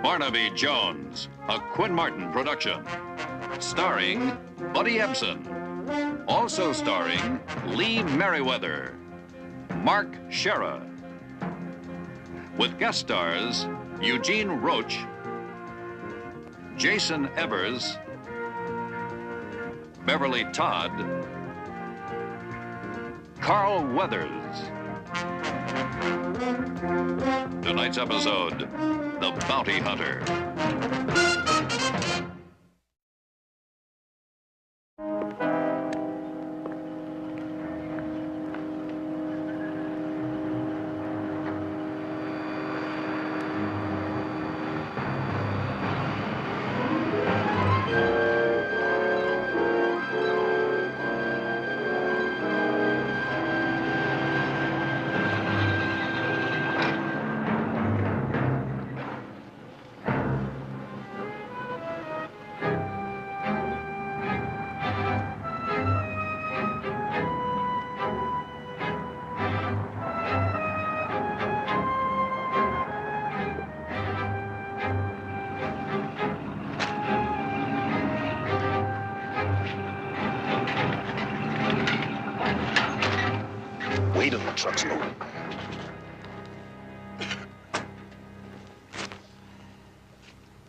Barnaby Jones, a Quinn Martin production. Starring Buddy Ebsen. Also starring Lee Merriweather, Mark Shera. With guest stars Eugene Roach, Jason Evers, Beverly Todd, Carl Weathers. Tonight's episode, The Bounty Hunter. Wait till the truck's loaded.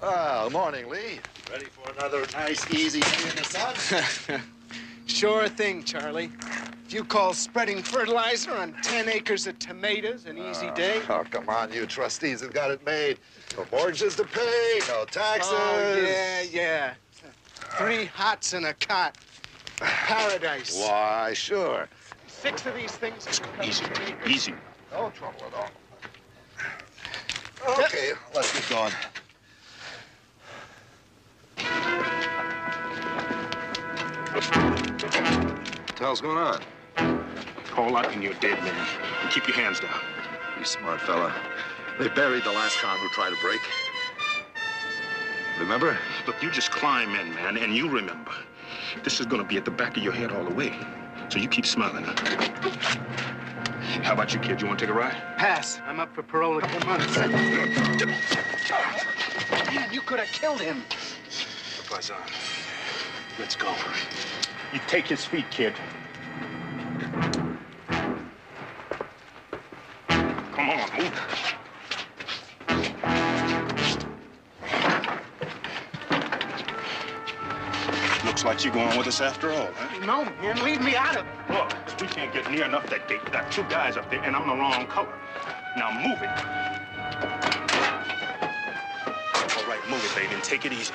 Well, morning, Lee. Ready for another nice, easy day in the sun? Sure thing, Charlie. If you call spreading fertilizer on 10 acres of tomatoes an easy day? Oh, come on, you trustees have got it made. No mortgages to pay, no taxes. Oh, yeah. 3 hots and a cot. Paradise. Why, sure. 6 of these things. Easy, easy. No trouble at all. Okay, let's get going. What the hell's going on? Call out in your dead man and keep your hands down. You smart fella. They buried the last con who tried to break. Remember? Look, you just climb in, man, and you remember. This is gonna be at the back of your head all the way. So you keep smiling. How about you, kid? You want to take a ride? Pass. I'm up for parole in a couple months. Man, you could have killed him. Paisan, let's go. You take his feet, kid. Come on, move. Looks like you're going with us after all, huh? No, man, leave me out of it. Look, we can't get near enough that gate. Got 2 guys up there, and I'm the wrong color. Now move it. All right, move it, baby, and take it easy.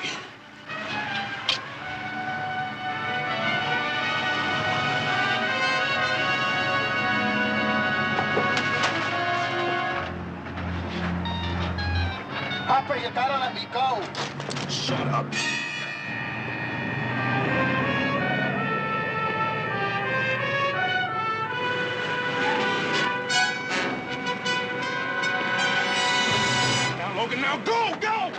Papa, you gotta let me go. Shut up. Logan, now go, go!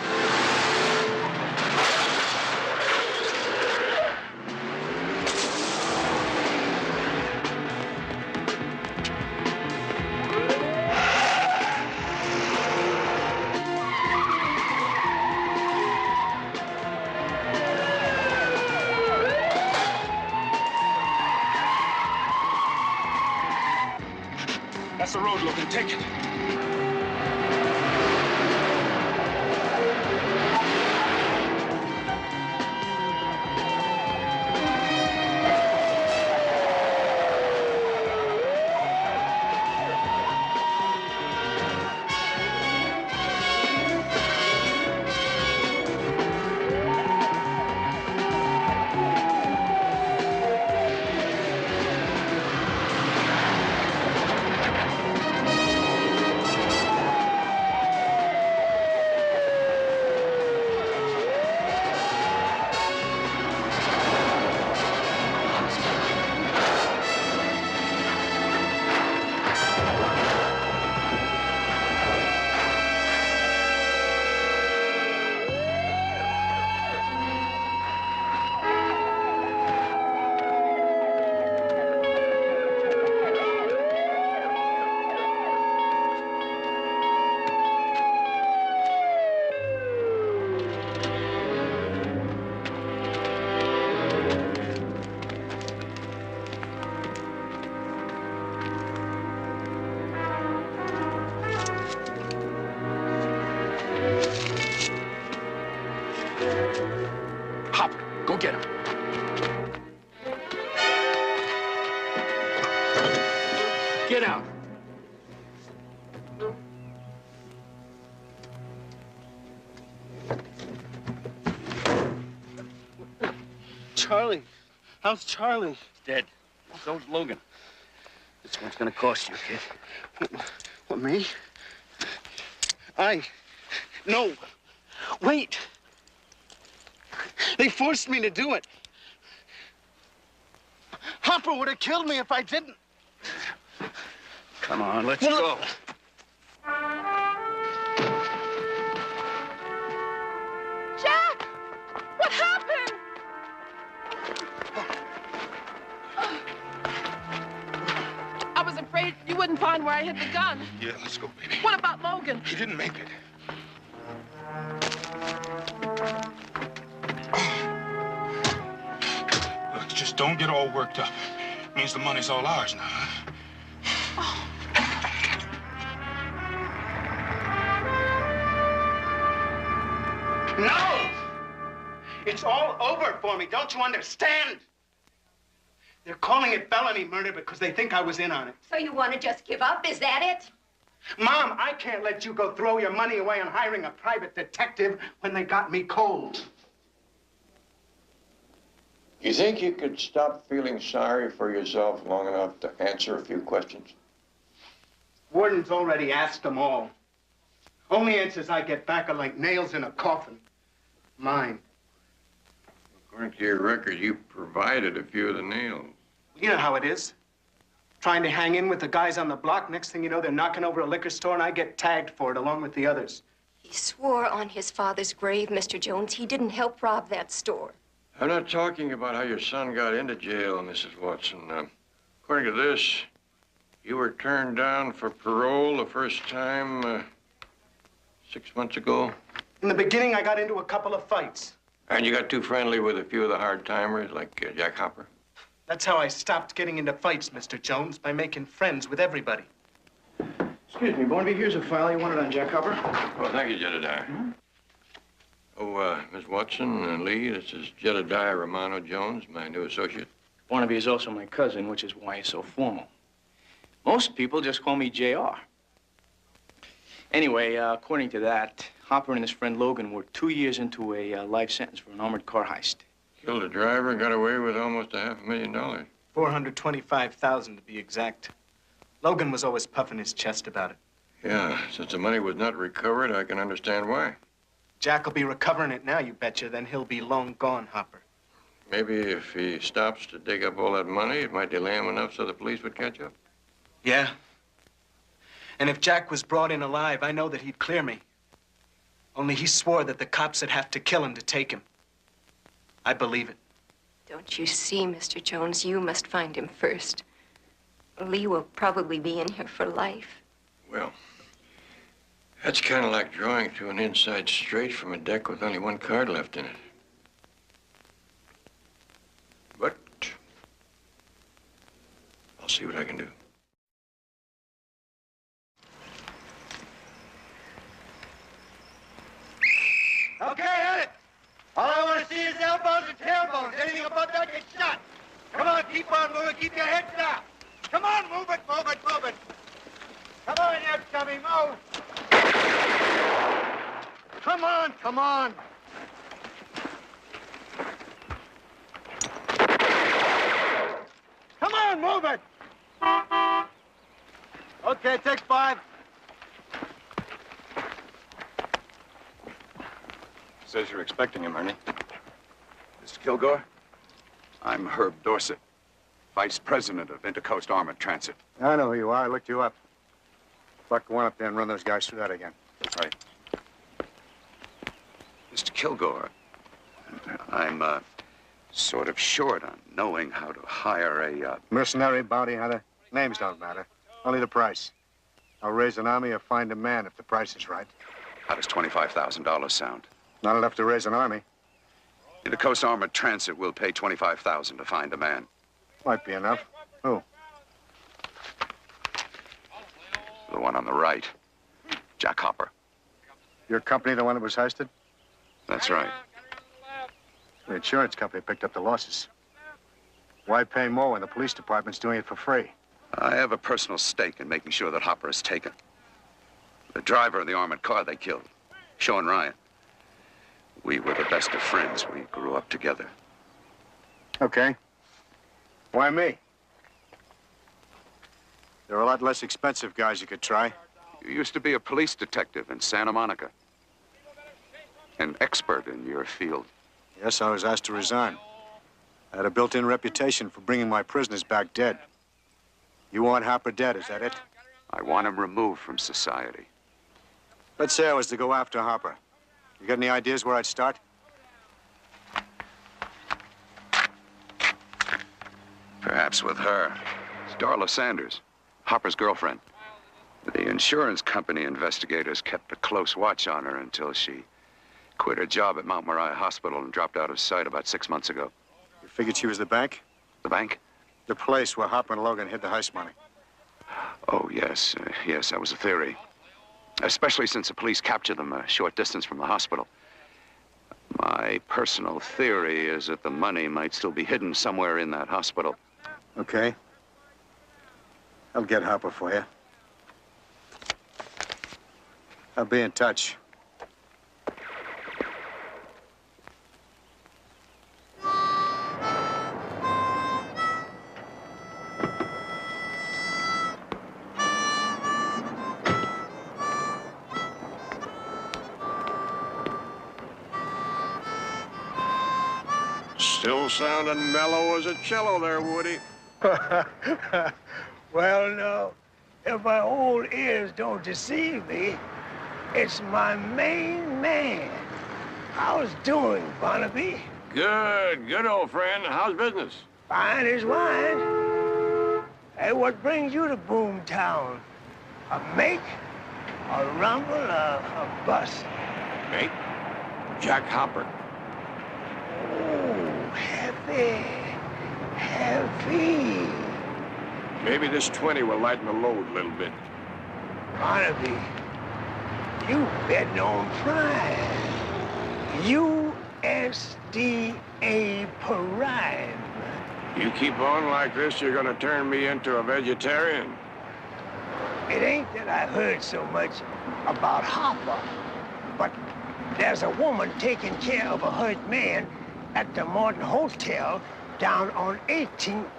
That's the road, Logan. Take it. get him. Get out. Charlie. How's Charlie? He's dead. So's Logan. This one's gonna cost you, kid. What, me? No. Wait. They forced me to do it. Hopper would have killed me if I didn't. Come on, let's go. Jack! What happened? I was afraid you wouldn't find where I hid the gun. Yeah, let's go, baby. What about Logan? He didn't make it. Look, just don't get all worked up. Means the money's all ours now, huh? No! It's all over for me, don't you understand? They're calling it felony murder because they think I was in on it. So you want to just give up? Is that it? Mom, I can't let you go throw your money away on hiring a private detective when they got me cold. You think you could stop feeling sorry for yourself long enough to answer a few questions? Warden's already asked them all. Only answers I get back are like nails in a coffin. Mine. According to your record, you provided a few of the nails. You know how it is. Trying to hang in with the guys on the block. Next thing you know, they're knocking over a liquor store, and I get tagged for it along with the others. He swore on his father's grave, Mr. Jones, he didn't help rob that store. I'm not talking about how your son got into jail, Mrs. Watson. According to this, you were turned down for parole the first time 6 months ago. In the beginning, I got into a couple of fights. And you got too friendly with a few of the hard-timers, like Jack Hopper? That's how I stopped getting into fights, Mr. Jones, by making friends with everybody. Excuse me, Barnaby, here's a file you wanted on Jack Hopper. Well, thank you, Jedediah. Oh, Miss Watson and Lee, this is Jedediah Romano Jones, my new associate. Barnaby is also my cousin, which is why he's so formal. Most people just call me JR. Anyway, according to that, Hopper and his friend Logan were 2 years into a life sentence for an armored car heist. Killed a driver, got away with almost $500,000. $425,000 to be exact. Logan was always puffing his chest about it. Yeah, since the money was not recovered, I can understand why. Jack will be recovering it now, you betcha. Then he'll be long gone, Hopper. Maybe if he stops to dig up all that money, it might delay him enough so the police would catch up. Yeah. And if Jack was brought in alive, I know that he'd clear me. Only he swore that the cops would have to kill him to take him. I believe it. Don't you see, Mr. Jones, you must find him first. Lee will probably be in here for life. Well, that's kind of like drawing to an inside straight from a deck with only one card left in it. But I'll see what I can do. Okay, hit it. All I want to see is elbows and tailbones. Anything about that gets shot. Come on, keep on moving. Keep your head down. Come on, move it, move it, move it. Come on, you chubby, move. Come on, come on. Come on, move it. Okay, take 5. Says you're expecting him, Ernie. Mr. Kilgore, I'm Herb Dorset, Vice President of Intercoast Armored Transit. I know who you are. I looked you up. Buck, go on up there and run those guys through that again. Right. Mr. Kilgore, I'm, sort of short on knowing how to hire a, Mercenary, bounty hunter. Names don't matter. Only the price. I'll raise an army or find a man if the price is right. How does $25,000 sound? Not enough to raise an army. Intercoast Armored Transit will pay $25,000 to find a man. Might be enough. Who? The one on the right. Jack Hopper. Your company the one that was heisted? That's right. The insurance company picked up the losses. Why pay more when the police department's doing it for free? I have a personal stake in making sure that Hopper is taken. The driver of the armored car they killed, Sean Ryan. We were the best of friends. We grew up together. Okay. Why me? There are a lot less expensive guys you could try. You used to be a police detective in Santa Monica. An expert in your field. Yes, I was asked to resign. I had a built-in reputation for bringing my prisoners back dead. You want Hopper dead, is that it? I want him removed from society. Let's say I was to go after Hopper. You got any ideas where I'd start? Perhaps with her. It's Darla Sanders, Hopper's girlfriend. The insurance company investigators kept a close watch on her until she quit her job at Mount Moriah Hospital and dropped out of sight about 6 months ago. You figured she was the bank? The bank? The place where Hopper and Logan hid the heist money. Oh, yes. Yes, that was a theory. Especially since the police captured them a short distance from the hospital. My personal theory is that the money might still be hidden somewhere in that hospital. Okay. I'll get Hopper for you. I'll be in touch. Still sounding mellow as a cello there, Woody. Well, no. If my old ears don't deceive me, it's my main man. How's doing, Barnaby? Good, old friend. How's business? Fine as wine. Hey, what brings you to Boomtown? A make, a rumble, a bust? Mate? Jack Hopper. Oh, heavy. Heavy. Maybe this 20 will lighten the load a little bit. Barnaby, you betting on prime. USDA prime. You keep on like this, you're gonna turn me into a vegetarian. It ain't that I heard so much about Hopper, but there's a woman taking care of a hurt man at the Morton Hotel down on 18th.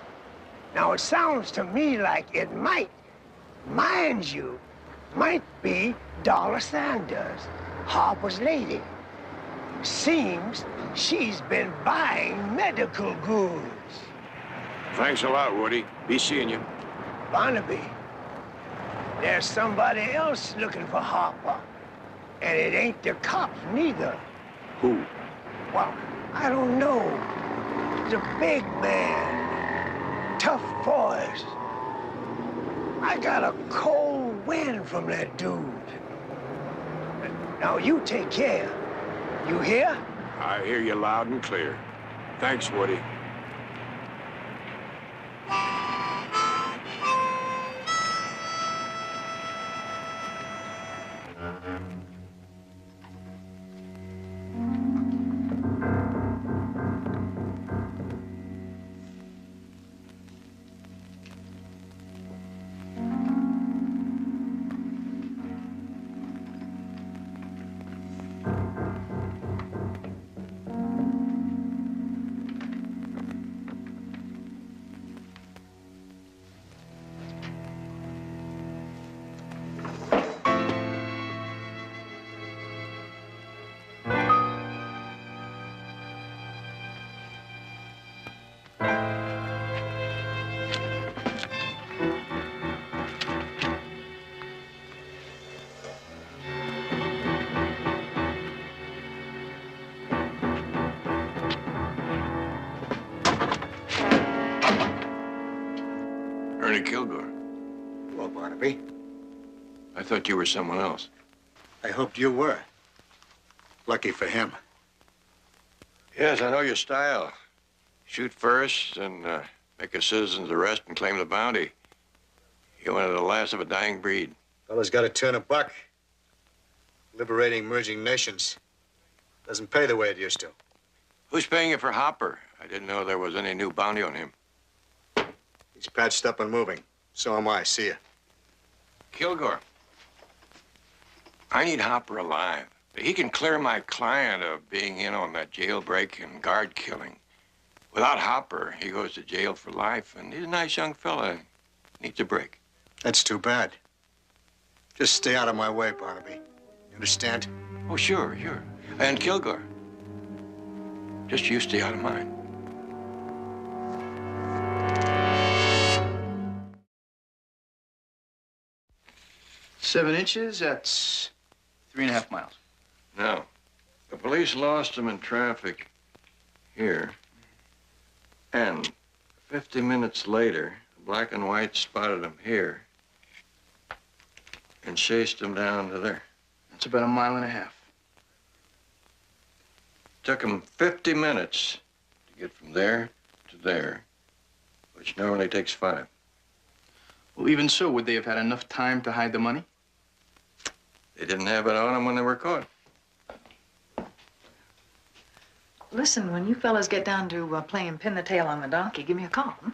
Now, it sounds to me like it might, mind you, might be Darla Sanders, Harper's lady. Seems she's been buying medical goods. Thanks a lot, Woody. Be seeing you. Barnaby, there's somebody else looking for Harper, and it ain't the cops neither. Who? Well, I don't know. The big man. Tough voice. I got a cold wind from that dude. Now, you take care. You hear? I hear you loud and clear. Thanks, Woody. Kilgore. Hello, Barnaby. I thought you were someone else. I hoped you were. Lucky for him. Yes, I know your style. Shoot first and make a citizen's arrest and claim the bounty. You're one of the last of a dying breed. Fella's got to turn a buck. Liberating merging nations doesn't pay the way it used to. Who's paying you for Hopper? I didn't know there was any new bounty on him. He's patched up and moving. So am I. See ya. Kilgore. I need Hopper alive. He can clear my client of being in on that jailbreak and guard killing. Without Hopper, he goes to jail for life, and he's a nice young fella. Needs a break. That's too bad. Just stay out of my way, Barnaby. You understand? Oh, sure. And Kilgore. Just you stay out of mine. Seven inches, that's 3.5 miles. Now, the police lost him in traffic here. And 50 minutes later, black and white spotted him here and chased him down to there. That's about 1.5 miles. Took him 50 minutes to get from there to there, which normally takes 5. Well, even so, would they have had enough time to hide the money? They didn't have it on them when they were caught. Listen, when you fellas get down to playing pin the tail on the donkey, give me a call. Hmm?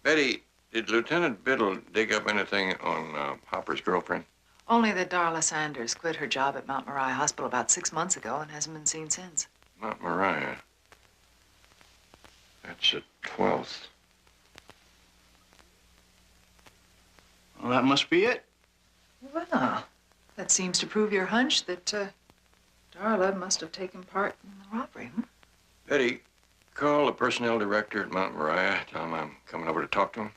Betty, did Lieutenant Biddle dig up anything on Hopper's girlfriend? Only that Darla Sanders quit her job at Mount Moriah Hospital about 6 months ago and hasn't been seen since. Mount Moriah. That's at 12th. Well, that must be it. Well, that seems to prove your hunch that Darla must have taken part in the robbery. Hmm? Betty, call the personnel director at Mount Moriah. Tell him I'm coming over to talk to him.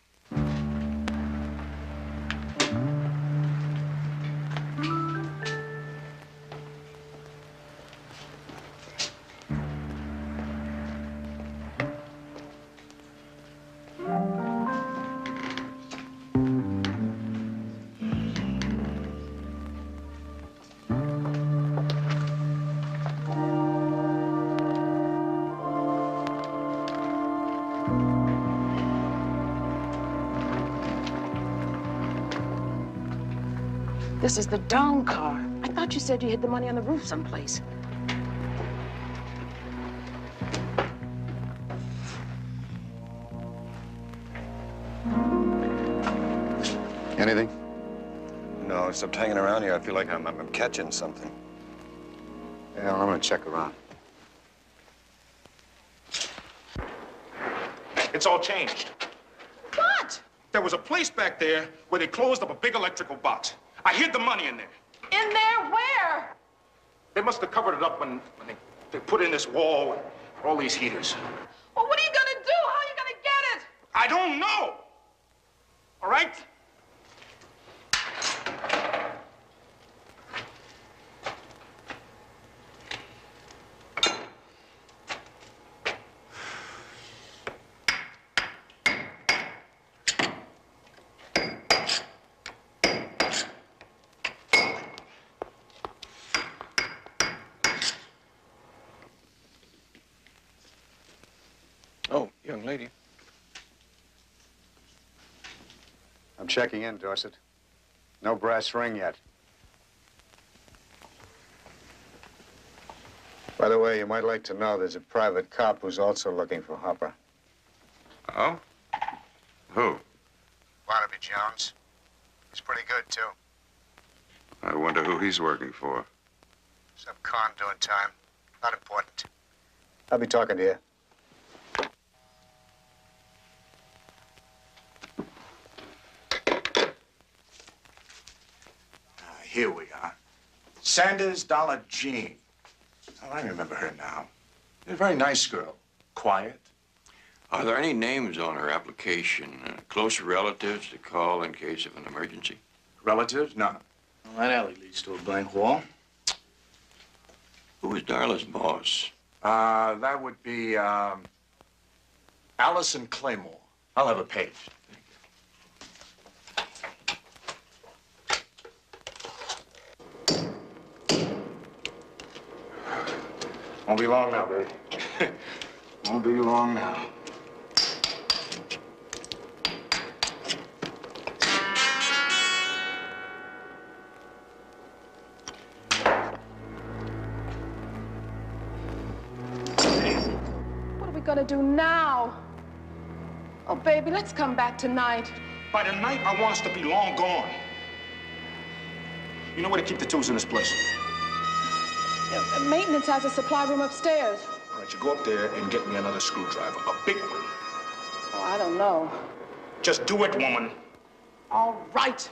This is the down car. I thought you said you hid the money on the roof someplace. Anything? No, except hanging around here, I feel like I'm catching something. Yeah, I'm gonna check around. It's all changed. What? There was a place back there where they closed up a big electrical box. I hid the money in there. In there? Where? They must have covered it up when they put in this wall for all these heaters. Well, what are you gonna do? How are you gonna get it? I don't know. All right? Oh, young lady. I'm checking in, Dorset. No brass ring yet. By the way, you might like to know there's a private cop who's also looking for Hopper. Oh? Who? Barnaby Jones. He's pretty good, too. I wonder who he's working for. Some con doing time. Not important. I'll be talking to you. Here we are. Sanders Dollar Jean. Oh, I remember her now. She's a very nice girl. Quiet. Are there any names on her application? Close relatives to call in case of an emergency? Relatives? None. Well, that alley leads to a blank wall. Who was Darla's boss? That would be, Allison Claymore. I'll have a page. Won't be long now, baby. Won't be long now. gonna do now? Oh, baby, let's come back tonight. By the night, I want us to be long gone. You know where to keep the tools in this place? Maintenance has a supply room upstairs. All right, you go up there and get me another screwdriver, a big one. Oh, I don't know. Just do it, woman. All right.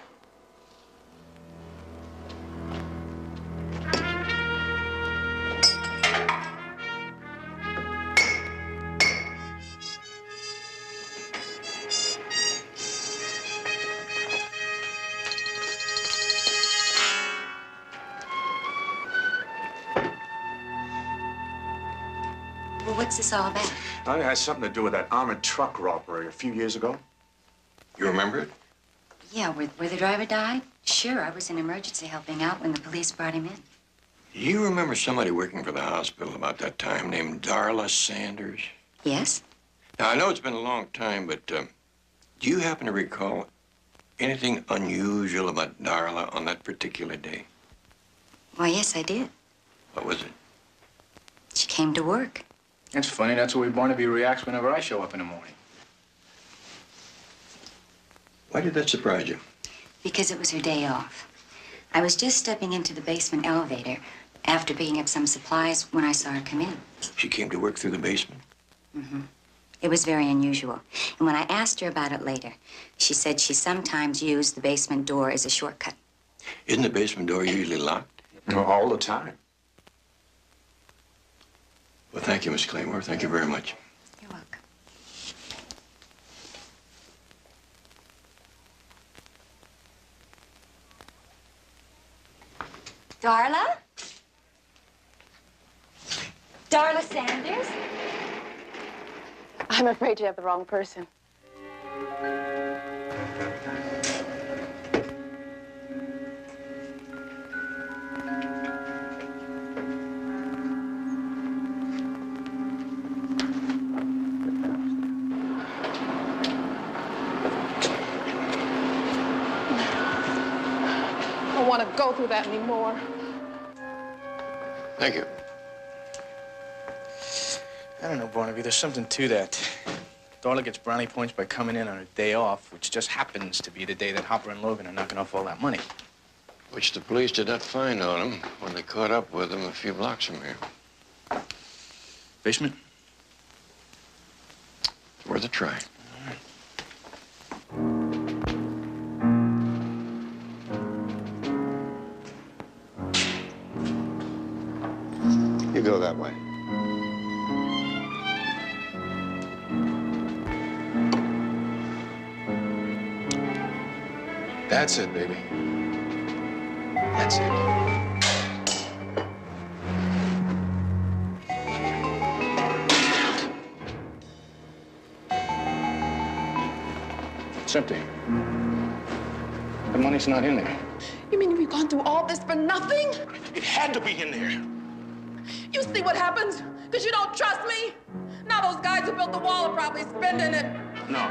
Well, what's this all about? It has something to do with that armored truck robbery a few years ago. You remember it? Yeah, where the driver died? Sure, I was in emergency helping out when the police brought him in. You remember somebody working for the hospital about that time named Darla Sanders? Yes? Now, I know it's been a long time, but do you happen to recall anything unusual about Darla on that particular day? Why, yes, I did. What was it? She came to work. It's funny, that's the way Barnaby reacts whenever I show up in the morning. Why did that surprise you? Because it was her day off. I was just stepping into the basement elevator after picking up some supplies when I saw her come in. She came to work through the basement? Mm-hmm. It was very unusual. And when I asked her about it later, she said she sometimes used the basement door as a shortcut. Isn't the basement door usually locked? No, all the time. Well, thank you, Miss Claymore. Thank you very much. You're welcome. Darla? Darla Sanders? I'm afraid you have the wrong person. I don't want to go through that anymore. Thank you. I don't know, Barnaby. There's something to that. Darla gets brownie points by coming in on her day off, which just happens to be the day that Hopper and Logan are knocking off all that money. Which the police did not find on him when they caught up with him a few blocks from here. Basement? It's worth a try. You go that way. That's it, baby. That's it. It's empty. The money's not in there. You mean we've gone through all this for nothing? It had to be in there. You see what happens? Because you don't trust me? Now those guys who built the wall are probably spending it. No.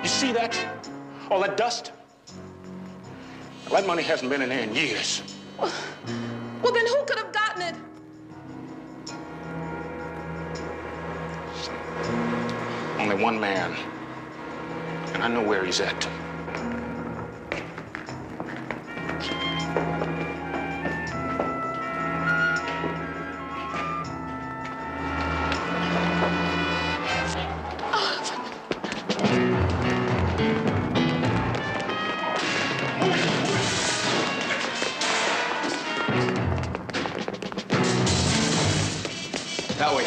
You see that? All that dust? That money hasn't been in there in years. Well, then who could have gotten it? Only one man. And I know where he's at. That way.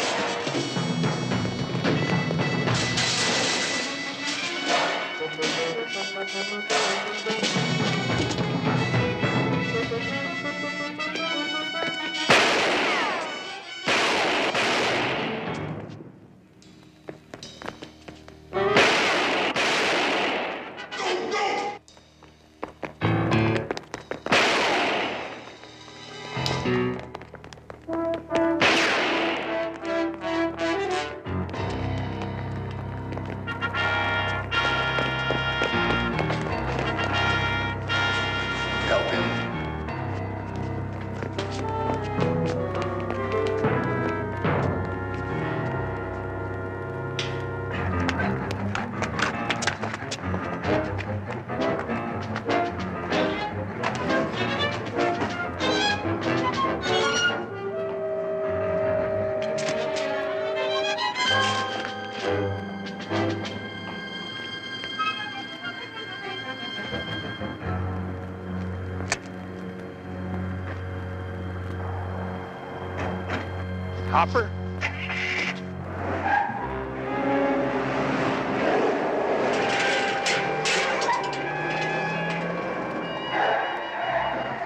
Hopper?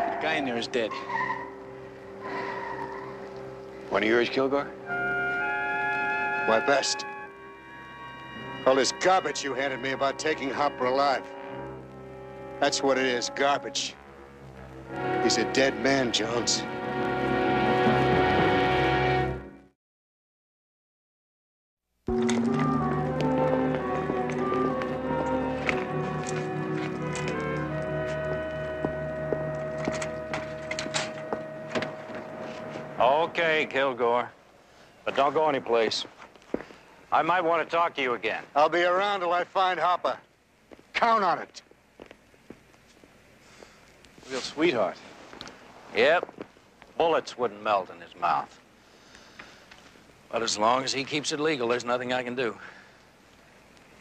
The guy in there is dead. One of yours, Kilgore? My best. All this garbage you handed me about taking Hopper alive. That's what it is, garbage. He's a dead man, Jones. Okay, Kilgore. But don't go anyplace. I might want to talk to you again. I'll be around till I find Hopper. Count on it. Real sweetheart. Yep. Bullets wouldn't melt in his mouth. But as long as he keeps it legal, there's nothing I can do.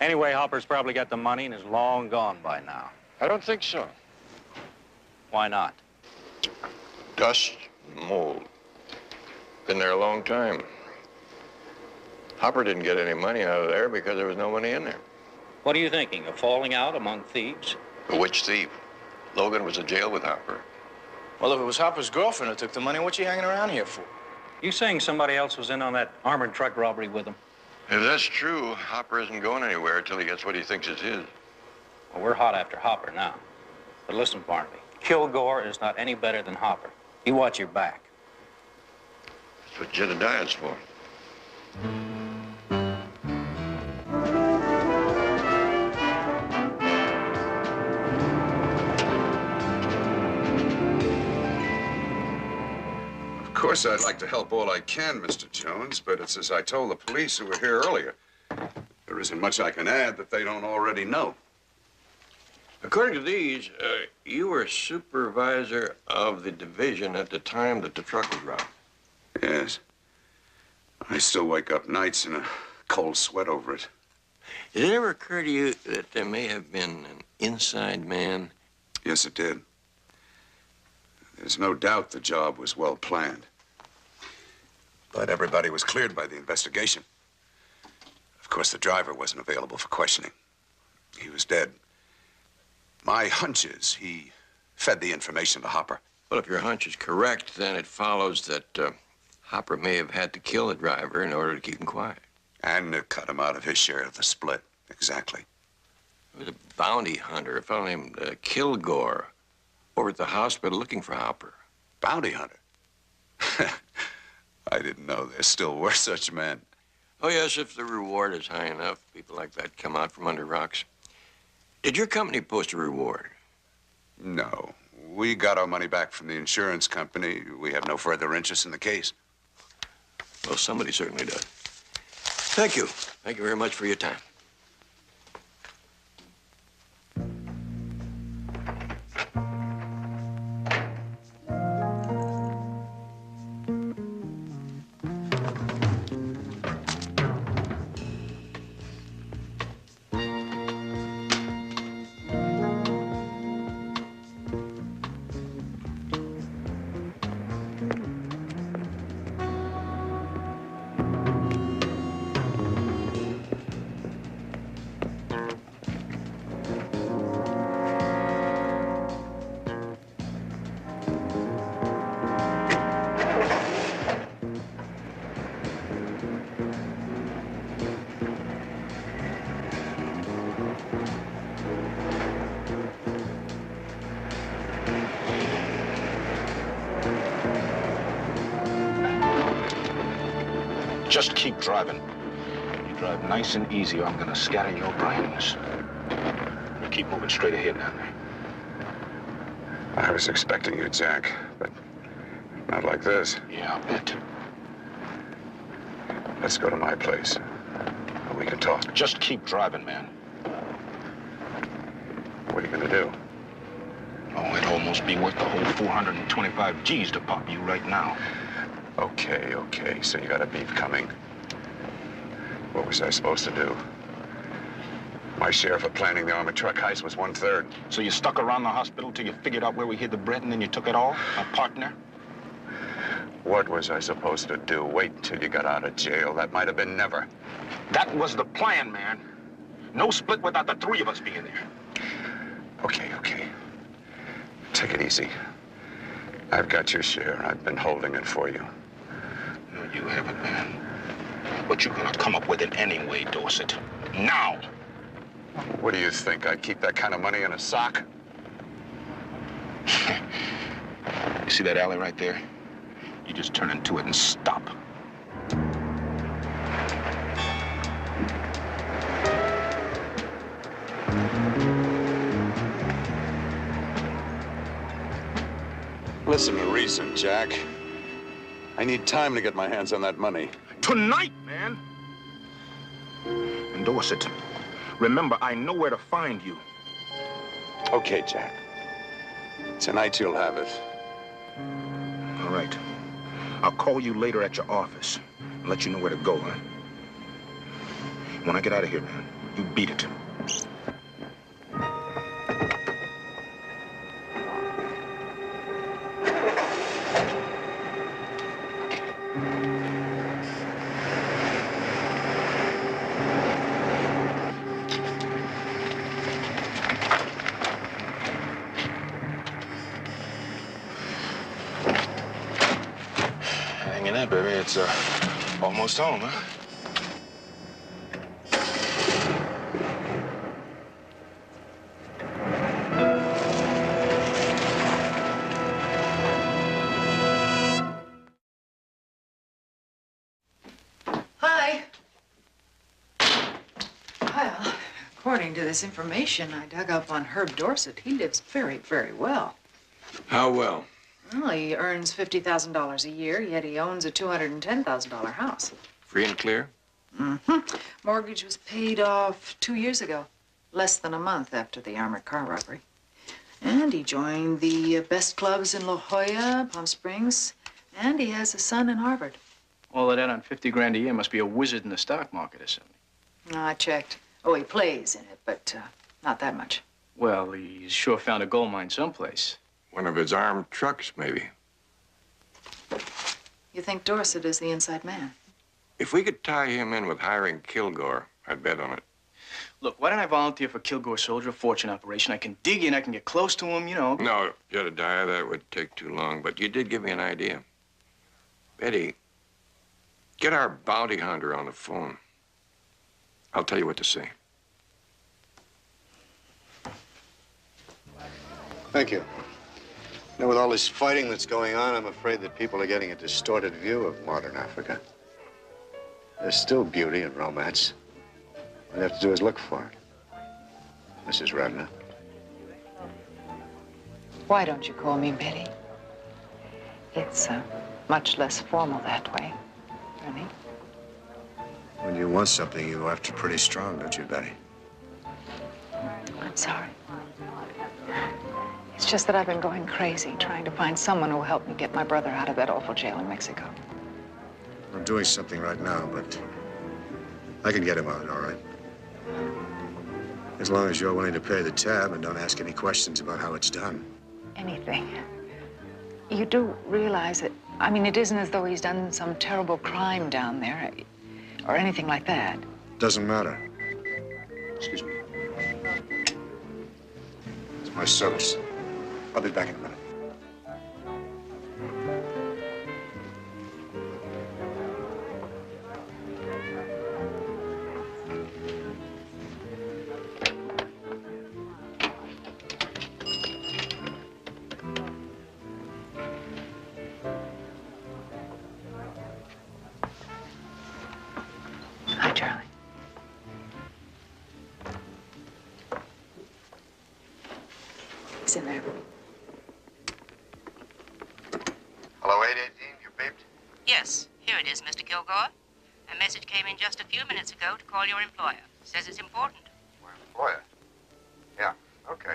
Anyway, Hopper's probably got the money and is long gone by now. I don't think so. Why not? Dust, mold. Been there a long time. Hopper didn't get any money out of there because there was no money in there. What are you thinking, a falling out among thieves? Which thief? Logan was in jail with Hopper. Well, if it was Hopper's girlfriend who took the money, what you hanging around here for? You saying somebody else was in on that armored truck robbery with him? If that's true, Hopper isn't going anywhere until he gets what he thinks is his. Well, we're hot after Hopper now. But listen, Barnaby, Kilgore is not any better than Hopper. You watch your back. That's what Jedediah's for. Of course, I'd like to help all I can, Mr. Jones, but it's as I told the police who were here earlier. There isn't much I can add that they don't already know. According to these, you were supervisor of the division at the time that the truck was robbed. Yes. I still wake up nights in a cold sweat over it. Did it ever occur to you that there may have been an inside man? Yes, it did. There's no doubt the job was well planned. But everybody was cleared by the investigation. Of course, the driver wasn't available for questioning. He was dead. My hunch is he fed the information to Hopper. Well, if your hunch is correct, then it follows that Hopper may have had to kill the driver in order to keep him quiet. And to cut him out of his share of the split. Exactly. There was a bounty hunter, a fellow named Kilgore, over at the hospital looking for Hopper. Bounty hunter? I didn't know there still were such men. Oh, yes, if the reward is high enough, people like that come out from under rocks. Did your company post a reward? No. We got our money back from the insurance company. We have no further interest in the case. Well, somebody certainly does. Thank you. Thank you very much for your time. Just keep driving. You drive nice and easy, or I'm gonna scatter your brains. You keep moving straight ahead down there. I was expecting you, Jack, but not like this. Yeah, I'll bet. Let's go to my place. We can talk. Just keep driving, man. What are you gonna do? Oh, it'd almost be worth the whole 425 G's to pop you right now. Okay. So you got a beef coming. What was I supposed to do? My share for planning the armored truck heist was 1/3. So you stuck around the hospital till you figured out where we hid the bread and then you took it all? A partner? What was I supposed to do? Wait until you got out of jail? That might have been never. That was the plan, man. No split without the three of us being there. Okay. Take it easy. I've got your share. I've been holding it for you. No, you haven't, man. But you're gonna come up with it anyway, Dorset. Now! What do you think? I'd keep that kind of money in a sock? You see that alley right there? You just turn into it and stop. Listen to reason, Jack. I need time to get my hands on that money. Tonight, man! And Dorset, remember, I know where to find you. Okay, Jack. Tonight you'll have it. All right. I'll call you later at your office and let you know where to go, huh? When I get out of here, man, you beat it. Hanging in, baby. It's almost home, huh? Hi. Well, according to this information I dug up on Herb Dorset, he lives very, very well. How well? Well, he earns $50,000 a year, yet he owns a $210,000 house. Free and clear? Mm-hmm. Mortgage was paid off 2 years ago, less than a month after the armored car robbery. And he joined the best clubs in La Jolla, Palm Springs, and he has a son in Harvard. All of that on 50 grand a year must be a wizard in the stock market or something. No, I checked. Oh, he plays in it, but not that much. Well, he's sure found a gold mine someplace. One of his armed trucks, maybe. You think Dorset is the inside man? If we could tie him in with hiring Kilgore, I'd bet on it. Look, why don't I volunteer for Kilgore Soldier Fortune operation? I can dig in, I can get close to him, you know. No, Jedediah, that would take too long, but you did give me an idea. Betty, get our bounty hunter on the phone. I'll tell you what to say. Thank you. You know, with all this fighting that's going on, I'm afraid that people are getting a distorted view of modern Africa. There's still beauty and romance. All you have to do is look for it. Mrs. Radner. Why don't you call me Betty? It's much less formal that way, Ernie. When you want something, you have to be pretty strong, don't you, Betty? I'm sorry. It's just that I've been going crazy trying to find someone who will help me get my brother out of that awful jail in Mexico. I'm doing something right now, but I can get him out, all right? As long as you're willing to pay the tab and don't ask any questions about how it's done. Anything. You do realize that, I mean, it isn't as though he's done some terrible crime down there or anything like that. Doesn't matter. Excuse me. It's my service. I'll be back in a minute. Hi, Charlie. He's in there. Hello, 818, you beeped? Yes, here it is, Mr. Kilgore. A message came in just a few minutes ago to call your employer. Says it's important. My employer? Yeah, okay.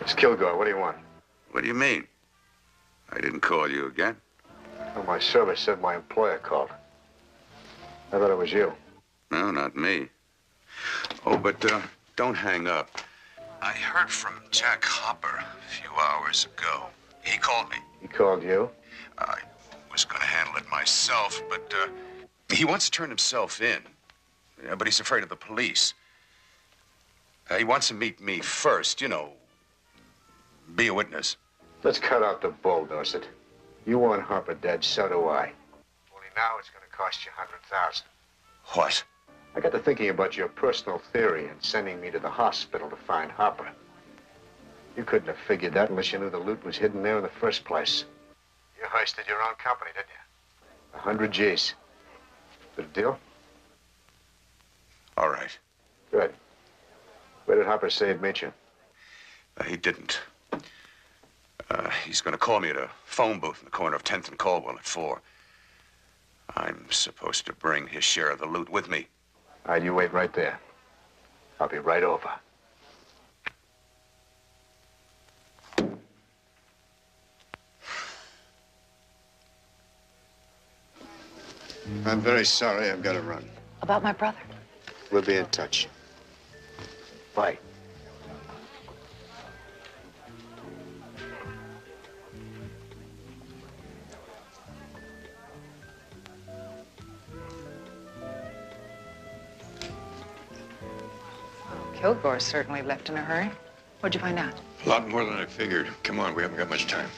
It's Kilgore. What do you want? What do you mean? I didn't call you again. Well, my service said my employer called. I thought it was you. No, not me. Oh, but don't hang up. I heard from Jack Hopper a few hours ago. He called me. He called you? I was going to handle it myself, but he wants to turn himself in. But he's afraid of the police. He wants to meet me first, you know, be a witness. Let's cut out the bull, Dorset. You want Harper dead, so do I. Only now it's going to cost you $100,000. What? I got to thinking about your personal theory and sending me to the hospital to find Harper. You couldn't have figured that unless you knew the loot was hidden there in the first place. You hoisted your own company, didn't you? 100 G's. Good a deal? All right. Good. Where did Harper say he'd meet you? He didn't. He's going to call me at a phone booth in the corner of 10th and Caldwell at 4. I'm supposed to bring his share of the loot with me. All right, you wait right there. I'll be right over. I'm very sorry. I've got to run. About my brother? We'll be in touch. Bye. Kilgore certainly left in a hurry. What'd you find out? A lot more than I figured. Come on, we haven't got much time.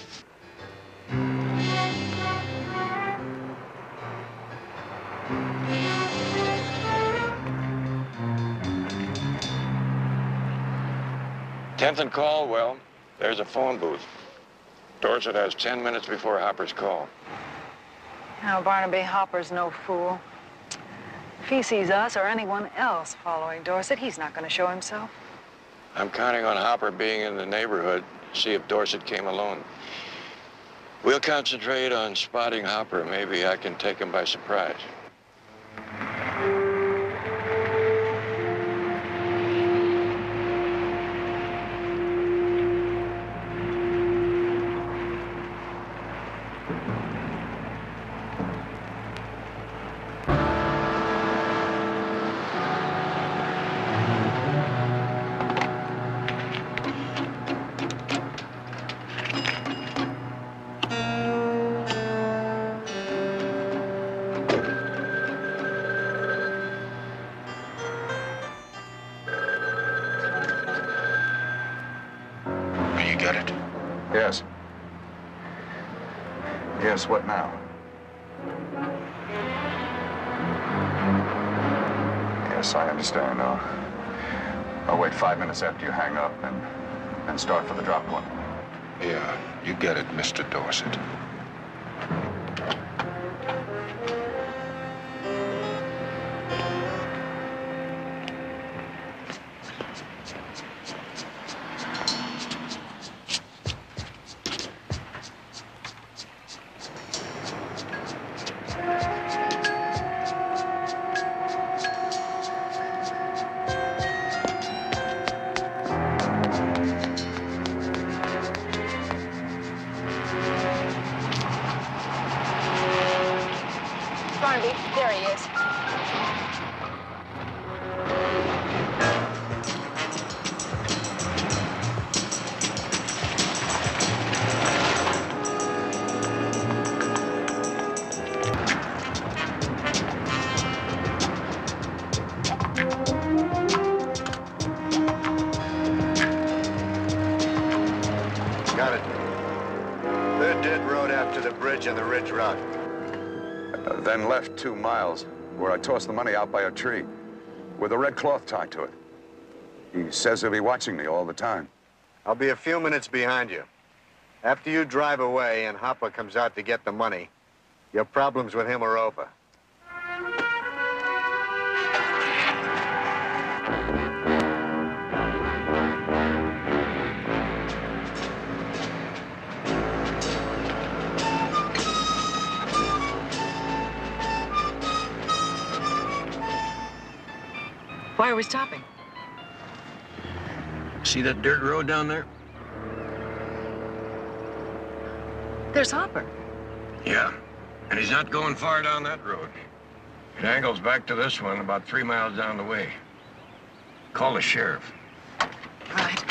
Tenth and Caldwell, there's a phone booth. Dorset has 10 minutes before Hopper's call. Now, Barnaby, Hopper's no fool. If he sees us or anyone else following Dorset, he's not going to show himself. I'm counting on Hopper being in the neighborhood to see if Dorset came alone. We'll concentrate on spotting Hopper. Maybe I can take him by surprise. Yes. Yes, what now? Yes, I understand. I'll wait 5 minutes after you hang up and start for the drop point. Yeah, you get it, Mr. Dorset. Barnaby, there he is. Got it. Third dead road after the bridge on the Ridge Route. Then left 2 miles, where I tossed the money out by a tree, with a red cloth tied to it. He says he'll be watching me all the time. I'll be a few minutes behind you. After you drive away and Hopper comes out to get the money, your problems with him are over. Why are we stopping? See that dirt road down there? There's Hopper. Yeah, and he's not going far down that road. It angles back to this one about 3 miles down the way. Call the sheriff. Right.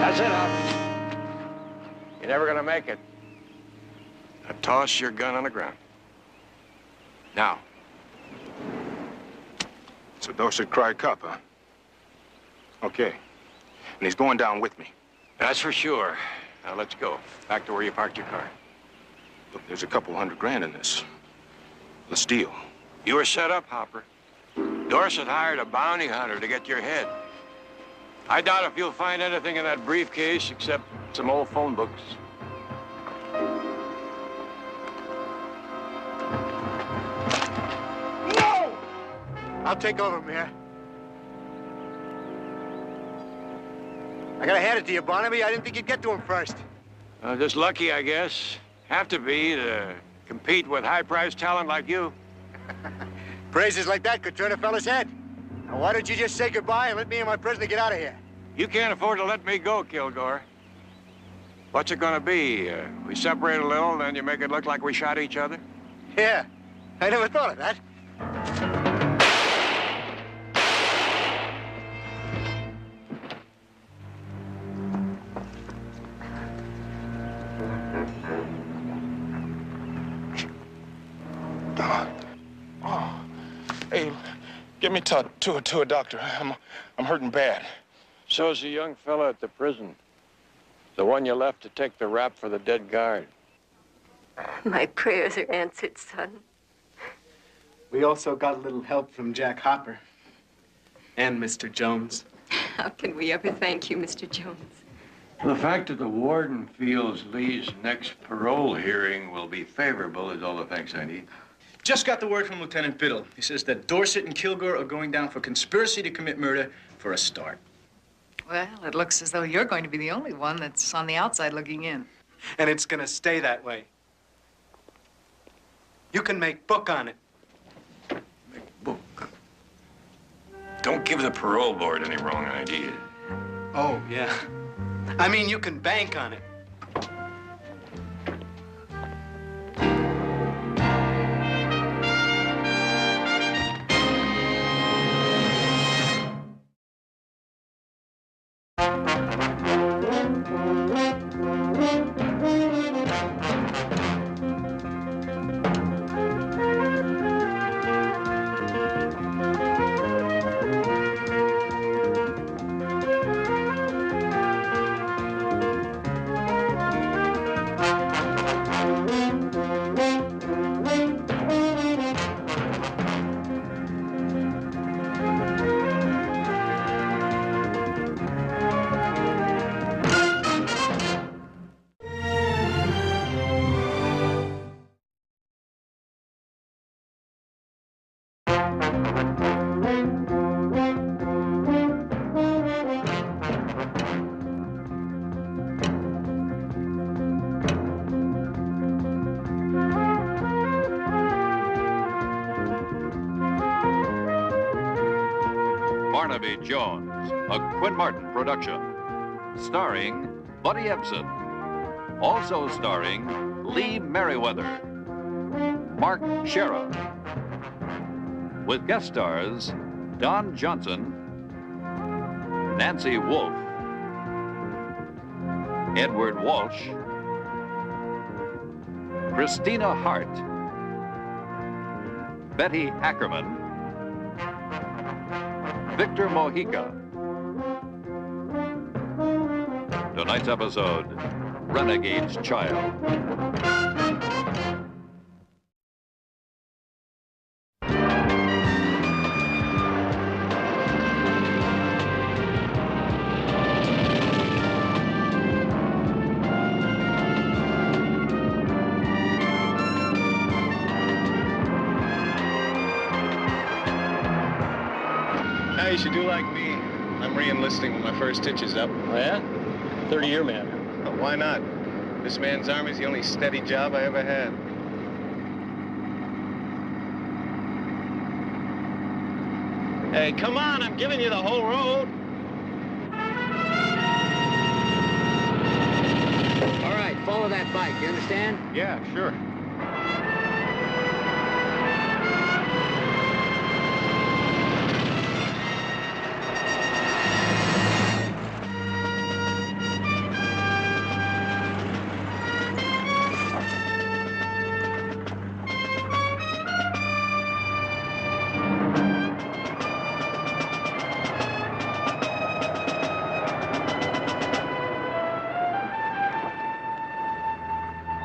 That's it, Hop. You're never gonna make it. Now toss your gun on the ground. Now. So Dorset cried cop, huh? Okay. And he's going down with me. That's for sure. Now let's go. Back to where you parked your car. Look, there's a couple $100,000 in this. Let's deal. You were set up, Hopper. Dorset hired a bounty hunter to get your head. I doubt if you'll find anything in that briefcase except some old phone books. No! I'll take over from here. I gotta hand it to you, Barnaby. I didn't think you'd get to him first. Just lucky, I guess. Have to be to compete with high-priced talent like you. Praises like that could turn a fella's head. Now, why don't you just say goodbye and let me and my prisoner get out of here? You can't afford to let me go, Kilgore. What's it gonna be? We separate a little, then you make it look like we shot each other? Yeah, I never thought of that. Oh. Hey, get me to a doctor. I'm hurting bad. So's the young fella at the prison. The one you left to take the rap for the dead guard. My prayers are answered, son. We also got a little help from Jack Hopper. And Mr. Jones. How can we ever thank you, Mr. Jones? The fact that the warden feels Lee's next parole hearing will be favorable is all the thanks I need. Just got the word from Lieutenant Biddle. He says that Dorset and Kilgore are going down for conspiracy to commit murder for a start. Well, it looks as though you're going to be the only one that's on the outside looking in. And it's gonna stay that way. You can make book on it. Book. Don't give the parole board any wrong ideas. Oh, yeah. I mean, you can bank on it. Barnaby Jones, a Quinn Martin production. Starring Buddy Ebsen. Also starring Lee Merriweather, Mark Sheriff, with guest stars Don Johnson, Nancy Wolfe, Edward Walsh, Christina Hart, Betty Ackerman, Victor Mojica. Tonight's episode, Renegade's Child. You should do like me. I'm re-enlisting when my first hitch is up. Oh, yeah? 30-year man. Oh, why not? This man's army's the only steady job I ever had. Hey, come on, I'm giving you the whole road. All right, follow that bike, you understand? Yeah, sure.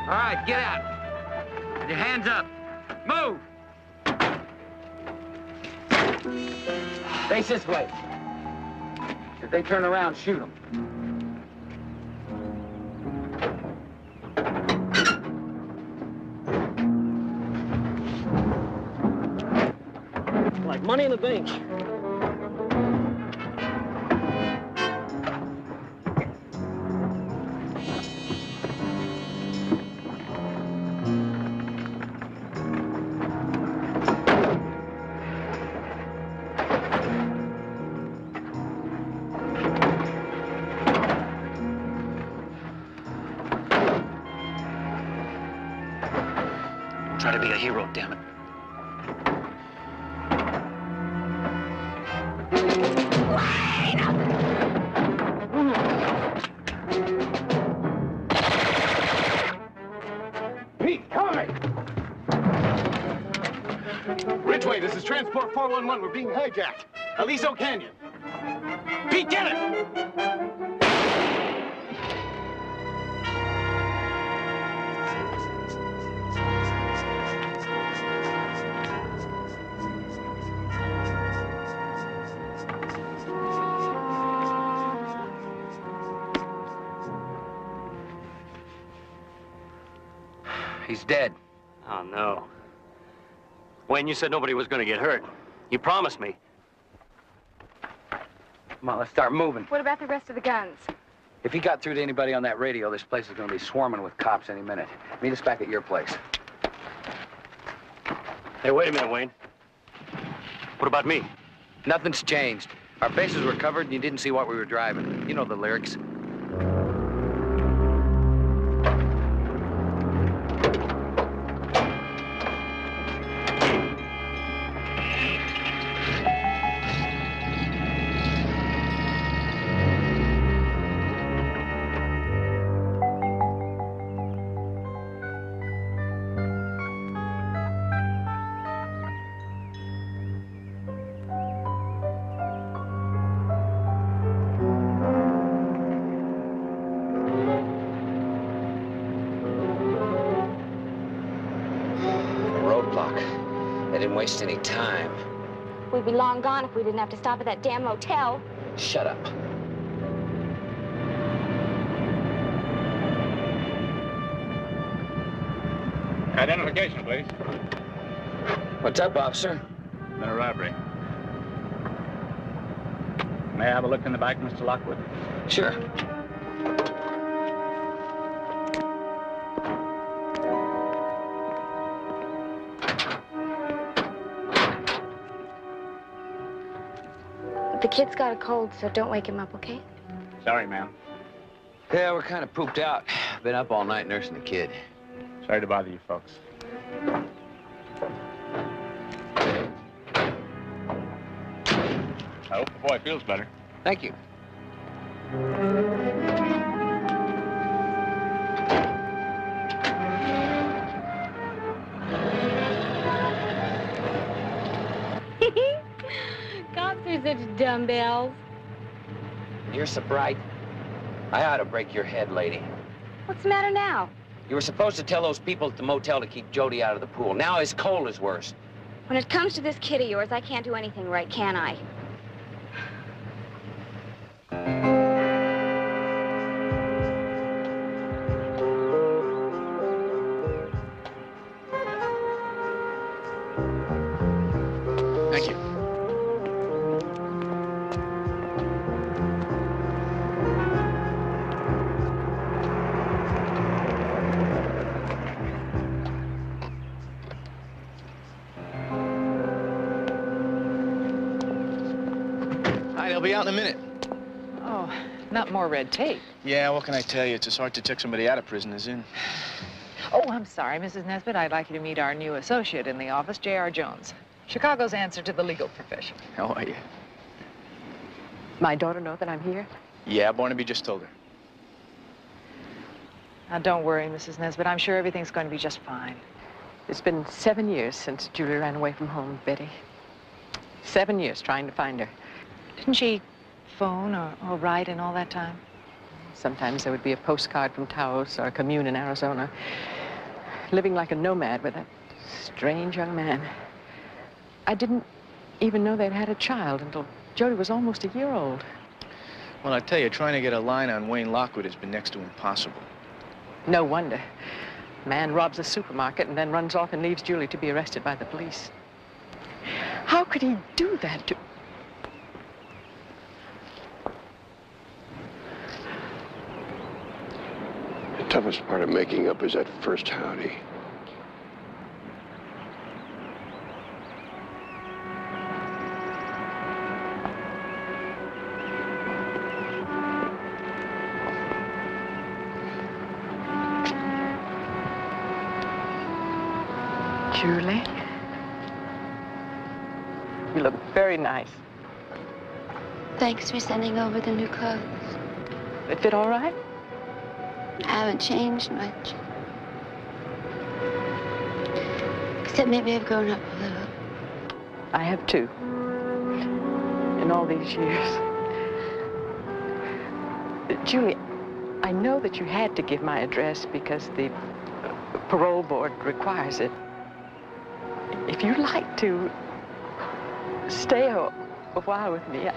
All right, get out. With your hands up. Move. Face this way. If they turn around, shoot them. Like money in the bank. Try to be a hero, damn it. Pete, cover me! Ridgeway, this is Transport 411. We're being hijacked. Aliso Canyon. Pete, get it! He's dead. Oh, no. Wayne, you said nobody was going to get hurt. You promised me. Come on, let's start moving. What about the rest of the guns? If he got through to anybody on that radio, this place is going to be swarming with cops any minute. Meet us back at your place. Hey, wait a minute, Wayne. What about me? Nothing's changed. Our bases were covered and you didn't see what we were driving. You know the lyrics. They didn't waste any time. We'd be long gone if we didn't have to stop at that damn motel. Shut up. Identification, please. What's up, officer? Been a robbery. May I have a look in the back, Mr. Lockwood? Sure. The kid's got a cold, so don't wake him up, okay? Sorry, ma'am. Yeah, we're kind of pooped out. Been up all night nursing the kid. Sorry to bother you folks. I hope the boy feels better. Thank you. Cops are such dumbbells. You're so bright. I ought to break your head, lady. What's the matter now? You were supposed to tell those people at the motel to keep Jody out of the pool. Now his cold is worse. When it comes to this kid of yours, I can't do anything right, can I? Thank you. Hi, they'll be out in a minute. Oh, not more red tape. Yeah, what can I tell you? It's as hard to check somebody out of prison as in. Oh, I'm sorry, Mrs. Nesbitt. I'd like you to meet our new associate in the office, J.R. Jones. Chicago's answer to the legal profession. How are you? My daughter know that I'm here? Yeah, Barnaby just told her. Now, don't worry, Mrs. Nesbitt. I'm sure everything's going to be just fine. It's been 7 years since Julie ran away from home, Betty. 7 years trying to find her. Didn't she phone or write in all that time? Sometimes there would be a postcard from Taos or a commune in Arizona. Living like a nomad with that strange young man. I didn't even know they'd had a child until Jody was almost a year old. Well, I tell you, trying to get a line on Wayne Lockwood has been next to impossible. No wonder. Man robs a supermarket and then runs off and leaves Julie to be arrested by the police. How could he do that to... The toughest part of making up is that first howdy. Julie? You look very nice. Thanks for sending over the new clothes. They fit all right? I haven't changed much. Except maybe I've grown up a little. I have too. In all these years. Julie, I know that you had to give my address because the parole board requires it. If you'd like to stay a while with me,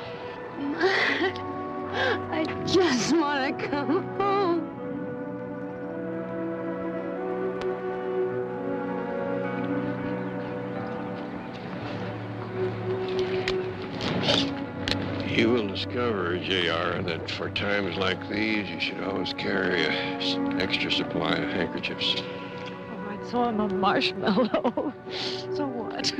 I just want to come home. You will discover, J.R., that for times like these, you should always carry an extra supply of handkerchiefs. All right, so I'm a marshmallow. So what?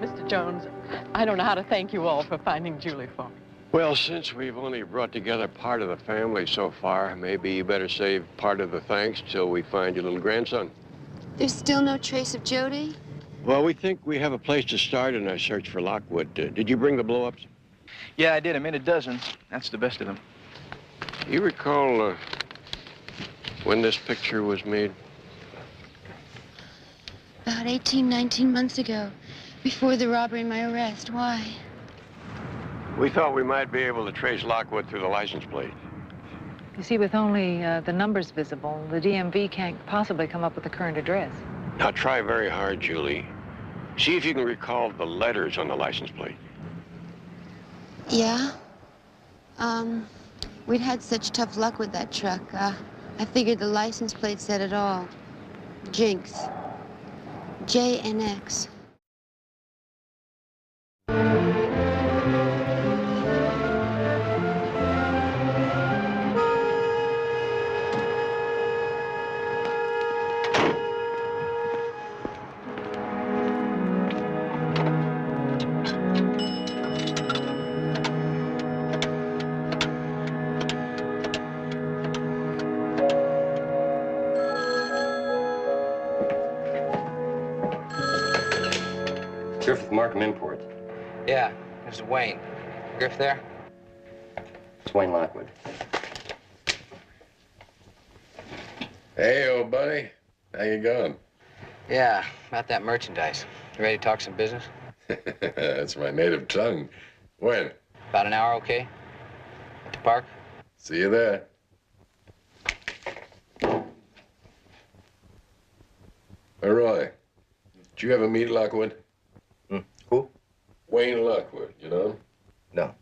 Mr. Jones, I don't know how to thank you all for finding Julie for me. Well, since we've only brought together part of the family so far, maybe you better save part of the thanks till we find your little grandson. There's still no trace of Jody? Well, we think we have a place to start in our search for Lockwood. Did you bring the blow-ups? Yeah, I did. I made a dozen. That's the best of them. You recall when this picture was made? About 18, 19 months ago. Before the robbery and my arrest. Why? We thought we might be able to trace Lockwood through the license plate. You see, with only the numbers visible, the DMV can't possibly come up with the current address. Now try very hard, Julie. See if you can recall the letters on the license plate. Yeah? We'd had such tough luck with that truck. I figured the license plate said it all. Jinx. J and X. Griffith Markham Imports. Yeah, this is Wayne. Griff there? It's Wayne Lockwood. Hey, old buddy. How you going? Yeah, about that merchandise. You ready to talk some business? That's my native tongue. When? About an hour, okay? At the park? See you there. Hey, Roy, did you ever meet Lockwood? Who? Wayne Lockwood, you know? No.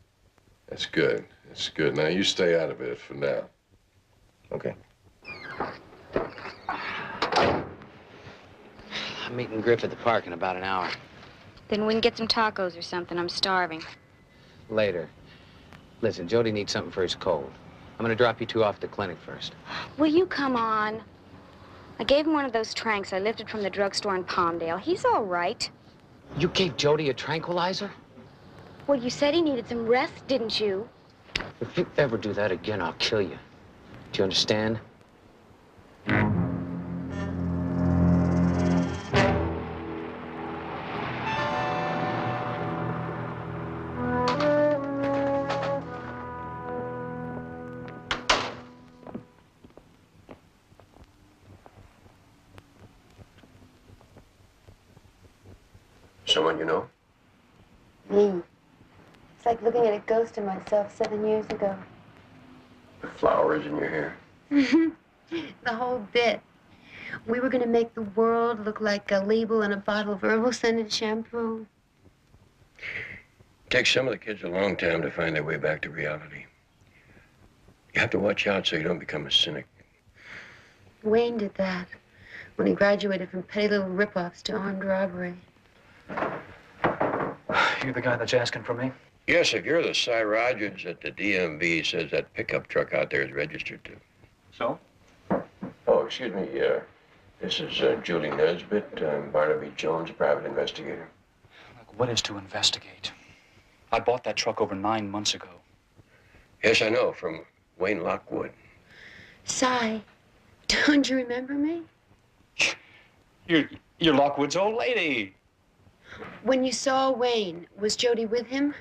That's good. That's good. Now, you stay out of it for now. Okay. I'm meeting Griff at the park in about an hour. Then we can get some tacos or something. I'm starving. Later. Listen, Jody needs something for his cold. I'm gonna drop you two off at the clinic first. Will you come on? I gave him one of those tranks I lifted from the drugstore in Palmdale. He's all right. You gave Jody a tranquilizer? Well, you said he needed some rest, didn't you? If you ever do that again, I'll kill you. Do you understand? Someone you know? Me. It's like looking at a ghost of myself 7 years ago. The flowers in your hair. The whole bit. We were going to make the world look like a label in a bottle of herbal-scented shampoo. It takes some of the kids a long time to find their way back to reality. You have to watch out so you don't become a cynic. Wayne did that when he graduated from petty little rip-offs to armed robbery. You the guy that's asking for me? Yes, if you're the Cy Rogers that the DMV says that pickup truck out there is registered to. So? Oh, excuse me. This is Julie Nesbitt. I'm Barnaby Jones, private investigator. Look, what is to investigate? I bought that truck over 9 months ago. Yes, I know, from Wayne Lockwood. Cy, don't you remember me? You're Lockwood's old lady. When you saw Wayne, was Jody with him?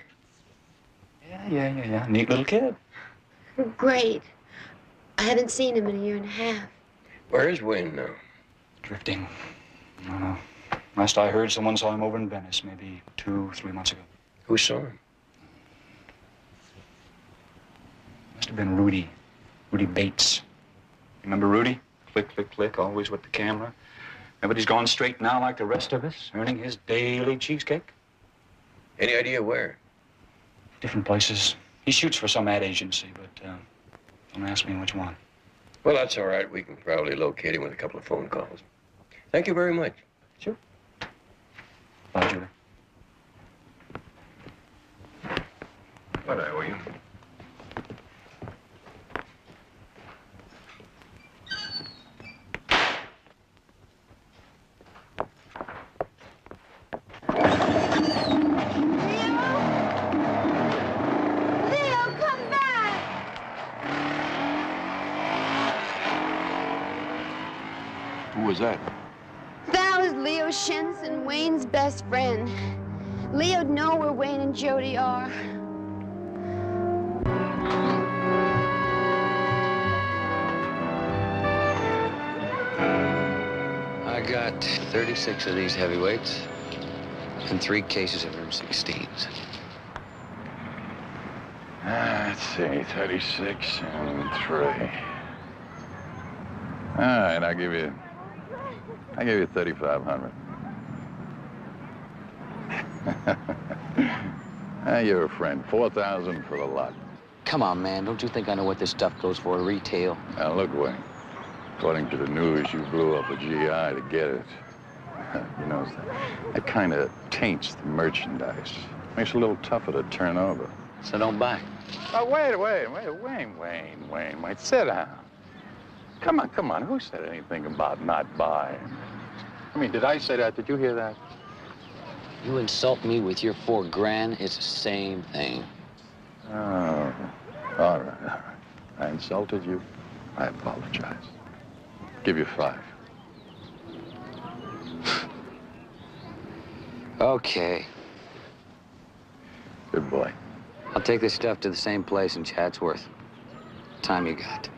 Yeah. Neat little kid. Great. I haven't seen him in 1.5 years. Where is Wayne now? Drifting. I don't know. Last I heard, someone saw him over in Venice, maybe 2-3 months ago. Who saw him? Must have been Rudy. Rudy Bates. Remember Rudy? Click, click, click, always with the camera. But he's gone straight now like the rest of us, earning his daily cheesecake. Any idea where? Different places. He shoots for some ad agency, but don't ask me which one. Well, that's all right. We can probably locate him with a couple of phone calls. Thank you very much. Sure. Bye, Julie. What I owe you? Who was that? That was Leo Shenson, Wayne's best friend. Leo'd know where Wayne and Jody are. I got 36 of these heavyweights and 3 cases of M16s. Let's see, 36 and 3. All right, I'll give you 3,500. You're a friend. 4,000 for the lot. Come on, man. Don't you think I know what this stuff goes for retail? Now, look, Wayne. According to the news, you blew up a GI to get it. You know, that kind of taints the merchandise. Makes it a little tougher to turn over. So don't buy. Oh, wait, Wayne. Sit down. Come on. Who said anything about not buying? I mean, did I say that? Did you hear that? You insult me with your $4,000, it's the same thing. Oh, all right. I insulted you. I apologize. Give you 5. Okay. Good boy. I'll take this stuff to the same place in Chatsworth. Time you got?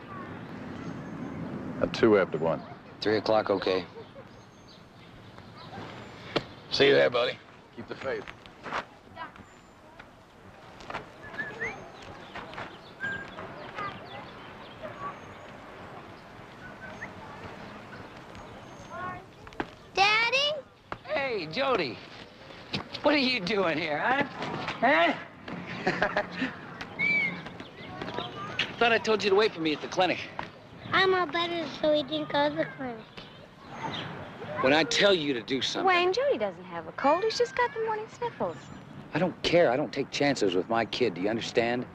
At 2 after 1. 3 o'clock, okay. See you there, buddy. Keep the faith. Daddy? Hey, Jody. What are you doing here, huh? Huh? Thought I told you to wait for me at the clinic. I'm all better, so he didn't go to the clinic. When I tell you to do something... Wayne, Jody doesn't have a cold. He's just got the morning sniffles. I don't care. I don't take chances with my kid. Do you understand?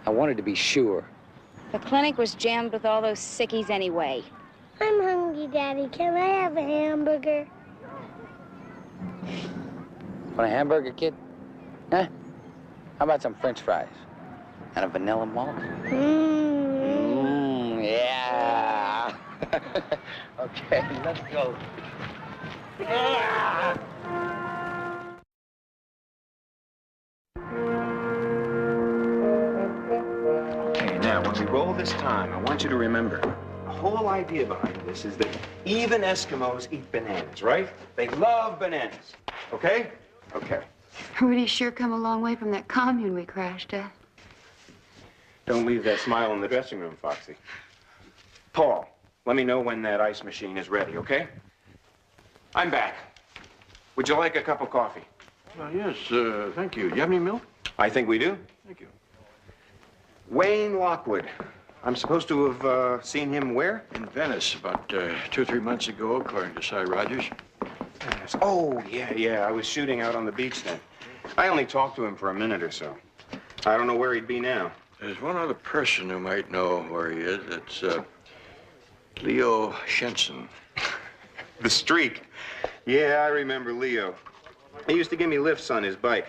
I wanted to be sure. The clinic was jammed with all those sickies anyway. I'm hungry, Daddy. Can I have a hamburger? Want a hamburger, kid? Huh? How about some French fries? And a vanilla malt? Yeah. Okay, let's go. Okay, now, when we roll this time, I want you to remember, the whole idea behind this is that even Eskimos eat bananas, right? They love bananas, okay? Okay. Rudy's sure come a long way from that commune we crashed at. Don't leave that smile in the dressing room, Foxy. Paul, let me know when that ice machine is ready, okay? I'm back. Would you like a cup of coffee? Yes, thank you. Do you have any milk? I think we do. Thank you. Wayne Lockwood. I'm supposed to have seen him where? In Venice, about 2 or 3 months ago, according to Cy Rogers. Yes. Oh, yeah. I was shooting out on the beach then. I only talked to him for a minute or so. I don't know where he'd be now. There's one other person who might know where he is. It's Leo Shenson. The Streak. Yeah, I remember Leo. He used to give me lifts on his bike.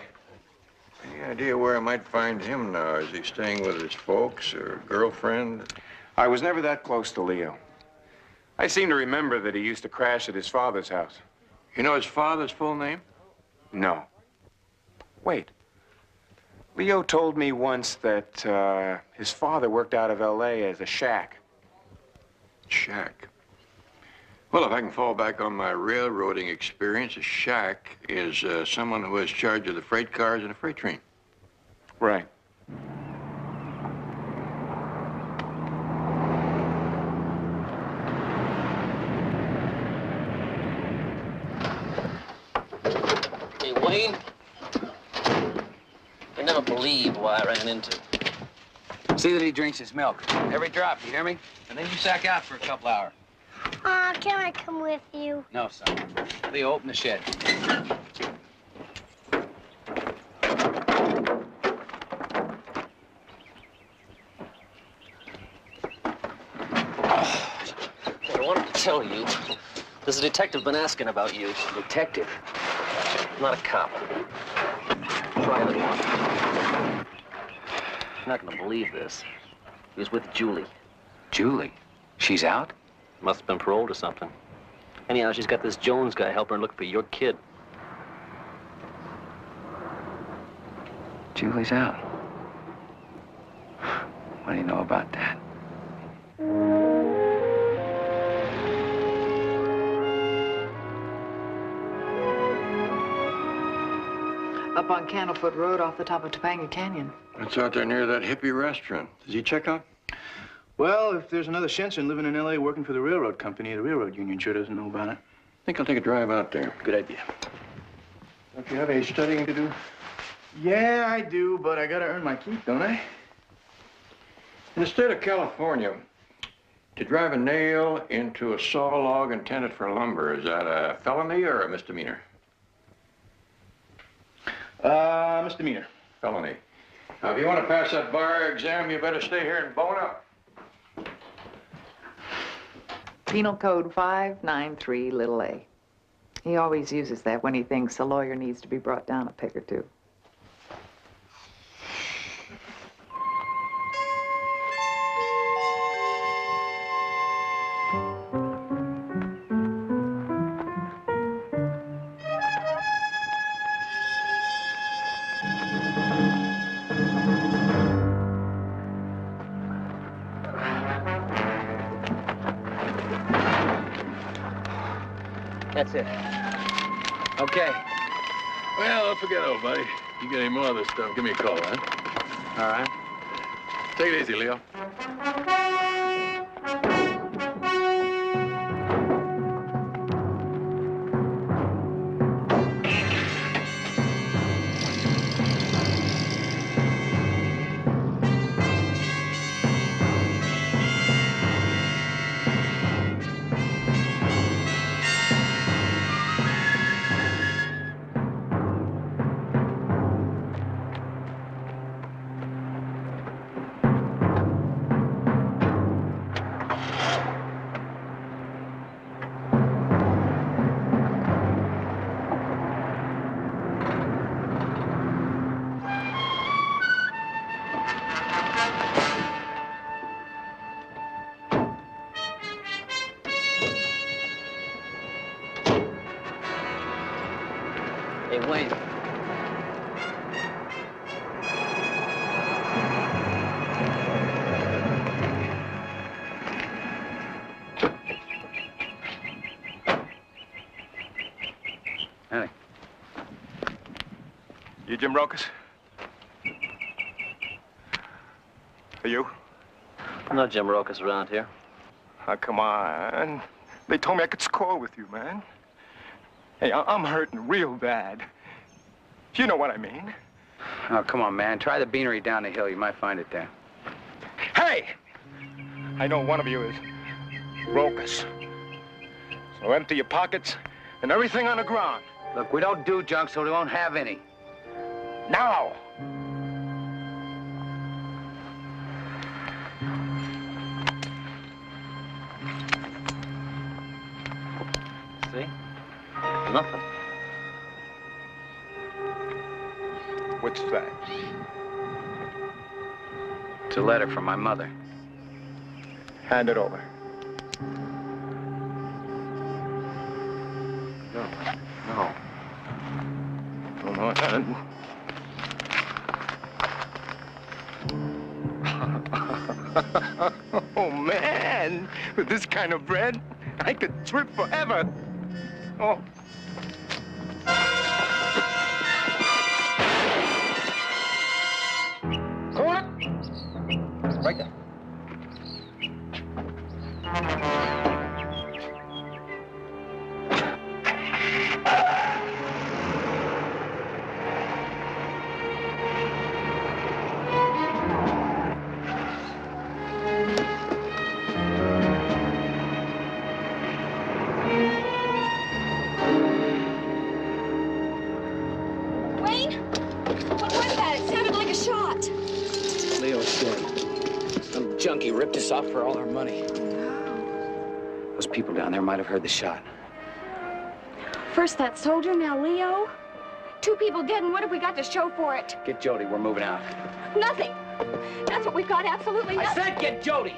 Any idea where I might find him now? Is he staying with his folks or girlfriend? I was never that close to Leo. I seem to remember that he used to crash at his father's house. You know his father's full name? No. Wait. Leo told me once that his father worked out of L.A. as a shack. Shack? Well, if I can fall back on my railroading experience, a shack is someone who has charge of the freight cars in a freight train. Right. Hey, Wayne. You never believe who I ran into. See that he drinks his milk. Every drop, you hear me? And then you sack out for a couple hours. Aw, can I come with you? No, son. Leo, open the shed. What I wanted to tell you, there's a detective been asking about you. Detective? Not a cop. Private one. You're not gonna believe this. He was with Julie. Julie? She's out? Must have been paroled or something. Anyhow, she's got this Jones guy helping her look for your kid. Julie's out. What do you know about that? Up on Candlefoot Road off the top of Topanga Canyon. It's out there near that hippie restaurant. Does he check out? Well, if there's another Shenson living in L.A. working for the railroad company, the railroad union sure doesn't know about it. I think I'll take a drive out there. Good idea. Don't you have any studying to do? Yeah, I do, but I gotta earn my keep, don't I? In the state of California, to drive a nail into a saw log intended for lumber, is that a felony or a misdemeanor? Misdemeanor. Felony. Now, if you want to pass that bar exam, you better stay here and bone up. Penal Code 593 little a. He always uses that when he thinks a lawyer needs to be brought down a peg or two. That's it. Okay. Well, don't forget, old buddy. You get any more of this stuff, give me a call, huh? All right. Take it easy, Leo. Hey, Wayne. Hey. You Jim Rokas? Are you? I'm not Jim Rokas around here. Oh, come on. They told me I could score with you, man. Hey, I'm hurting real bad. You know what I mean. Oh, come on, man. Try the beanery down the hill. You might find it there. Hey! I know one of you is Rokas. So empty your pockets and everything on the ground. Look, we don't do junk, so we won't have any. Now! See? Nothing. What's that? It's a letter from my mother. Hand it over. No. No. Oh, no. Oh, man. With this kind of bread, I could trip forever. Oh. Hold it. Right there. Wayne? What was that? It sounded like a shot. Leo's dead. Some junkie ripped us off for all our money. Those people down there might have heard the shot. First that soldier, now Leo. 2 people dead, and what have we got to show for it? Get Jody, we're moving out. Nothing. That's what we've got, absolutely nothing. I said get Jody!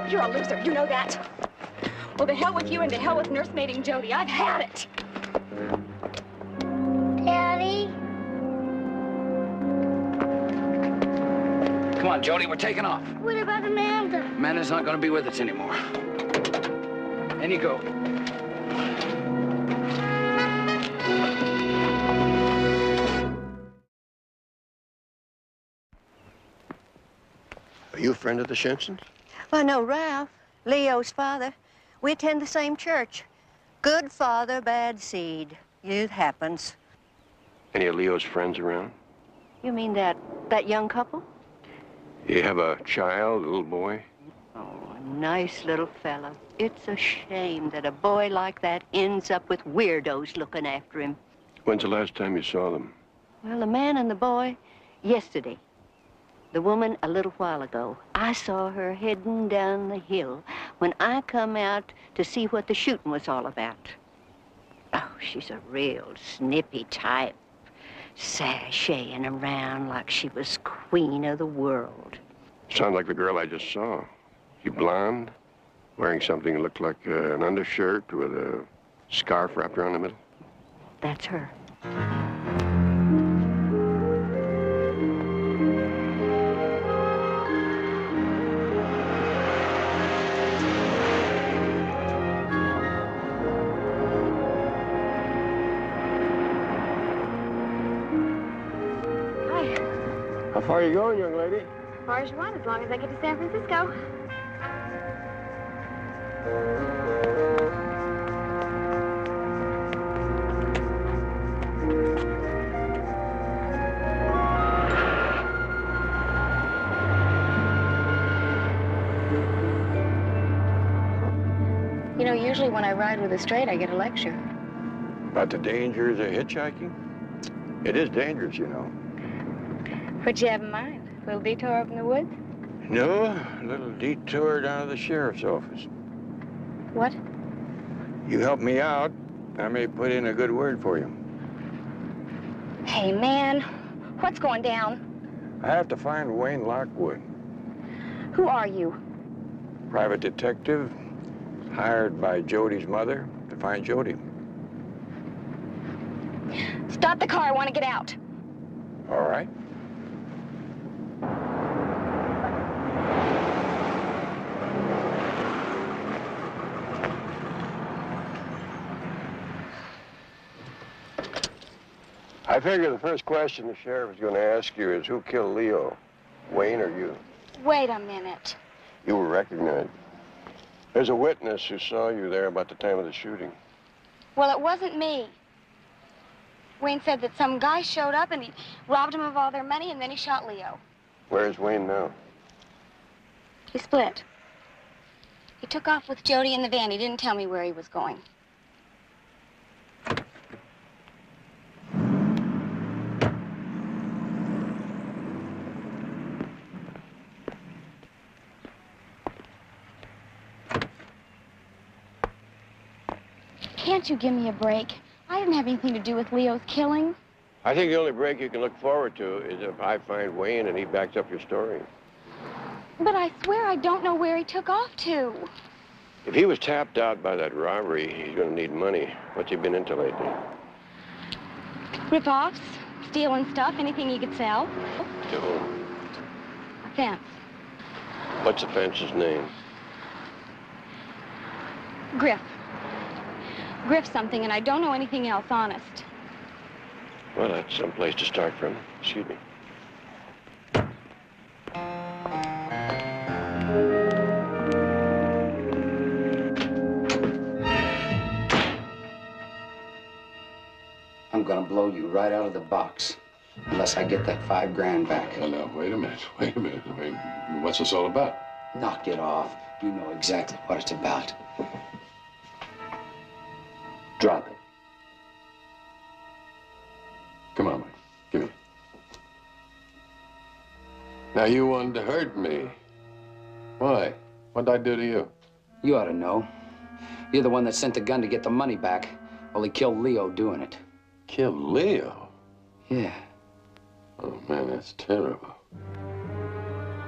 You're a loser, you know that. Well, to hell with you and to hell with nursemaiding Jody. I've had it. Daddy? Come on, Jody, we're taking off. What about Amanda? Amanda's not gonna be with us anymore. In you go. Are you a friend of the Simpsons? I know Ralph, Leo's father. We attend the same church. Good father, bad seed. It happens. Any of Leo's friends around? You mean that young couple? You have a child, a little boy? Oh, a nice little fellow. It's a shame that a boy like that ends up with weirdos looking after him. When's the last time you saw them? Well, the man and the boy, yesterday. The woman a little while ago. I saw her heading down the hill when I come out to see what the shooting was all about. Oh, she's a real snippy type, sashaying around like she was queen of the world. Sounds like the girl I just saw. You blonde, wearing something that looked like an undershirt with a scarf wrapped around the middle? That's her. far are you going, young lady? As far as you want, as long as I get to San Francisco. You know, usually when I ride with a straight, I get a lecture. About the dangers of hitchhiking? It is dangerous, you know. What you have in mind? A little detour up in the woods? No, a little detour down to the sheriff's office. What? You help me out, I may put in a good word for you. Hey, man, what's going down? I have to find Wayne Lockwood. Who are you? Private detective, hired by Jody's mother to find Jody. Stop the car, I want to get out. All right. I figure the first question the sheriff is going to ask you is who killed Leo, Wayne or you? Wait a minute. You were recognized. There's a witness who saw you there about the time of the shooting. Well, it wasn't me. Wayne said that some guy showed up and he robbed him of all their money and then he shot Leo. Where's Wayne now? He split. He took off with Jody in the van. He didn't tell me where he was going. Can't you give me a break? I didn't have anything to do with Leo's killing. I think the only break you can look forward to is if I find Wayne and he backs up your story. But I swear I don't know where he took off to. If he was tapped out by that robbery, he's going to need money. What's he been into lately? Rip-offs, stealing stuff, anything he could sell. To whom? A fence. What's the fence's name? Griff. Griff something, and I don't know anything else, honest. Well, that's some place to start from. Excuse me. I'm gonna blow you right out of the box, unless I get that $5 grand back. Well, now, wait a minute. What's this all about? Knock it off. You know exactly what it's about. Drop it. Come on, Mike. Give me. Now, you wanted to hurt me. Why? What'd I do to you? You ought to know. You're the one that sent the gun to get the money back. Well, he killed Leo doing it. Killed Leo? Yeah. Oh, man, that's terrible.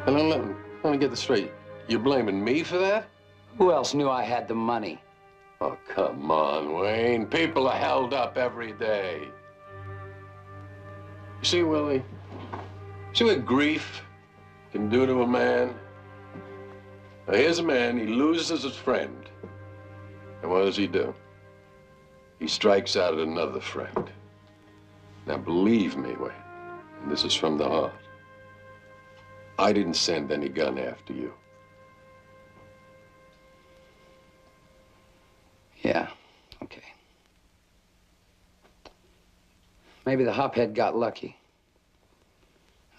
And let me get this straight. You're blaming me for that? Who else knew I had the money? Oh, come on, Wayne. People are held up every day. You see, Willie? See what grief can do to a man? Now, here's a man, he loses his friend. And what does he do? He strikes out at another friend. Now, believe me, Wayne, and this is from the heart, I didn't send any gun after you. Yeah, okay. Maybe the hophead got lucky.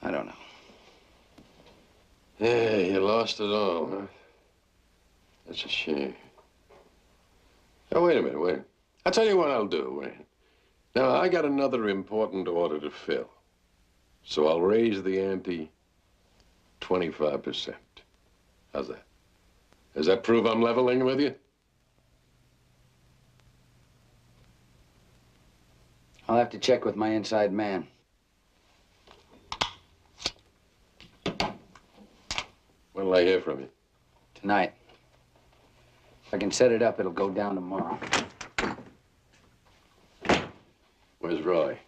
I don't know. Yeah, you lost it all, huh? That's a shame. Now, wait a minute, Wayne. I'll tell you what I'll do, Wayne. Now, I got another important order to fill. So I'll raise the ante 25%. How's that? Does that prove I'm leveling with you? I'll have to check with my inside man. When'll I hear from you? Tonight. If I can set it up, it'll go down tomorrow. Where's Roy?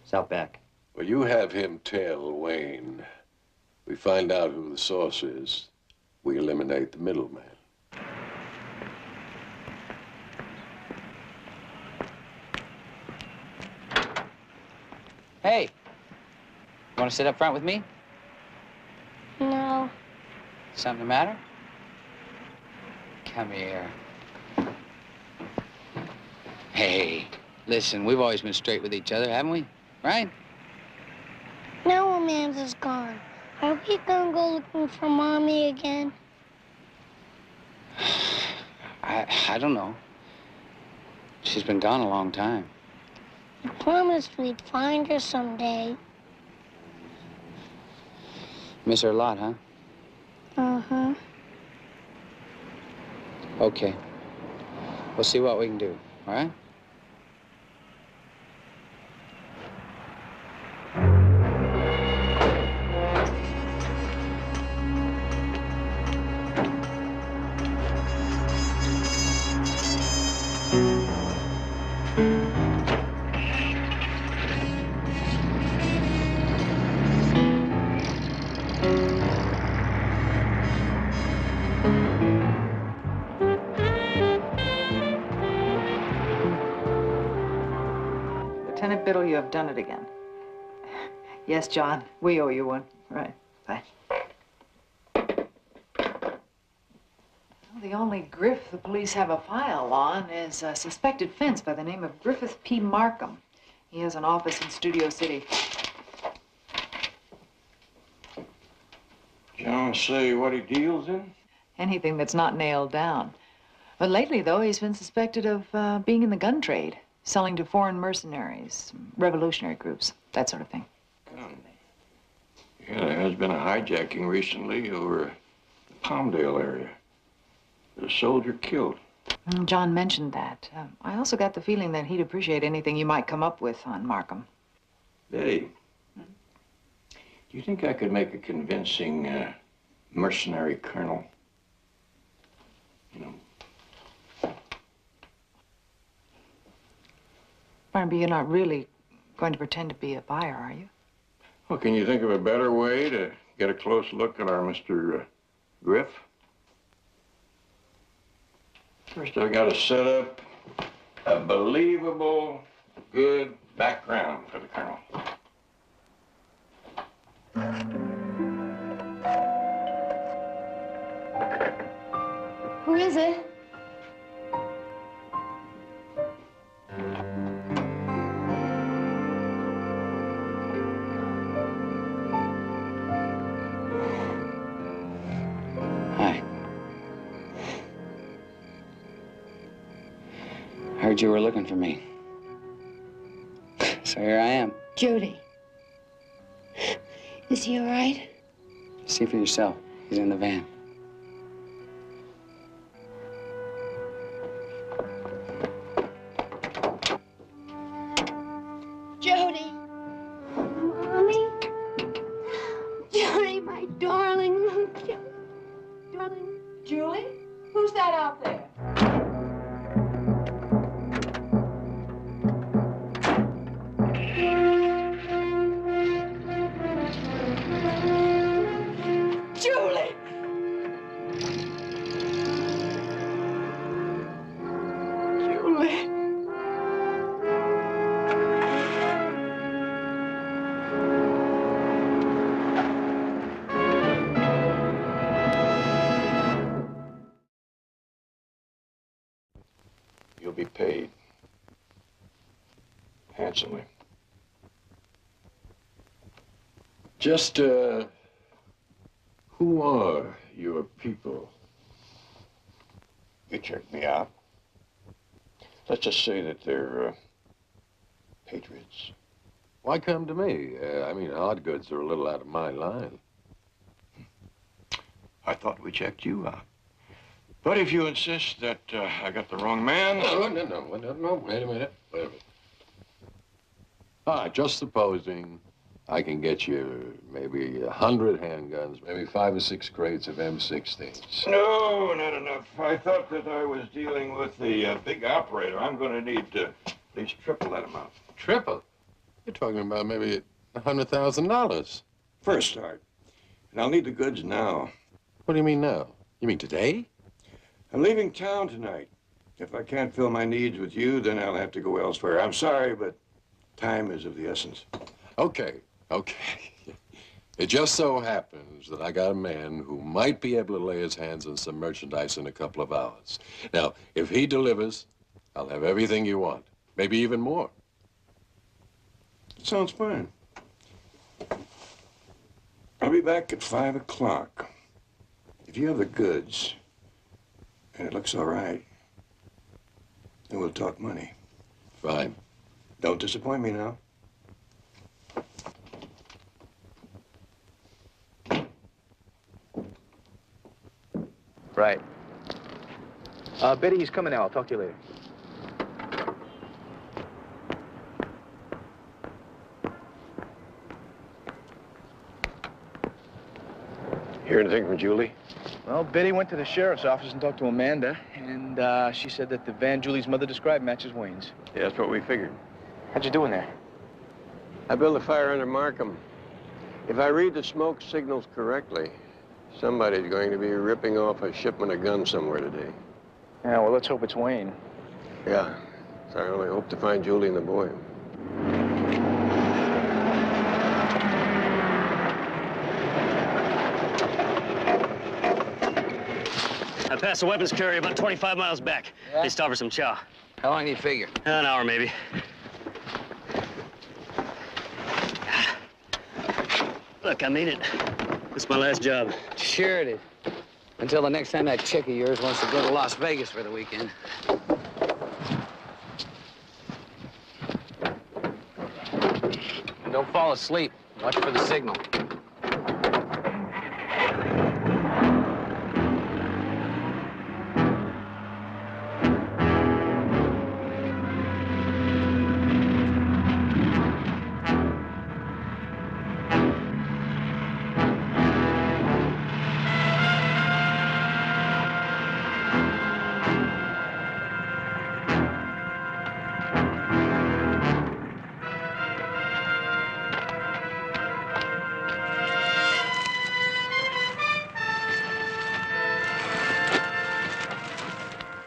He's out back. Well, you have him tell Wayne. We find out who the source is. We eliminate the middleman. Hey, Want to sit up front with me? No. Something the matter? Come here. Hey, listen, we've always been straight with each other, haven't we? Right? Now Amanda's gone. Are we gonna go looking for Mommy again? I don't know. She's been gone a long time. You promised we'd find her someday. Miss her a lot, huh? Uh-huh. Okay. We'll see what we can do, all right? Lieutenant Biddle, you have done it again. Yes, John, we owe you one. Right, bye. Well, the only Griff the police have a file on is a suspected fence by the name of Griffith P. Markham. He has an office in Studio City. John say what he deals in? Anything that's not nailed down. But lately, though, he's been suspected of being in the gun trade, selling to foreign mercenaries, revolutionary groups, that sort of thing. Yeah, there has been a hijacking recently over the Palmdale area. There's a soldier killed. John mentioned that. I also got the feeling that he'd appreciate anything you might come up with on Markham. Betty, do you think I could make a convincing mercenary colonel? You know, Barnaby, you're not really going to pretend to be a buyer, are you? well, can you think of a better way to get a close look at our Mr. Griff? First, I've got to set up a believable, good background for the colonel. Who is it? Hi. Heard you were looking for me. So here I am. Judy. Is he all right? See for yourself. He's in the van. Jody. Mommy? Jody, my darling. Darling. Julie? Who's that out there? Julie! Julie. You'll be paid handsomely. Just, who are your people? You checked me out. Let's just say that they're, patriots. Why come to me? I mean, hard goods are a little out of my line. I thought we checked you out. But if you insist that I got the wrong man... No, wait a minute. All right, just supposing I can get you maybe 100 handguns, maybe 5 or 6 crates of M16s. No, not enough. I thought that I was dealing with the big operator. I'm going to need at least triple that amount. Triple? You're talking about maybe $100,000. For a start. And I'll need the goods now. What do you mean now? You mean today? I'm leaving town tonight. If I can't fill my needs with you, then I'll have to go elsewhere. I'm sorry, but time is of the essence. Okay. It just so happens that I got a man who might be able to lay his hands on some merchandise in a couple of hours. Now, if he delivers, I'll have everything you want. Maybe even more. Sounds fine. I'll be back at 5 o'clock. If you have the goods, and it looks all right, then we'll talk money. Fine. Don't disappoint me now. Right. Betty, he's coming now. I'll talk to you later. Hear anything from Julie? Well, Betty went to the sheriff's office and talked to Amanda, and she said that the van Julie's mother described matches Wayne's. Yeah, that's what we figured. How'd you do in there? I built a fire under Markham. If I read the smoke signals correctly, somebody's going to be ripping off a shipment of guns somewhere today. Yeah, well, let's hope it's Wayne. Yeah, so I only hope to find Julie and the boy. I passed a weapons carrier about 25 miles back. Yeah? They stopped for some chow. How long do you figure? An hour, maybe. Look, I made it. It's my last job. Sure it is. Until the next time that chick of yours wants to go to Las Vegas for the weekend. And don't fall asleep. Watch for the signal.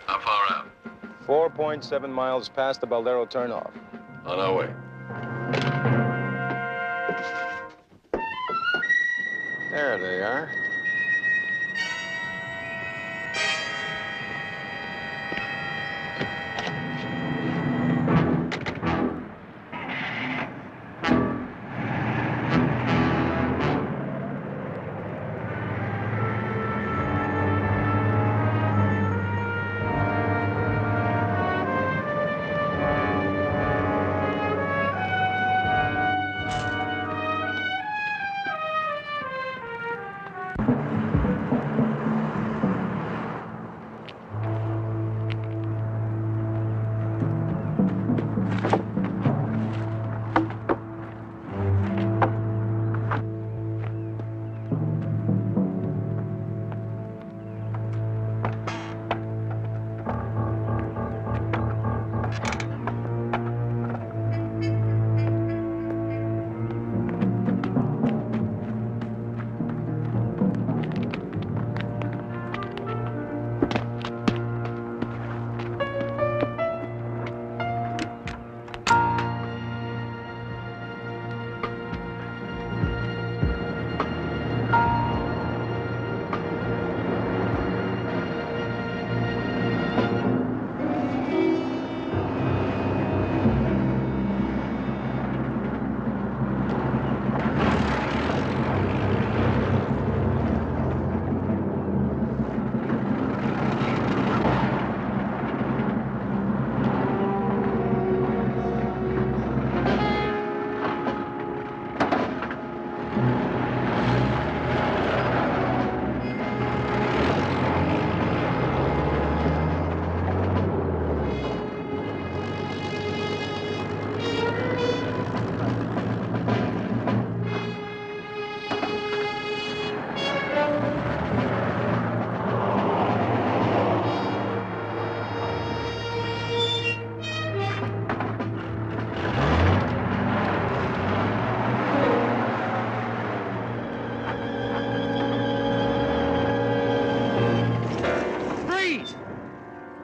How far out? 4.7 miles past the Baldero turnoff. On our way. There they are.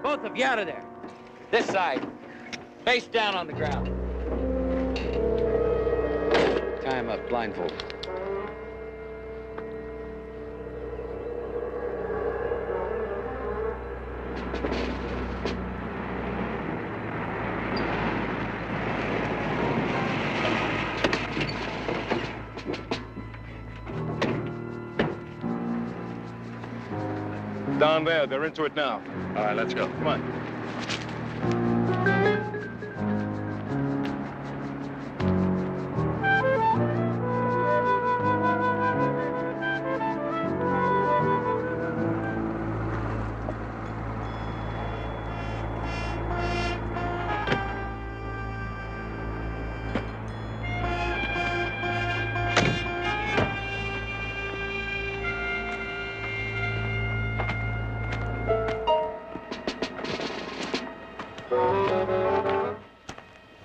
Both of you out of there. This side. Face down on the ground. Tie him up, blindfold. Down there, they're into it now. All right, let's go. Come on.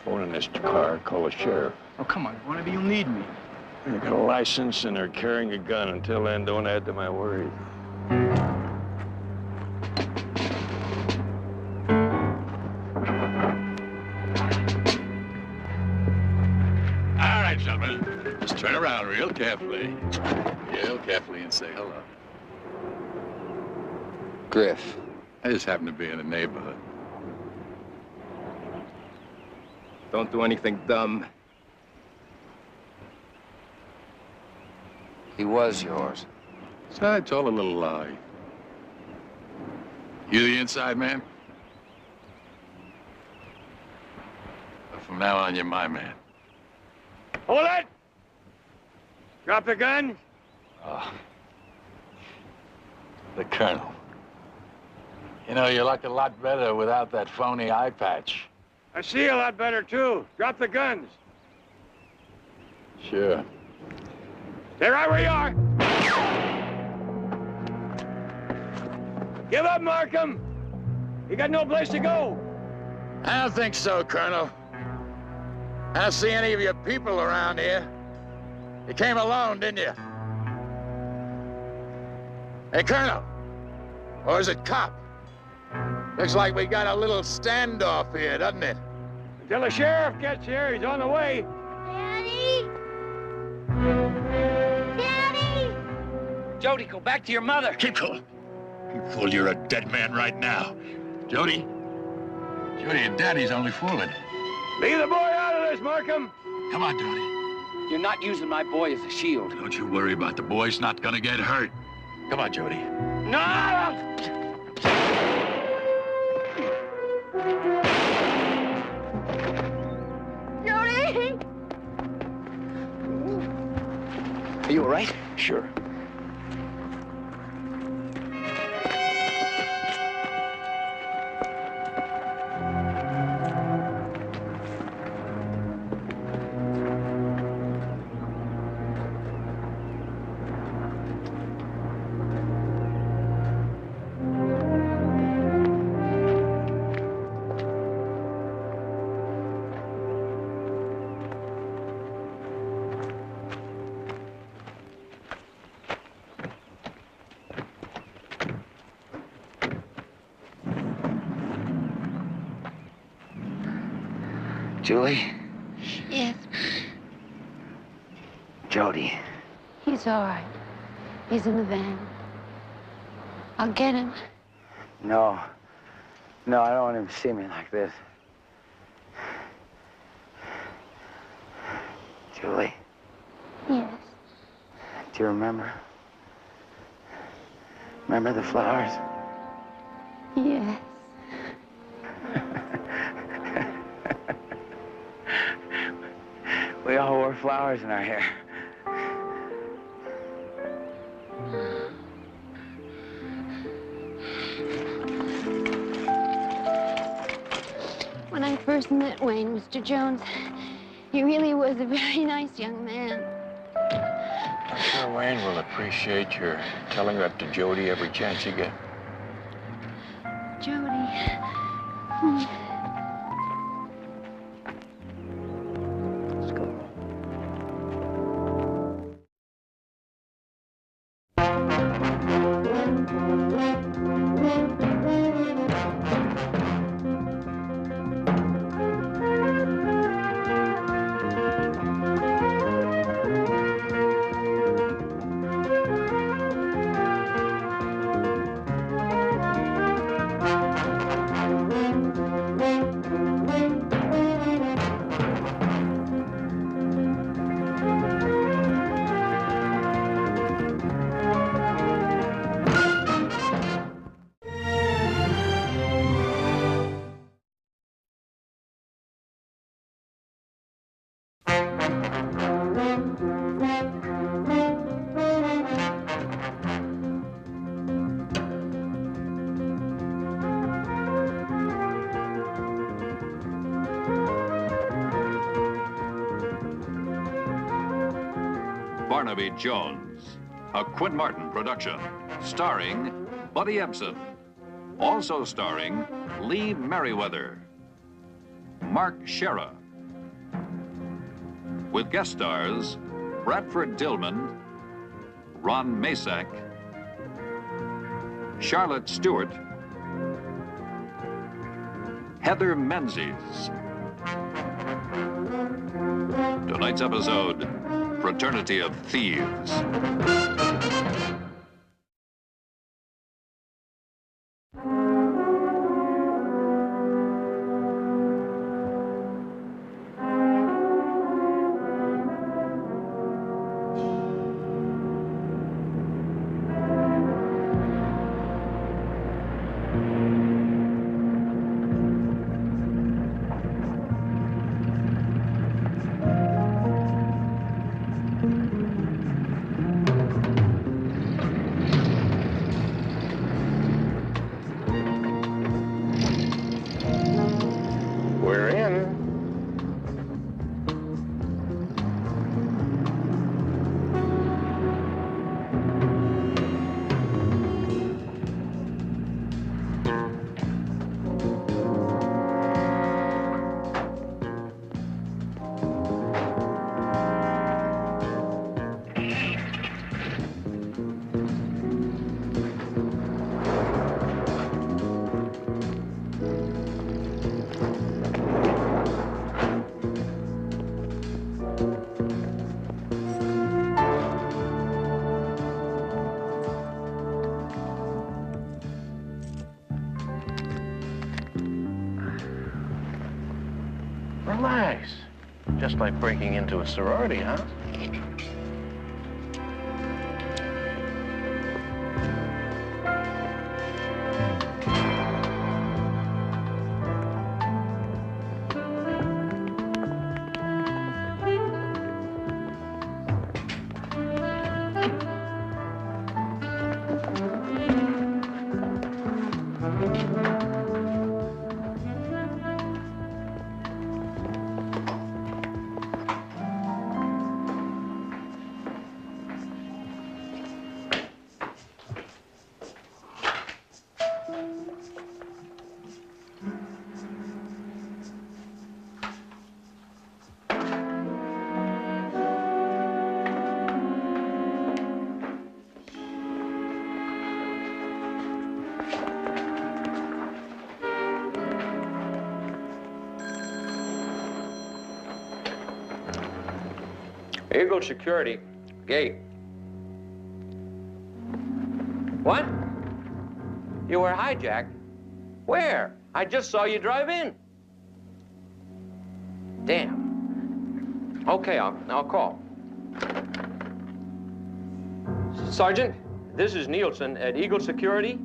Phone in this car, call the sheriff. Oh, come on, Barnaby, you'll need me. They got a license and they're carrying a gun. Until then, don't add to my worries. All right, gentlemen. Just turn around real carefully. Real carefully and say hello. Griff. I just happen to be in the neighborhood. Don't do anything dumb. He was yours. So it's all a little lie. You the inside man? But from now on, you're my man. Hold it! Drop the gun. Oh. The Colonel. You know, you look a lot better without that phony eye patch. I see a lot better, too. Drop the guns. Sure. Stay right where you are. Give up, Markham. You got no place to go. I don't think so, Colonel. I don't see any of your people around here. You came alone, didn't you? Hey, Colonel. Or is it cop? Looks like we got a little standoff here, doesn't it? Until the sheriff gets here, he's on the way. Daddy! Daddy! Jody, go back to your mother. Keep cool. Keep cool, you're a dead man right now. Jody? Jody, your daddy's only fooling. Leave the boy out of this, Markham. Come on, Jody. You're not using my boy as a shield. Don't you worry about the boy's not gonna get hurt. Come on, Jody. No! Jody! Are you all right? Sure. Julie? Yes, Jody. he's all right. He's in the van. I'll get him. No. No, I don't want him to see me like this. Julie, Yes. do you remember? Remember the flowers? Yes. We all wore flowers in our hair. When I first met Wayne, Mr. Jones, he really was a very nice young man. I'm sure Wayne will appreciate your telling that to Jody every chance you get. Jody. Let's go. Barnaby Jones, a Quinn Martin production, starring Buddy Ebsen, also starring Lee Merriweather, Mark Shera, with guest stars Bradford Dillman, Ron Masak, Charlotte Stewart, Heather Menzies. Tonight's episode, Fraternity of Thieves. We're in. Relax. Just like breaking into a sorority, huh? Eagle Security. Gate. What? You were hijacked? Where? I just saw you drive in. Damn. Okay, I'll call. Sergeant, this is Nielsen at Eagle Security.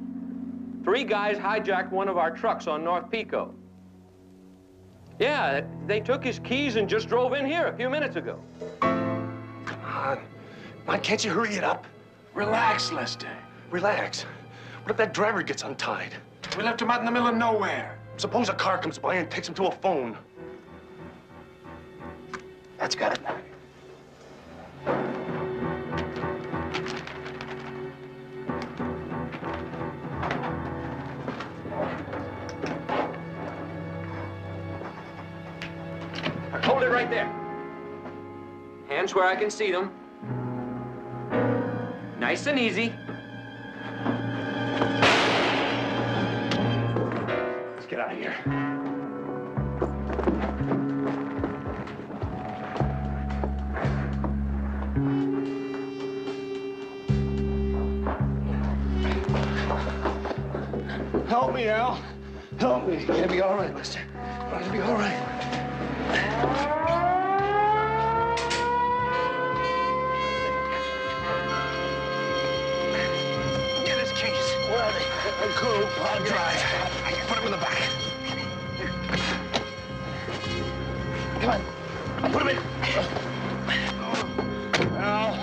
3 guys hijacked one of our trucks on North Pico. Yeah, they took his keys and just drove in here a few minutes ago. Come on, can't you hurry it up? Relax, Lester. Relax. What if that driver gets untied? We left him out in the middle of nowhere. Suppose a car comes by and takes him to a phone. That's got it. Hold it right there. Hands where I can see them. Nice and easy. Let's get out of here. Help me, Al. Help me. It's gonna be all right, Lester. It's gonna be all right. Cool, I'll drive. Put him in the back. Come on. Put him in. Al.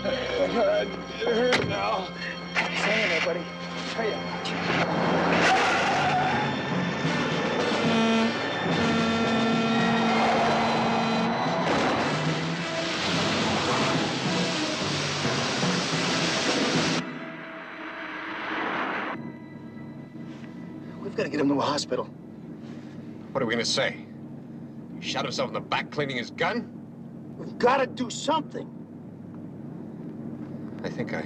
It hurts now. Hang in there, buddy. Hurry up. gotta get him to a hospital. What are we gonna say? He shot himself in the back cleaning his gun? We've gotta do something. I think I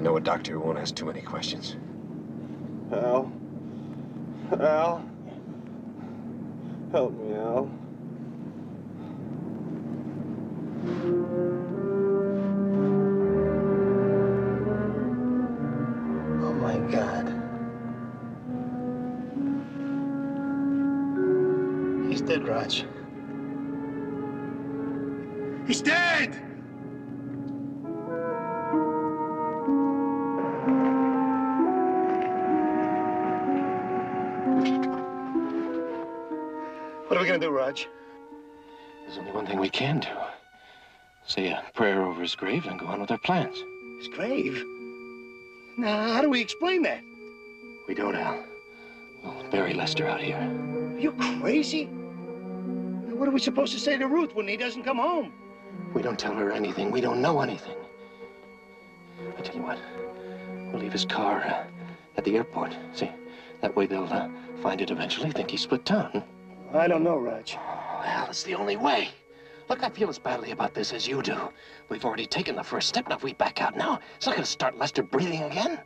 know a doctor who won't ask too many questions. Al. Al. Help me, Al. Oh, my God. He's dead, Raj. He's dead! What are we gonna do, Raj? There's only one thing we can do. Say a prayer over his grave and go on with our plans. His grave? Now, how do we explain that? We don't, Al. We'll bury Lester out here. Are you crazy? What are we supposed to say to Ruth when he doesn't come home? We don't tell her anything. We don't know anything. I tell you what, we'll leave his car at the airport. See, that way they'll find it eventually, think he split town. I don't know, Raj. Oh, Al, it's the only way. Look, I feel as badly about this as you do. We've already taken the first step. Now, if we back out now, it's not going to start Lester breathing again.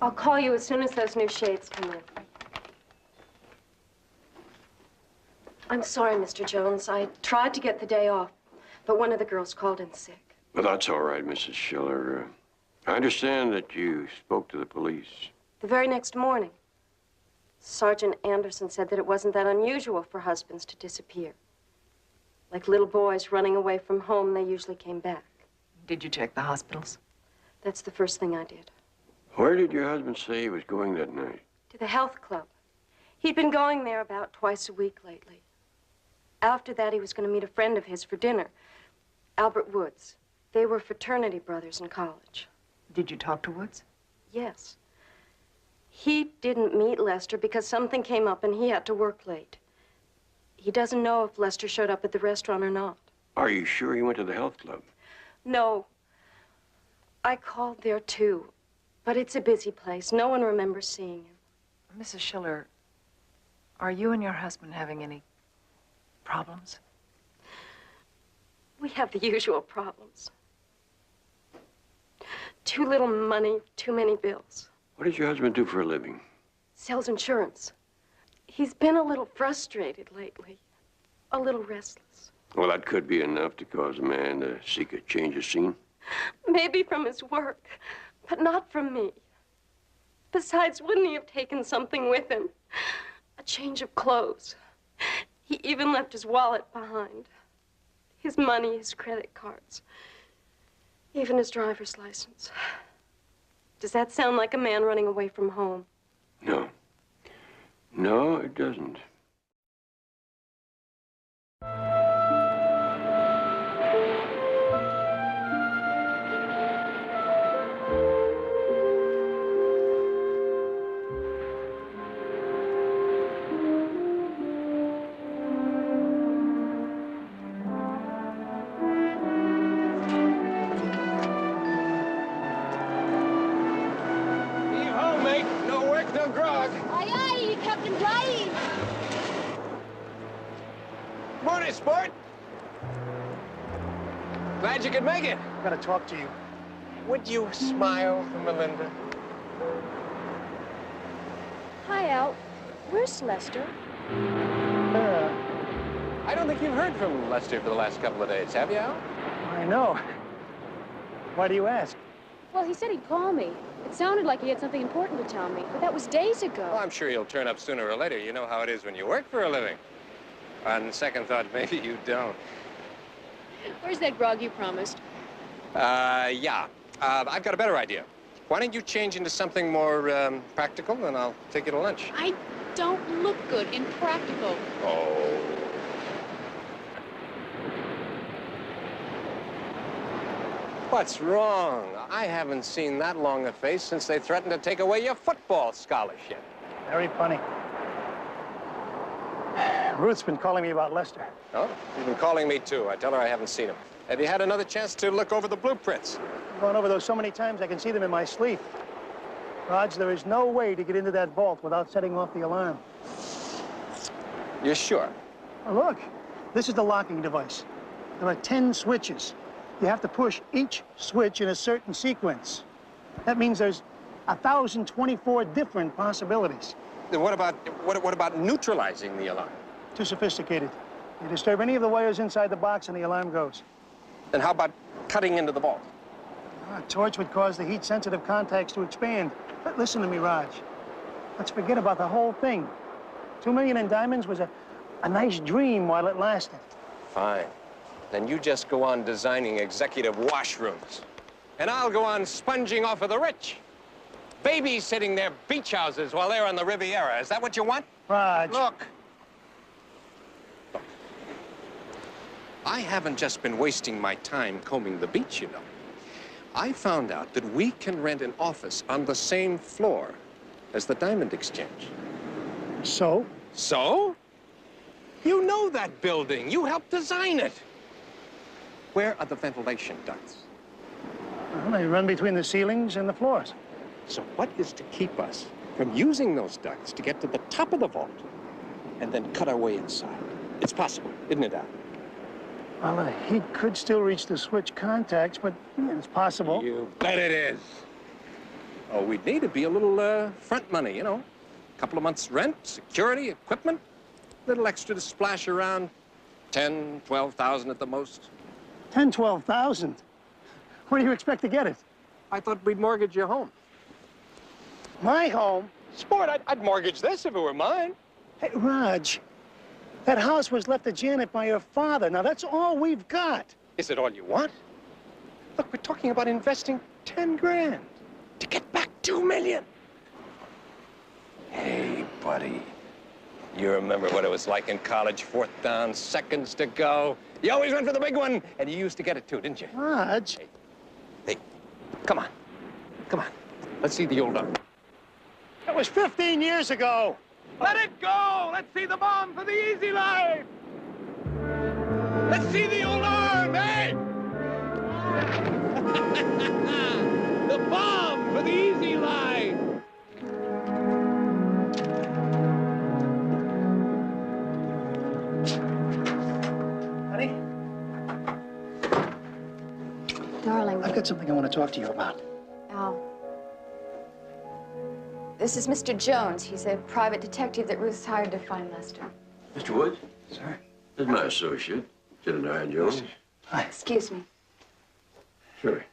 I'll call you as soon as those new shades come in. I'm sorry, Mr. Jones. I tried to get the day off, but one of the girls called in sick. Well, that's all right, Mrs. Schiller. I understand that you spoke to the police. The very next morning, Sergeant Anderson said that it wasn't that unusual for husbands to disappear. Like little boys running away from home, they usually came back. Did you check the hospitals? That's the first thing I did. Where did your husband say he was going that night? To the health club. He'd been going there about twice a week lately. After that, he was going to meet a friend of his for dinner, Albert Woods. They were fraternity brothers in college. Did you talk to Woods? Yes. He didn't meet Lester because something came up and he had to work late. He doesn't know if Lester showed up at the restaurant or not. Are you sure he went to the health club? No. I called there, too. But it's a busy place. No one remembers seeing him. Mrs. Schiller, are you and your husband having any problems? We have the usual problems. Too little money, too many bills. What does your husband do for a living? Sells insurance. He's been a little frustrated lately. A little restless. Well, that could be enough to cause a man to seek a change of scene. Maybe from his work, but not from me. Besides, wouldn't he have taken something with him? A change of clothes. He even left his wallet behind. His money, his credit cards. Even his driver's license. Does that sound like a man running away from home? No. No, it doesn't. Morning, sport. Glad you could make it. I've got to talk to you. Would you smile for Melinda? Hi, Al. Where's Lester? I don't think you've heard from Lester for the last couple of days, have you, Al? I know. Why do you ask? Well, he said he'd call me. It sounded like he had something important to tell me, but that was days ago. Well, I'm sure he'll turn up sooner or later. You know how it is when you work for a living. On second thought, maybe you don't. Where's that grog you promised? Yeah. I've got a better idea. Why don't you change into something more practical, and I'll take you to lunch. I don't look good in practical. Oh. What's wrong? I haven't seen that long a face since they threatened to take away your football scholarship. Very funny. Ruth's been calling me about Lester. Oh, she's been calling me, too. I tell her I haven't seen him. Have you had another chance to look over the blueprints? I've gone over those so many times I can see them in my sleep. Raj, there is no way to get into that vault without setting off the alarm. You're sure? Oh, look, this is the locking device. There are 10 switches. You have to push each switch in a certain sequence. That means there's 1,024 different possibilities. Then what about neutralizing the alarm? Too sophisticated. You disturb any of the wires inside the box and the alarm goes. Then how about cutting into the vault? A torch would cause the heat-sensitive contacts to expand. But listen to me, Raj. Let's forget about the whole thing. 2 million in diamonds was a nice dream while it lasted. Fine. Then you just go on designing executive washrooms. And I'll go on sponging off of the rich. Babysitting their beach houses while they're on the Riviera. Is that what you want? Raj. Look. I haven't just been wasting my time combing the beach, you know. I found out that we can rent an office on the same floor as the Diamond Exchange. So? So? You know that building. You helped design it. Where are the ventilation ducts? Well, they run between the ceilings and the floors. So what is to keep us from using those ducts to get to the top of the vault and then cut our way inside? It's possible, isn't it, Al? Well, he could still reach the switch contacts, but it's possible. You bet it is. Oh, we'd need to be a little front money, you know. A couple of months' rent, security, equipment, a little extra to splash around. 10, 12,000 at the most. 10, 12,000? Where do you expect to get it? I thought we'd mortgage your home. My home? Sport, I'd mortgage this if it were mine. Hey, Raj, that house was left to Janet by your father. Now, that's all we've got. Is it all you want? Look, we're talking about investing 10 grand to get back 2 million. Hey, buddy. You remember what it was like in college, 4th down, seconds to go. You always went for the big one, and you used to get it too, didn't you? Raj. Hey, come on. Come on. Let's see the old arm. That was 15 years ago. Let it go! Let's see the bomb for the easy life! Let's see the old arm, hey! The bomb for the easy life! Honey? Darling. I've got something I want to talk to you about. Al. This is Mr. Jones. He's a private detective that Ruth's hired to find Lester. Mr. Woods? Sir? This is my associate, Jedediah Jones. Hi. Excuse me. Sure.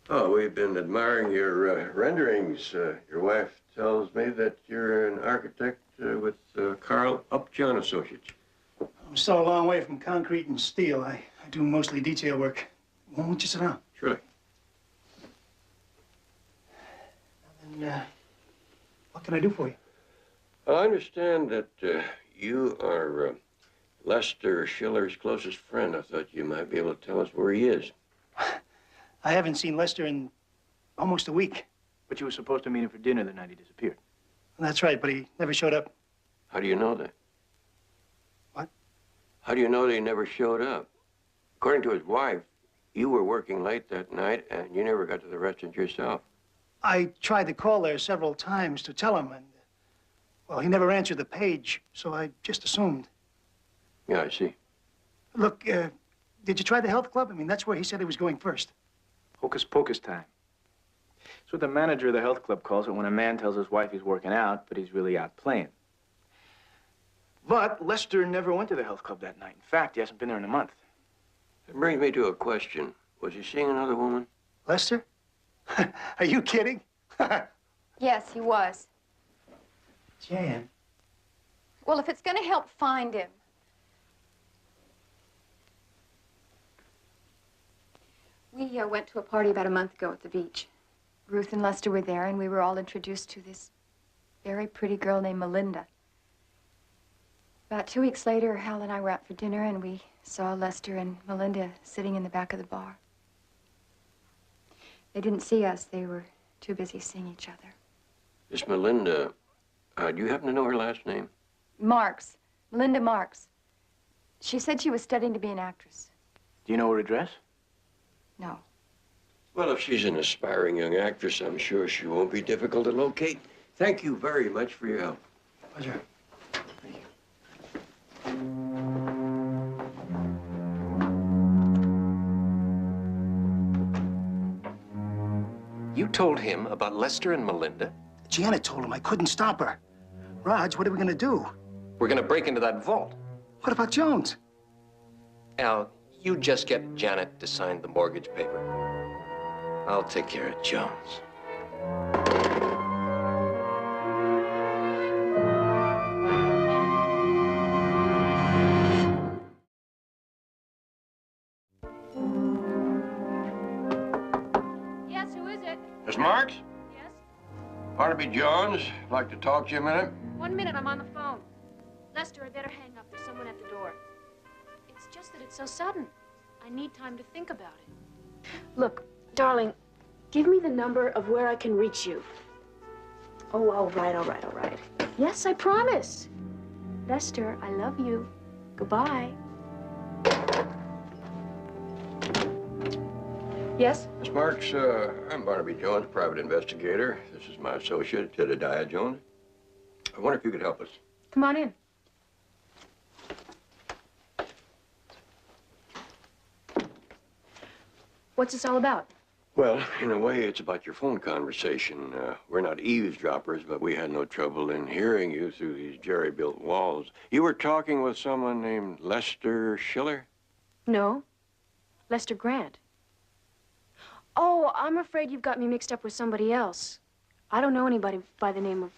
Oh, we've been admiring your renderings. Your wife tells me that you're an architect with Carl Upjohn Associates. I'm still a long way from concrete and steel. I do mostly detail work. Won't you sit down? Surely. Then, what can I do for you? I understand that you are Lester Schiller's closest friend. I thought you might be able to tell us where he is. I haven't seen Lester in almost a week. But you were supposed to meet him for dinner the night he disappeared. That's right, but he never showed up. How do you know that? What? How do you know that he never showed up? According to his wife, you were working late that night and you never got to the restaurant yourself. I tried to call there several times to tell him, and, well, he never answered the page, so I just assumed. Yeah, I see. Look, did you try the health club? I mean, that's where he said he was going first. Hocus pocus time. That's what the manager of the health club calls it when a man tells his wife he's working out, but he's really out playing. But Lester never went to the health club that night. In fact, he hasn't been there in a month. That brings me to a question. Was he seeing another woman? Lester? Are you kidding? Yes, he was. Jan. Well, if it's going to help find him. We went to a party about a month ago at the beach. Ruth and Lester were there, and we were all introduced to this very pretty girl named Melinda. About 2 weeks later, Hal and I were out for dinner, and we saw Lester and Melinda sitting in the back of the bar. They didn't see us. They were too busy seeing each other. Miss Melinda, do you happen to know her last name? Marks. Melinda Marks. She said she was studying to be an actress. Do you know her address? No. Well, if she's an aspiring young actress, I'm sure she won't be difficult to locate. Thank you very much for your help. Pleasure. You told him about Lester and Melinda? Janet told him I couldn't stop her. Raj, what are we gonna do? We're gonna break into that vault. What about Jones? Al, you just get Janet to sign the mortgage paper. I'll take care of Jones. Yes, who is it? Miss Marks? Yes? Barnaby Jones. Like to talk to you a minute? 1 minute, I'm on the phone. Lester, I better hang up. There's someone at the door. It's just that it's so sudden. I need time to think about it. Look, darling, give me the number of where I can reach you. Oh, all right, all right, all right. Yes, I promise. Lester, I love you. Goodbye. Yes? Miss Marks, I'm Barnaby Jones, private investigator. This is my associate, Jedediah Jones. I wonder if you could help us. Come on in. What's this all about? Well, in a way, it's about your phone conversation. We're not eavesdroppers, but we had no trouble in hearing you through these jerry-built walls. You were talking with someone named Lester Schiller? No. Lester Grant. Oh, I'm afraid you've got me mixed up with somebody else. I don't know anybody by the name of,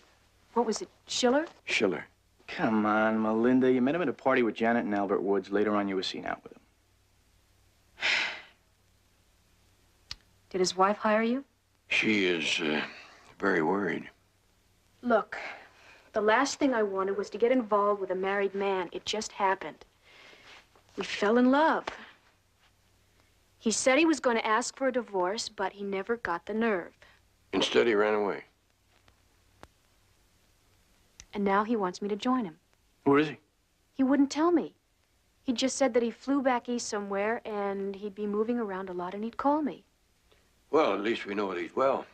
what was it, Schiller? Schiller. Come on, Melinda. You met him at a party with Janet and Albert Woods. Later on, you were seen out with him. Did his wife hire you? She is very worried. Look, the last thing I wanted was to get involved with a married man. It just happened. We fell in love. He said he was going to ask for a divorce, but he never got the nerve. Instead, he ran away. And now he wants me to join him. Where is he? He wouldn't tell me. He just said that he flew back east somewhere and he'd be moving around a lot and he'd call me. Well, at least we know that he's well.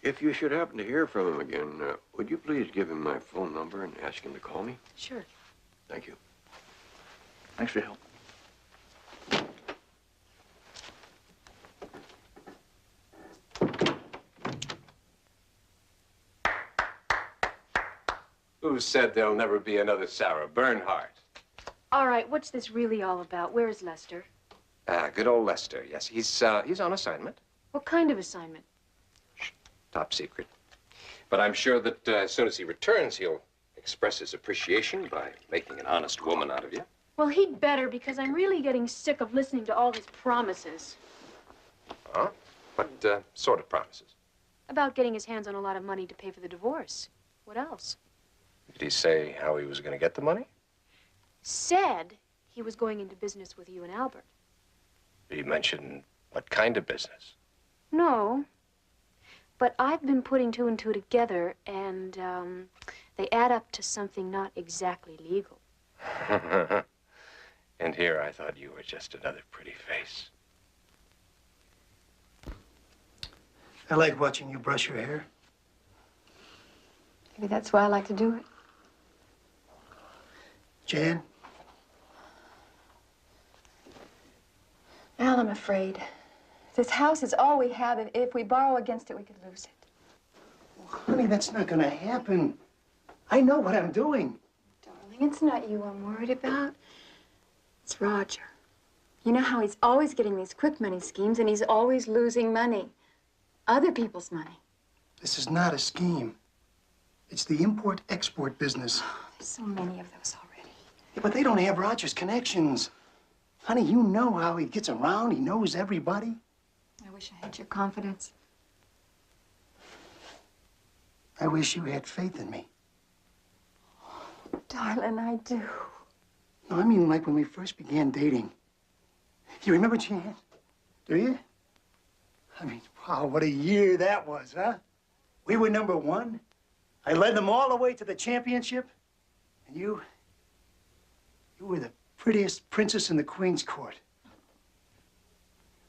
If you should happen to hear from him again, would you please give him my phone number and ask him to call me? Sure. Thank you. Thanks for your help. Who said there'll never be another Sarah Bernhardt? All right, what's this really all about? Where is Lester? Good old Lester, yes. He's on assignment. What kind of assignment? Top secret. But I'm sure that as soon as he returns, he'll express his appreciation by making an honest woman out of you. Well, he'd better, because I'm really getting sick of listening to all his promises. Huh? What sort of promises? About getting his hands on a lot of money to pay for the divorce. What else? Did he say how he was going to get the money? Said he was going into business with you and Albert. Did he mention what kind of business? No. But I've been putting two and two together, and they add up to something not exactly legal. And here I thought you were just another pretty face. I like watching you brush your hair. Maybe that's why I like to do it. Jan? Al, I'm afraid. This house is all we have. If we borrow against it, we could lose it. Honey, that's not gonna happen. I know what I'm doing. Darling, it's not you I'm worried about. It's Roger. You know how he's always getting these quick money schemes, and he's always losing money. Other people's money. This is not a scheme. It's the import-export business. There's so many of those already. Yeah, but they don't have Roger's connections. Honey, you know how he gets around. He knows everybody. I wish I had your confidence. I wish you had faith in me. Darling, I do. No, I mean like when we first began dating. You remember Jan? Do you? I mean, wow, what a year that was, huh? We were #1. I led them all the way to the championship. And you were the prettiest princess in the Queen's court.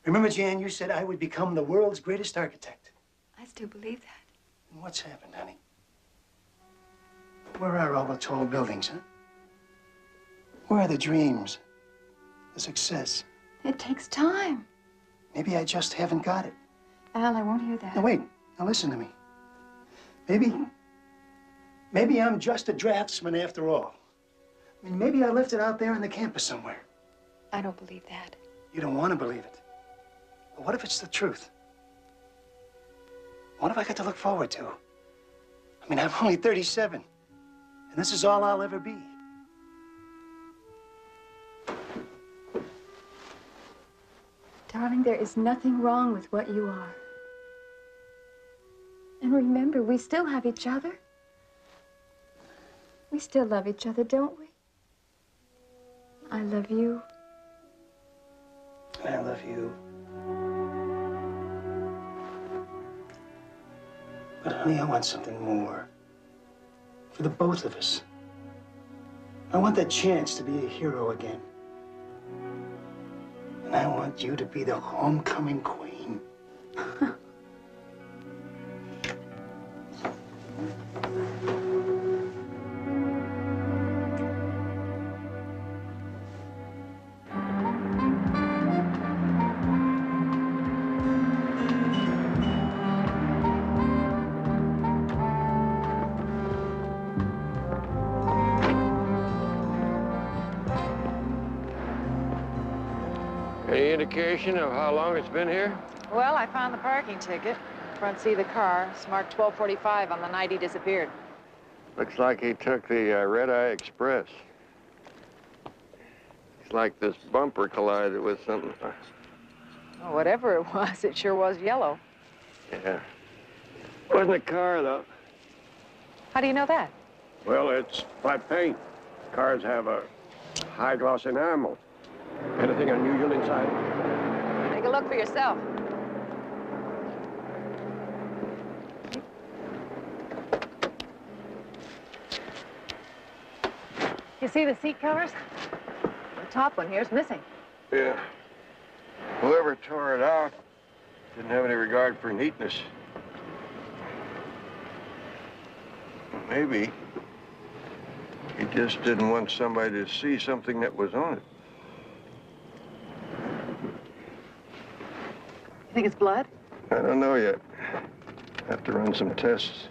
Remember, Jan, you said I would become the world's greatest architect. I still believe that. And what's happened, honey? Where are all the tall buildings, huh? Where are the dreams? The success? It takes time. Maybe I just haven't got it. Al, I won't hear that. Now, wait. Now, listen to me. Maybe I'm just a draftsman after all. I mean, maybe I left it out there on the campus somewhere. I don't believe that. You don't want to believe it. But what if it's the truth? What have I got to look forward to? I mean, I'm only 37, and this is all I'll ever be. Darling, there is nothing wrong with what you are. And remember, we still have each other. We still love each other, don't we? I love you. I love you. But, honey, I want something more. For the both of us. I want that chance to be a hero again. And I want you to be the homecoming queen. Any indication of how long it's been here? Well, I found the parking ticket. Front seat of the car. It's marked 12:45 on the night he disappeared. Looks like he took the Red Eye Express. It's like this bumper collided with something. Well, whatever it was, it sure was yellow. Yeah. Wasn't a car, though. How do you know that? Well, it's by paint. Cars have a high gloss enamel. Anything unusual inside? Take a look for yourself. You see the seat covers? The top one here's missing. Yeah. Whoever tore it out didn't have any regard for neatness. Maybe he just didn't want somebody to see something that was on it. You think it's blood? I don't know yet. Have to run some tests.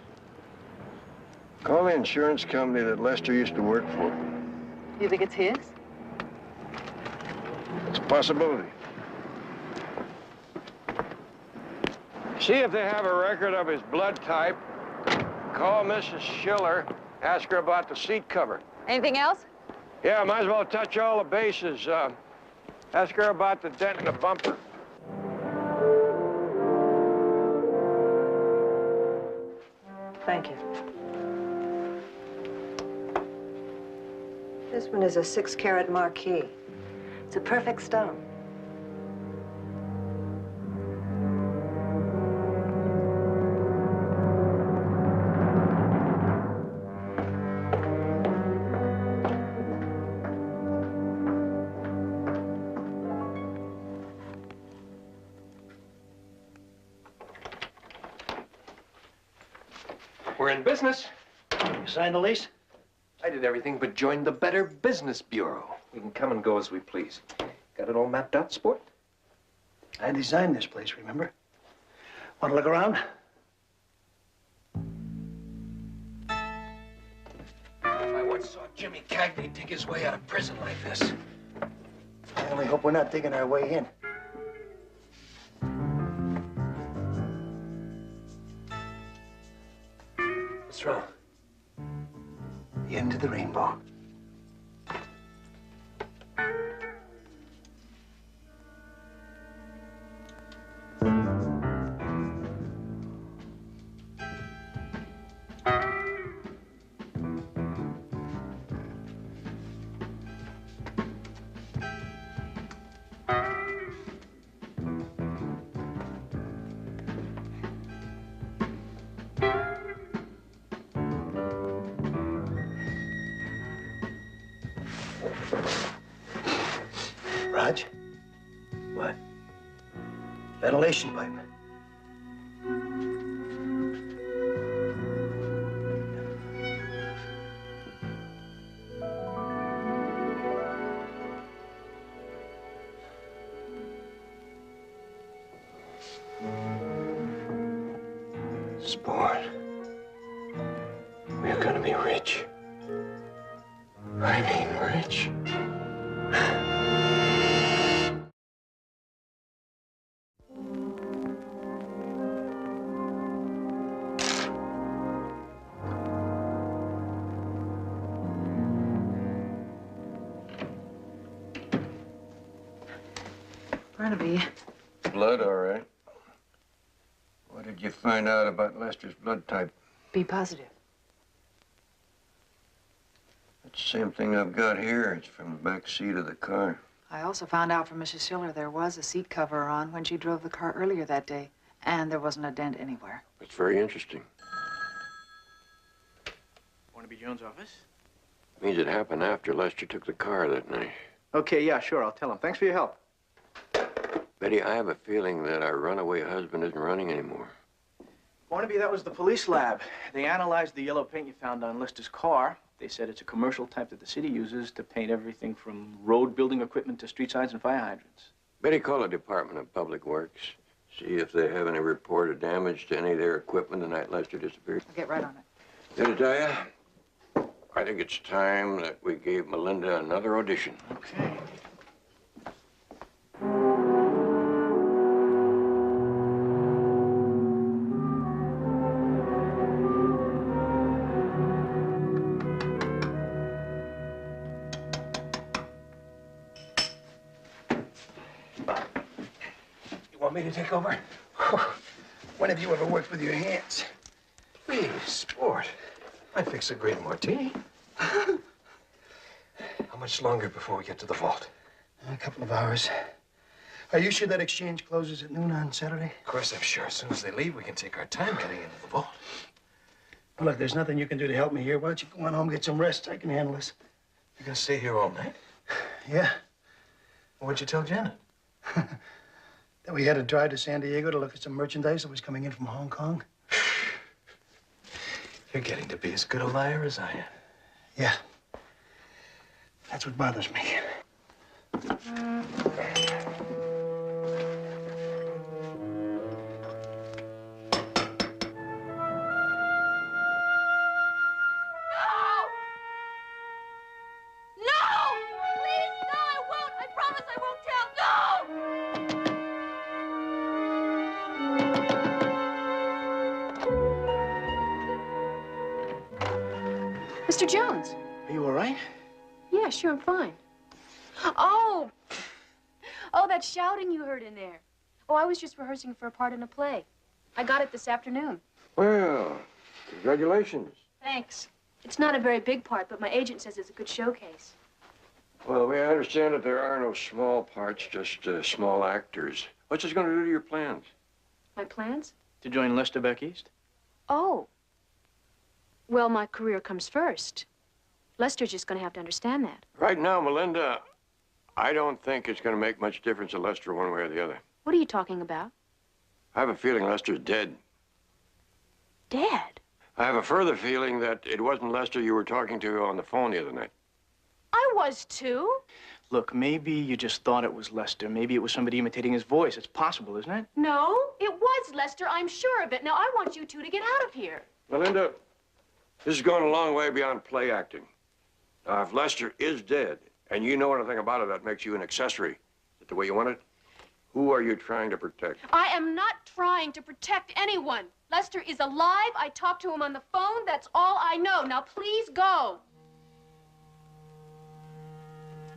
Call the insurance company that Lester used to work for. You think it's his? It's a possibility. See if they have a record of his blood type. Call Mrs. Schiller. Ask her about the seat cover. Anything else? Yeah, might as well touch all the bases. Ask her about the dent in the bumper. Thank you. This one is a 6-carat marquise. It's a perfect stone. We're in business. You signed the lease? I did everything but join the Better Business Bureau. We can come and go as we please. Got it all mapped out, sport? I designed this place, remember? Want to look around? If I once saw Jimmy Cagney dig his way out of prison like this. I only hope we're not digging our way in. What's wrong? The end of the rainbow. ventilation pipe. Sport. We're gonna be rich. I mean rich. Barnaby. Blood, all right. What did you find out about Lester's blood type? B positive. It's the same thing I've got here. It's from the back seat of the car. I also found out from Mrs. Schiller there was a seat cover on when she drove the car earlier that day, and there wasn't a dent anywhere. It's very interesting. Barnaby Jones' office? Means it happened after Lester took the car that night. Okay, yeah, sure, I'll tell him. Thanks for your help. Betty, I have a feeling that our runaway husband isn't running anymore. Barnaby, that was the police lab. They analyzed the yellow paint you found on Lester's car. They said it's a commercial type that the city uses to paint everything from road building equipment to street signs and fire hydrants. Betty, call the Department of Public Works. See if they have any report of damage to any of their equipment the night Lester disappeared. I'll get right on it. Jedediah, I think it's time that we gave Melinda another audition. Okay. Want me to take over? When have you ever worked with your hands? Please, sport. I'd fix a great martini. How much longer before we get to the vault? A couple of hours. Are you sure that exchange closes at noon on Saturday? Of course, I'm sure. As soon as they leave, we can take our time getting into the vault. Well, look, there's nothing you can do to help me here. Why don't you go on home, get some rest? I can handle this. You gonna stay here all night? Yeah. What'd you tell Janet? That we had to drive to San Diego to look at some merchandise that was coming in from Hong Kong. You're getting to be as good a liar as I am. Yeah. That's what bothers me. Mr. Jones. Are you all right? Yeah, sure, I'm fine. Oh! Oh, that shouting you heard in there. Oh, I was just rehearsing for a part in a play. I got it this afternoon. Well, congratulations. Thanks. It's not a very big part, but my agent says it's a good showcase. Well, we understand that there are no small parts, just small actors. What's this going to do to your plans? My plans? To join Lester back east? Oh. Well, my career comes first. Lester's just going to have to understand that. Right now, Melinda, I don't think it's going to make much difference to Lester one way or the other. What are you talking about? I have a feeling Lester's dead. Dead? I have a further feeling that it wasn't Lester you were talking to on the phone the other night. I was too. Look, maybe you just thought it was Lester. Maybe it was somebody imitating his voice. It's possible, isn't it? No, it was Lester. I'm sure of it. Now, I want you two to get out of here. Melinda, this is going a long way beyond play acting. Now, if Lester is dead, and you know anything about it that makes you an accessory, is it the way you want it? Who are you trying to protect? I am not trying to protect anyone. Lester is alive. I talked to him on the phone. That's all I know. Now, please go.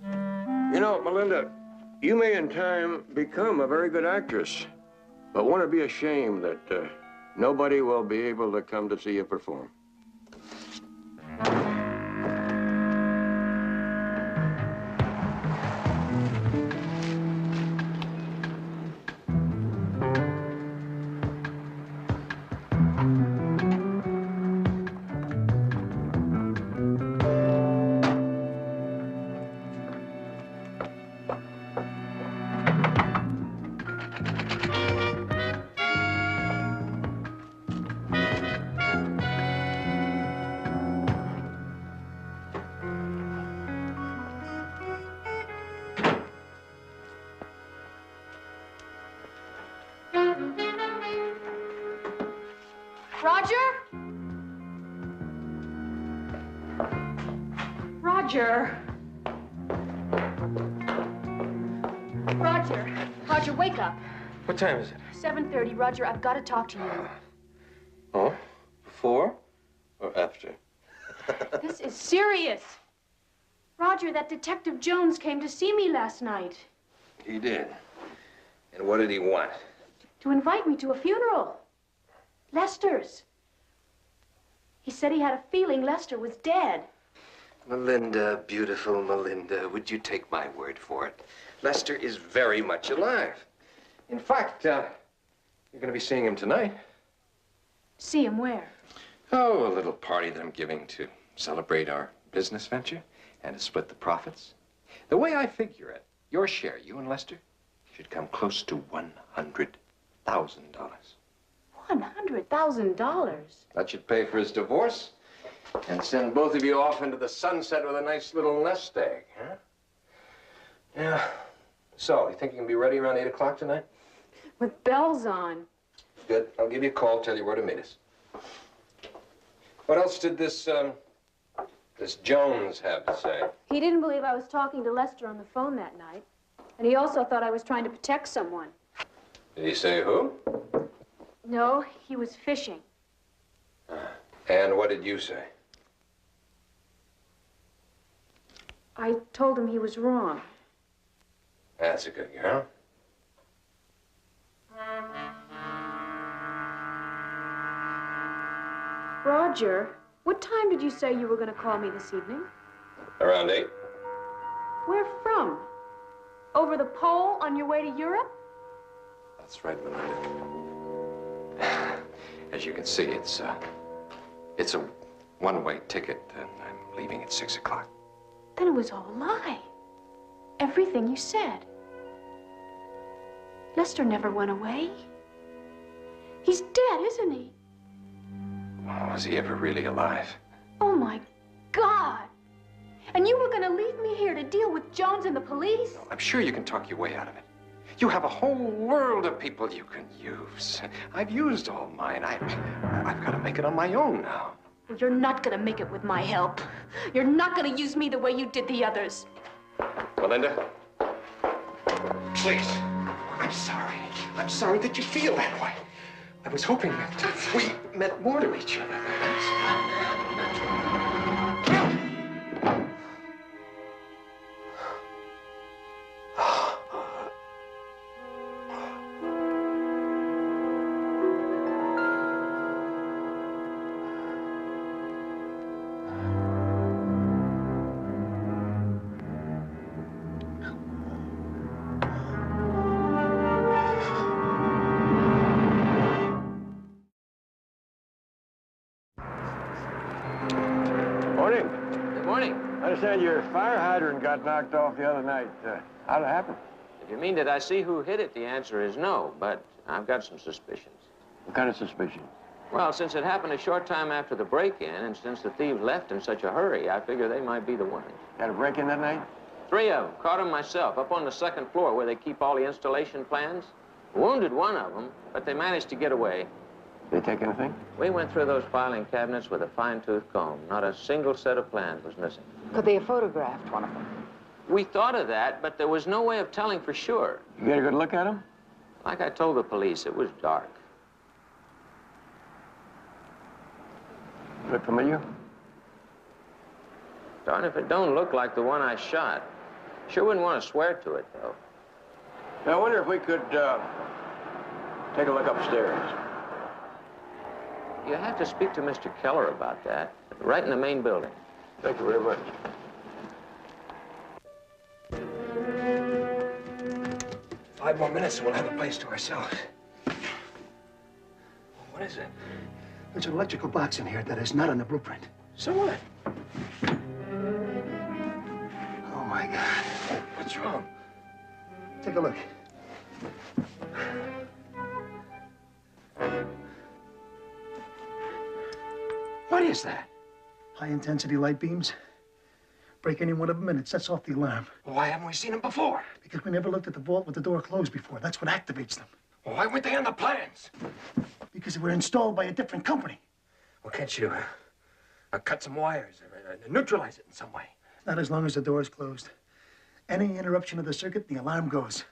You know, Melinda, you may in time become a very good actress, but won't it be a shame that nobody will be able to come to see you perform? Roger? Roger. Roger. Roger, wake up. What time is it? 7:30. Roger, I've got to talk to you. Oh? Before or after? This is serious. Roger, that Detective Jones came to see me last night He did. And what did he want? to invite me to a funeral. Lester's. He said he had a feeling Lester was dead. Melinda, beautiful Melinda, would you take my word for it? Lester is very much alive. In fact, you're going to be seeing him tonight. See him where? Oh, a little party that I'm giving to celebrate our business venture and to split the profits. The way I figure it, your share, you and Lester, should come close to $100,000. $100,000. That should pay for his divorce and send both of you off into the sunset with a nice little nest egg, huh? Yeah. So, you think you can be ready around 8 o'clock tonight? With bells on. Good. I'll give you a call, tell you where to meet us. What else did this Jones have to say? He didn't believe I was talking to Lester on the phone that night. And he also thought I was trying to protect someone. Did he say who? No, he was fishing. And what did you say? I told him he was wrong. That's a good girl. Roger, what time did you say you were going to call me this evening? Around 8. Where from? Over the pole on your way to Europe? That's right, Melinda. As you can see, it's a one-way ticket, and I'm leaving at 6 o'clock. Then it was all a lie. Everything you said. Lester never went away. He's dead, isn't he? Oh, was he ever really alive? Oh, my God. And you were going to leave me here to deal with Jones and the police? I'm sure you can talk your way out of it. You have a whole world of people you can use. I've used all mine. I've got to make it on my own now. You're not going to make it with my help. You're not going to use me the way you did the others. Melinda, please. I'm sorry. I'm sorry that you feel that way. I was hoping that we meant more to each other. Morning. Good morning. I understand your fire hydrant got knocked off the other night. How'd it happen? If you mean, did I see who hit it, the answer is no, but I've got some suspicions. What kind of suspicion? Well, since it happened a short time after the break-in, and since the thieves left in such a hurry, I figure they might be the ones. Had a break-in that night? 3 of them. Caught them myself, up on the 2nd floor where they keep all the installation plans. Wounded one of them, but they managed to get away. Did they take anything? We went through those filing cabinets with a fine-tooth comb. Not a single set of plans was missing. Could they have photographed one of them? We thought of that, but there was no way of telling for sure. You get a good look at them? Like I told the police, it was dark. Look familiar? Darn if it don't look like the one I shot. Sure wouldn't want to swear to it, though. I wonder if we could take a look upstairs. You have to speak to Mr. Keller about that. Right in the main building. Thank you very much. Five more minutes and we'll have the place to ourselves. What is it? There's an electrical box in here that is not on the blueprint. So what? Oh, my God. What's wrong? Take a look. What is that? High-intensity light beams. Break any one of them and it sets off the alarm. Well, why haven't we seen them before? Because we never looked at the vault with the door closed before. That's what activates them. Well, why weren't they on the plans? because they were installed by a different company. Well, can't you cut some wires or neutralize it in some way? Not as long as the door's closed. Any interruption of the circuit, the alarm goes.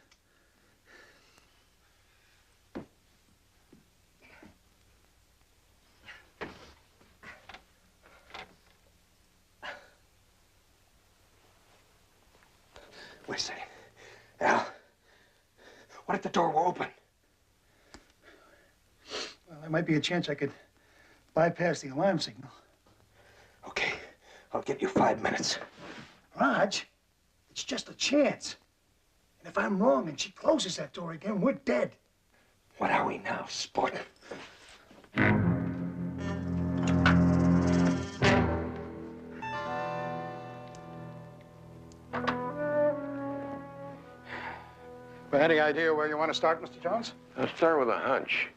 Wait a second. Al, what if the door were open? Well, there might be a chance I could bypass the alarm signal. Okay, I'll give you 5 minutes. Raj, it's just a chance. And if I'm wrong and she closes that door again, we're dead. What are we now, sport? Well, any idea where you want to start, Mr. Jones? I'll start with a hunch.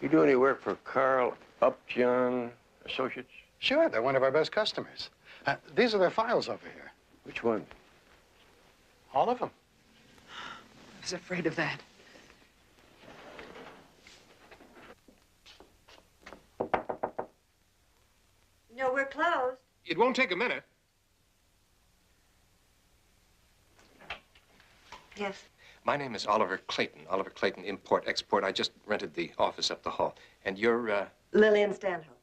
You do any work for Carl Upjohn Associates? Sure, they're one of our best customers. These are their files over here. Which one? All of them. I was afraid of that. No, we're closed. It won't take a minute. Yes. My name is Oliver Clayton. Oliver Clayton, Import-Export. I just rented the office up the hall. And you're, Lillian Stanhope.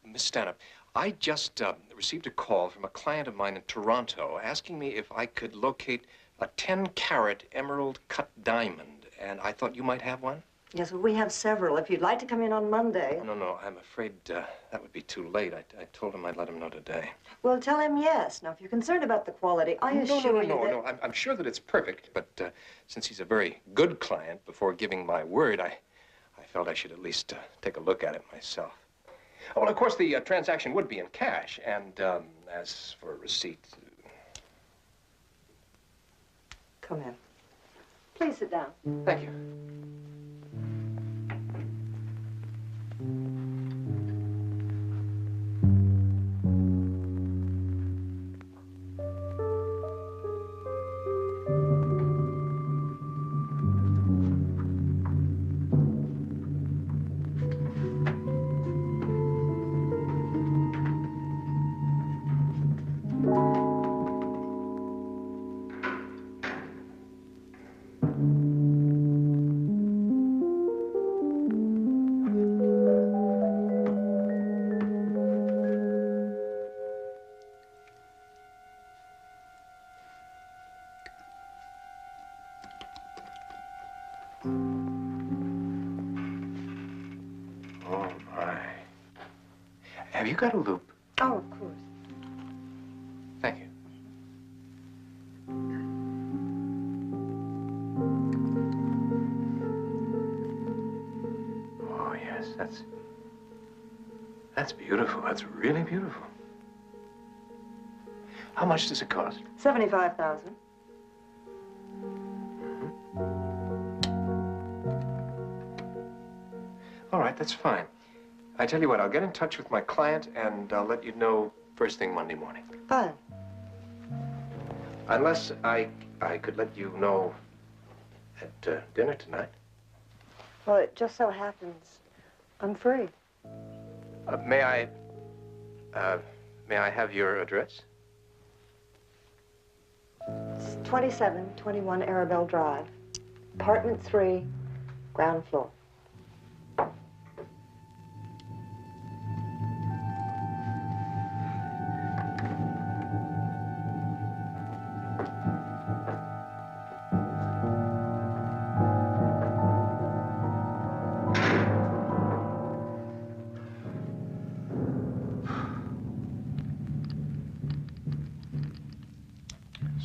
Miss Stanhope. I just received a call from a client of mine in Toronto asking me if I could locate a 10-carat emerald-cut diamond. And I thought you might have one? Yes, well, we have several. If you'd like to come in on Monday. No, I'm afraid that would be too late. I told him I'd let him know today. Well, tell him yes. Now, if you're concerned about the quality, I assure you that... No. I'm sure that it's perfect, but since he's a very good client, before giving my word, I felt I should at least take a look at it myself. Oh, well, of course, the transaction would be in cash, and as for a receipt... Come in. Please sit down. Thank you. Oh, my. Have you got a loop? Oh, of course. Thank you. Oh, yes, that's beautiful. That's really beautiful. How much does it cost? 75,000. All right, that's fine. I tell you what, I'll get in touch with my client and I'll let you know first thing Monday morning. Fine. Unless I could let you know at dinner tonight. Well, it just so happens I'm free. May I have your address? It's 2721 Arabelle Drive, apartment 3, ground floor.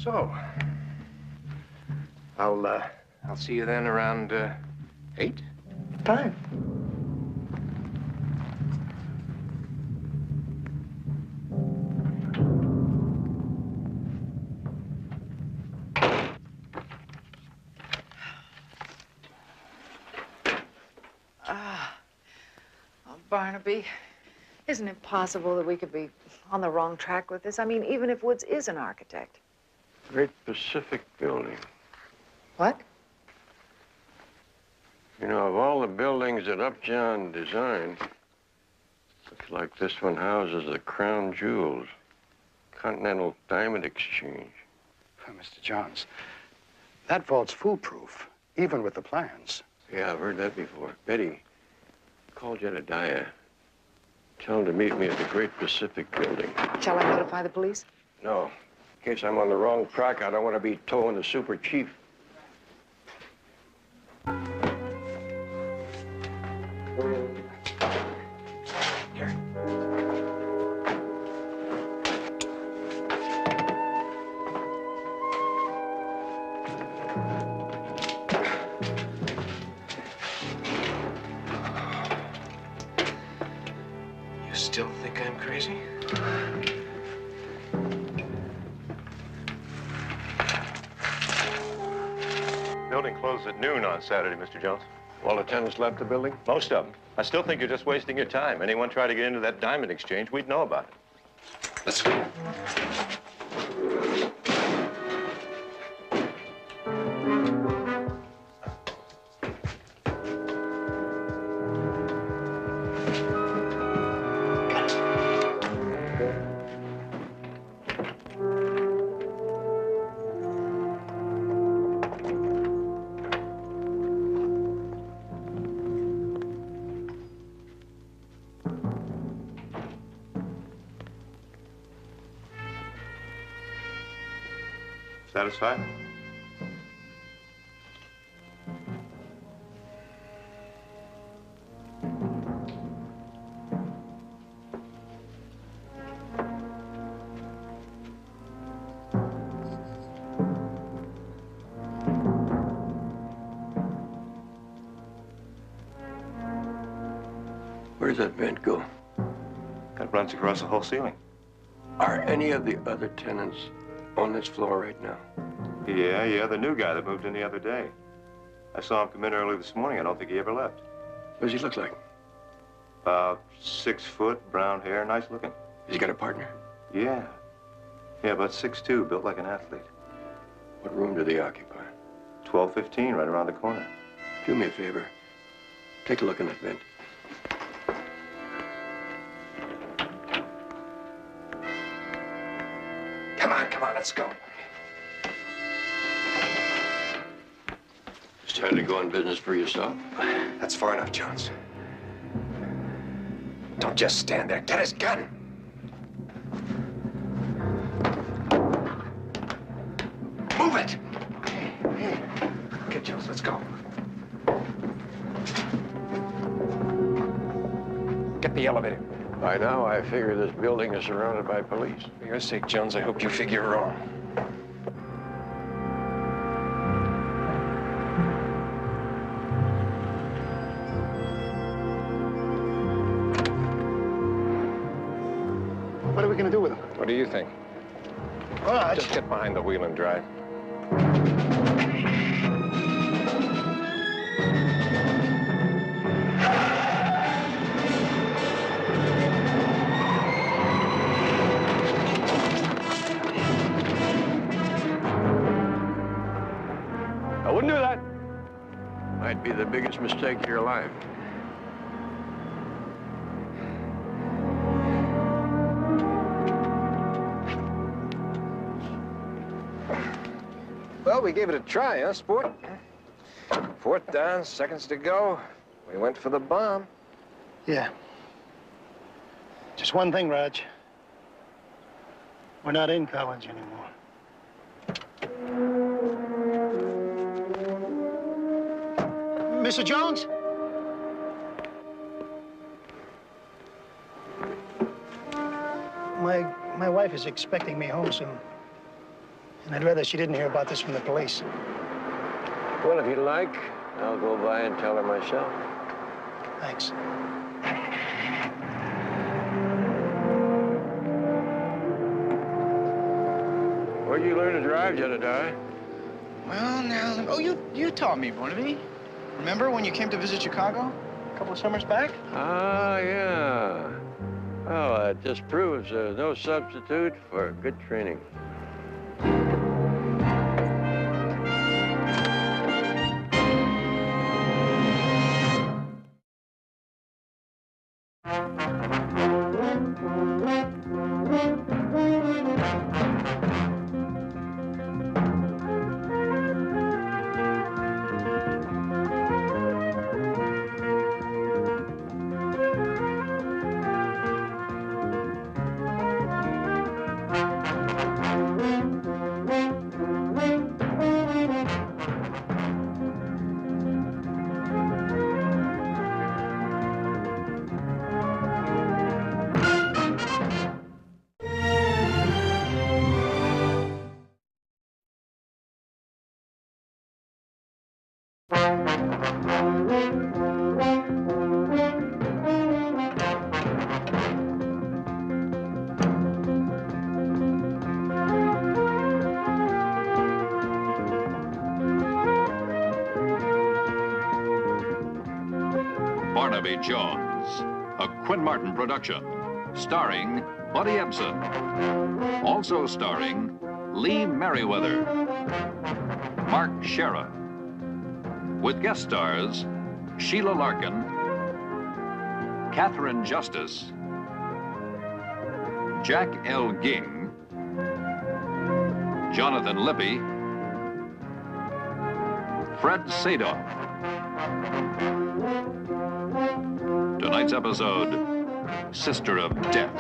So, I'll see you then around 8? Fine. Oh, Barnaby, isn't it possible that we could be on the wrong track with this? I mean, even if Woods is an architect. Great Pacific Building. What? You know, of all the buildings that Upjohn designed, looks like this one houses the crown jewels. Continental Diamond Exchange. Mr. Johns, that vault's foolproof, even with the plans. Yeah, I've heard that before. Betty, call Jedediah. Tell him to meet me at the Great Pacific Building. Shall I notify the police? No. In case I'm on the wrong track, I don't want to be towing the super chief. Here. You still think I'm crazy? Building closed at noon on Saturday, Mr. Jones. All the tenants left the building? Most of them. I still think you're just wasting your time. Anyone try to get into that diamond exchange, we'd know about it. Let's go. Satisfied? Where does that vent go? That runs across the whole ceiling. Are any of the other tenants on this floor right now? Yeah, the new guy that moved in the other day. I saw him come in early this morning. I don't think he ever left. What does he look like? About 6 foot, brown hair, nice looking. Has he got a partner? Yeah. Yeah, about 6'2", built like an athlete. What room do they occupy? 1215, right around the corner. Do me a favor. Take a look in that vent. Come on, let's go. Just trying to go on business for yourself? That's far enough, Jones. Don't just stand there. Get his gun. Move it! Hey. Okay, Jones, let's go. Get the elevator. By now, I figure this building is surrounded by police. For your sake, Jones, I hope you figure wrong. What are we going to do with him? What do you think? Raj. Just get behind the wheel and drive. I wouldn't do that. Might be the biggest mistake of your life. Well, we gave it a try, huh, sport? 4th down, seconds to go. We went for the bomb. Yeah. Just one thing, Raj. We're not in college anymore. Mr. Jones? My wife is expecting me home soon. And I'd rather she didn't hear about this from the police. Well, if you like, I'll go by and tell her myself. Thanks. Where'd you learn to drive, Jedediah? Well, now... Oh, you taught me, Barnaby. Remember when you came to visit Chicago a couple of summers back? Ah, yeah. Well, that just proves there's no substitute for good training. Barnaby Jones, a Quinn Martin production, starring Buddy Ebsen. Also starring Lee Merriweather, Mark Shera, with guest stars Sheila Larkin, Catherine Justice, Jack L. Ging, Jonathan Lippy, Fred Sadoff. Tonight's episode, Sister of Death.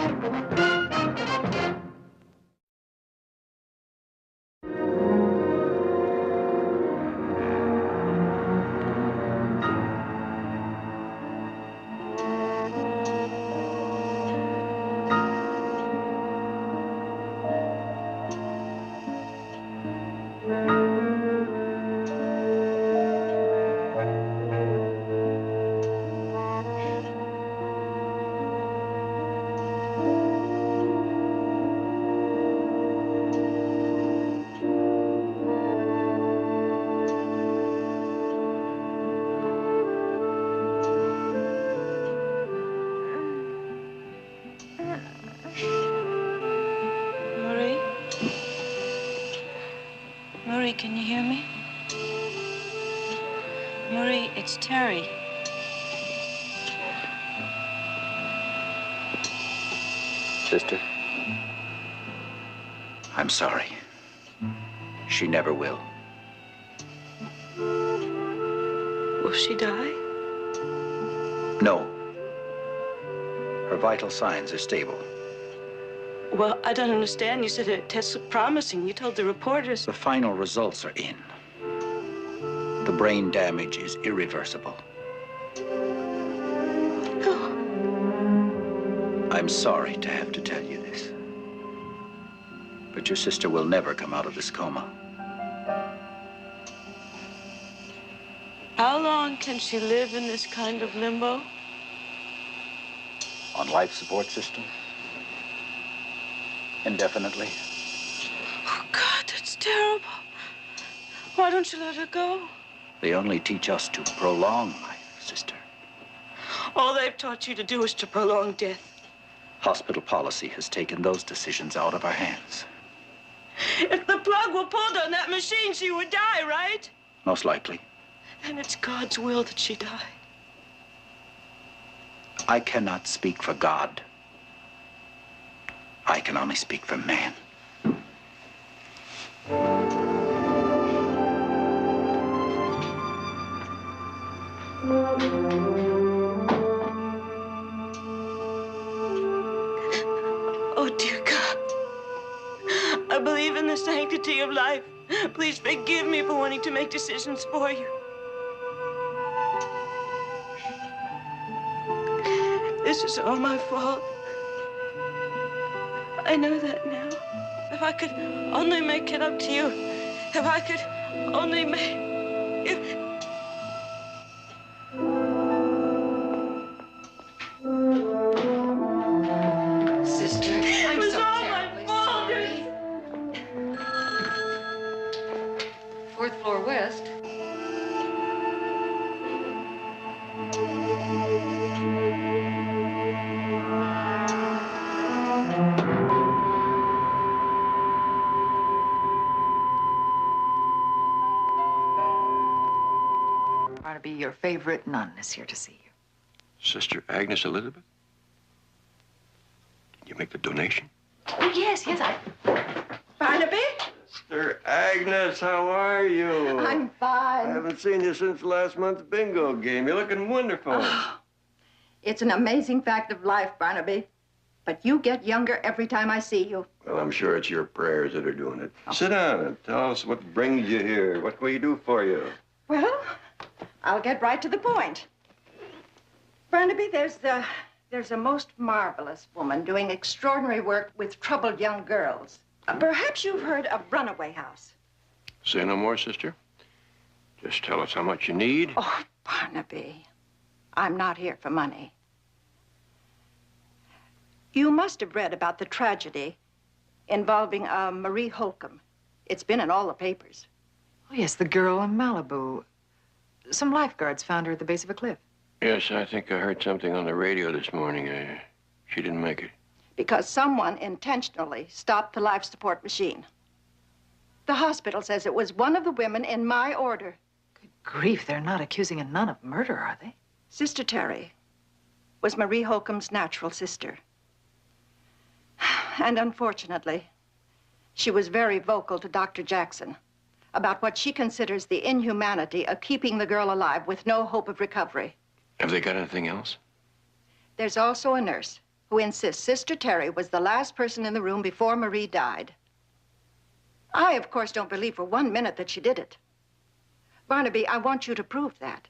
Marie, can you hear me? Marie, it's Terry. Sister, I'm sorry. She never will. Will she die? No. Her vital signs are stable. Well, I don't understand. You said her tests look promising. You told the reporters. The final results are in. The brain damage is irreversible. I'm sorry to have to tell you this, but your sister will never come out of this coma. How long can she live in this kind of limbo? On life support system? Indefinitely. Oh, God, that's terrible. Why don't you let her go? They only teach us to prolong life, sister. All they've taught you to do is to prolong death. Hospital policy has taken those decisions out of our hands. If the plug were pulled on that machine, she would die, right? Most likely. Then it's God's will that she die. I cannot speak for God. I can only speak for man. Oh, dear God. I believe in the sanctity of life. Please forgive me for wanting to make decisions for you. This is all my fault. I know that now. If I could only make it up to you. If I could only make... Sister, It was all my fault. Fourth floor west. Barnaby, your favorite nun is here to see you. Sister Agnes Elizabeth? You make the donation? Oh, yes, I... Barnaby? Sister Agnes, how are you? I'm fine. I haven't seen you since last month's bingo game. You're looking wonderful. Oh, it's an amazing fact of life, Barnaby. But you get younger every time I see you. Well, I'm sure it's your prayers that are doing it. Sit down and tell us what brings you here. What can we do for you? Well, I'll get right to the point. Barnaby, there's a most marvelous woman doing extraordinary work with troubled young girls. Perhaps you've heard of Runaway House. Say no more, sister. Just tell us how much you need. Oh, Barnaby, I'm not here for money. You must have read about the tragedy involving Marie Holcomb. It's been in all the papers. Oh, yes, the girl in Malibu. Some lifeguards found her at the base of a cliff. Yes, I think I heard something on the radio this morning. She didn't make it. Because someone intentionally stopped the life support machine. The hospital says it was one of the women in my order. Good grief, they're not accusing a nun of murder, are they? Sister Terry was Marie Holcomb's natural sister. And unfortunately, she was very vocal to Dr. Jackson about what she considers the inhumanity of keeping the girl alive with no hope of recovery. Have they got anything else? There's also a nurse who insists Sister Terry was the last person in the room before Marie died. I, of course, don't believe for 1 minute that she did it. Barnaby, I want you to prove that.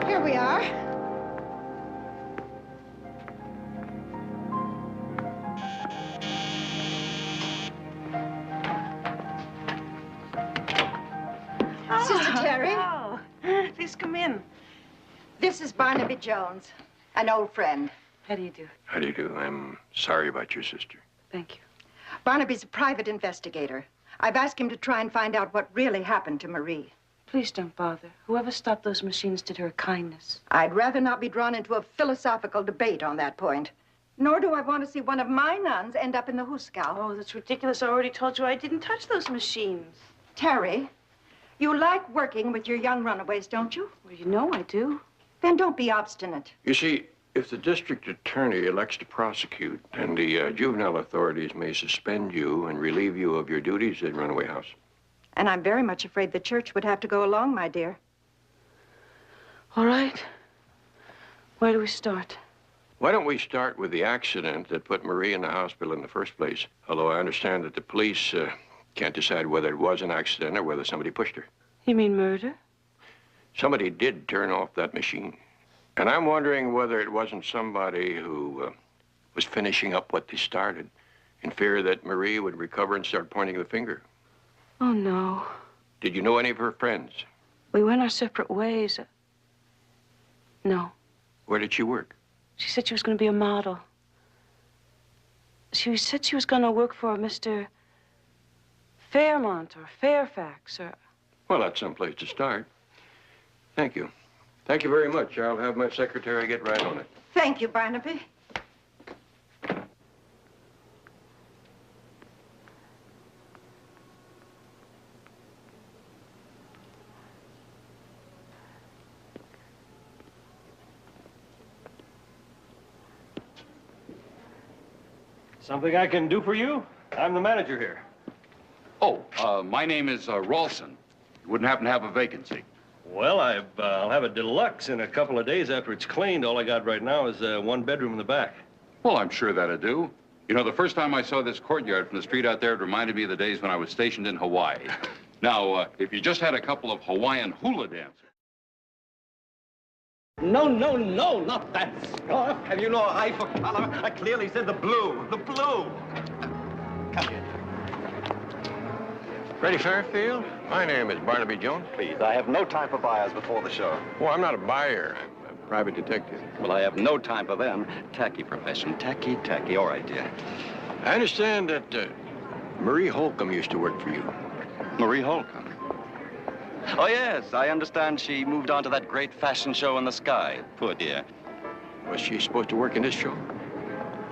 Here we are. Sister Terry. Oh, please come in. This is Barnaby Jones, an old friend. How do you do? How do you do? I'm sorry about your sister. Thank you. Barnaby's a private investigator. I've asked him to try and find out what really happened to Marie. Please don't bother. Whoever stopped those machines did her a kindness. I'd rather not be drawn into a philosophical debate on that point. Nor do I want to see one of my nuns end up in the Hooskow. Oh, that's ridiculous. I already told you I didn't touch those machines. Terry, you like working with your young runaways, don't you? Well, you know I do. Then don't be obstinate. You see, if the district attorney elects to prosecute, then the juvenile authorities may suspend you and relieve you of your duties at Runaway House. And I'm very much afraid the church would have to go along, my dear. All right. Where do we start? Why don't we start with the accident that put Marie in the hospital in the first place? Although I understand that the police can't decide whether it was an accident or whether somebody pushed her. You mean murder? Somebody did turn off that machine. And I'm wondering whether it wasn't somebody who was finishing up what they started in fear that Marie would recover and start pointing the finger. Oh, no. Did you know any of her friends? We went our separate ways. No. Where did she work? She said she was going to be a model. She said she was going to work for Mr. Fairmont or Fairfax or... Well, that's some place to start. Thank you. Thank you very much. I'll have my secretary get right on it. Thank you, Barnaby. Something I can do for you? I'm the manager here. Oh, my name is Rawson. You wouldn't happen to have a vacancy? Well, I'll have a deluxe in a couple of days after it's cleaned. All I got right now is one bedroom in the back. Well, I'm sure that'd do. You know, the first time I saw this courtyard from the street out there, it reminded me of the days when I was stationed in Hawaii. Now, if you just had a couple of Hawaiian hula dancers. No, no, no, not that scarf. Have you no eye for color? I clearly said the blue, the blue. Come here. Freddie Fairfield? My name is Barnaby Jones. Please, I have no time for buyers before the show. Well, I'm not a buyer. I'm a private detective. Well, I have no time for them. Tacky profession. Tacky, tacky. All right, dear. I understand that Marie Holcomb used to work for you. Marie Holcomb? Oh, yes. I understand she moved on to that great fashion show in the sky. Poor dear. Was she supposed to work in this show?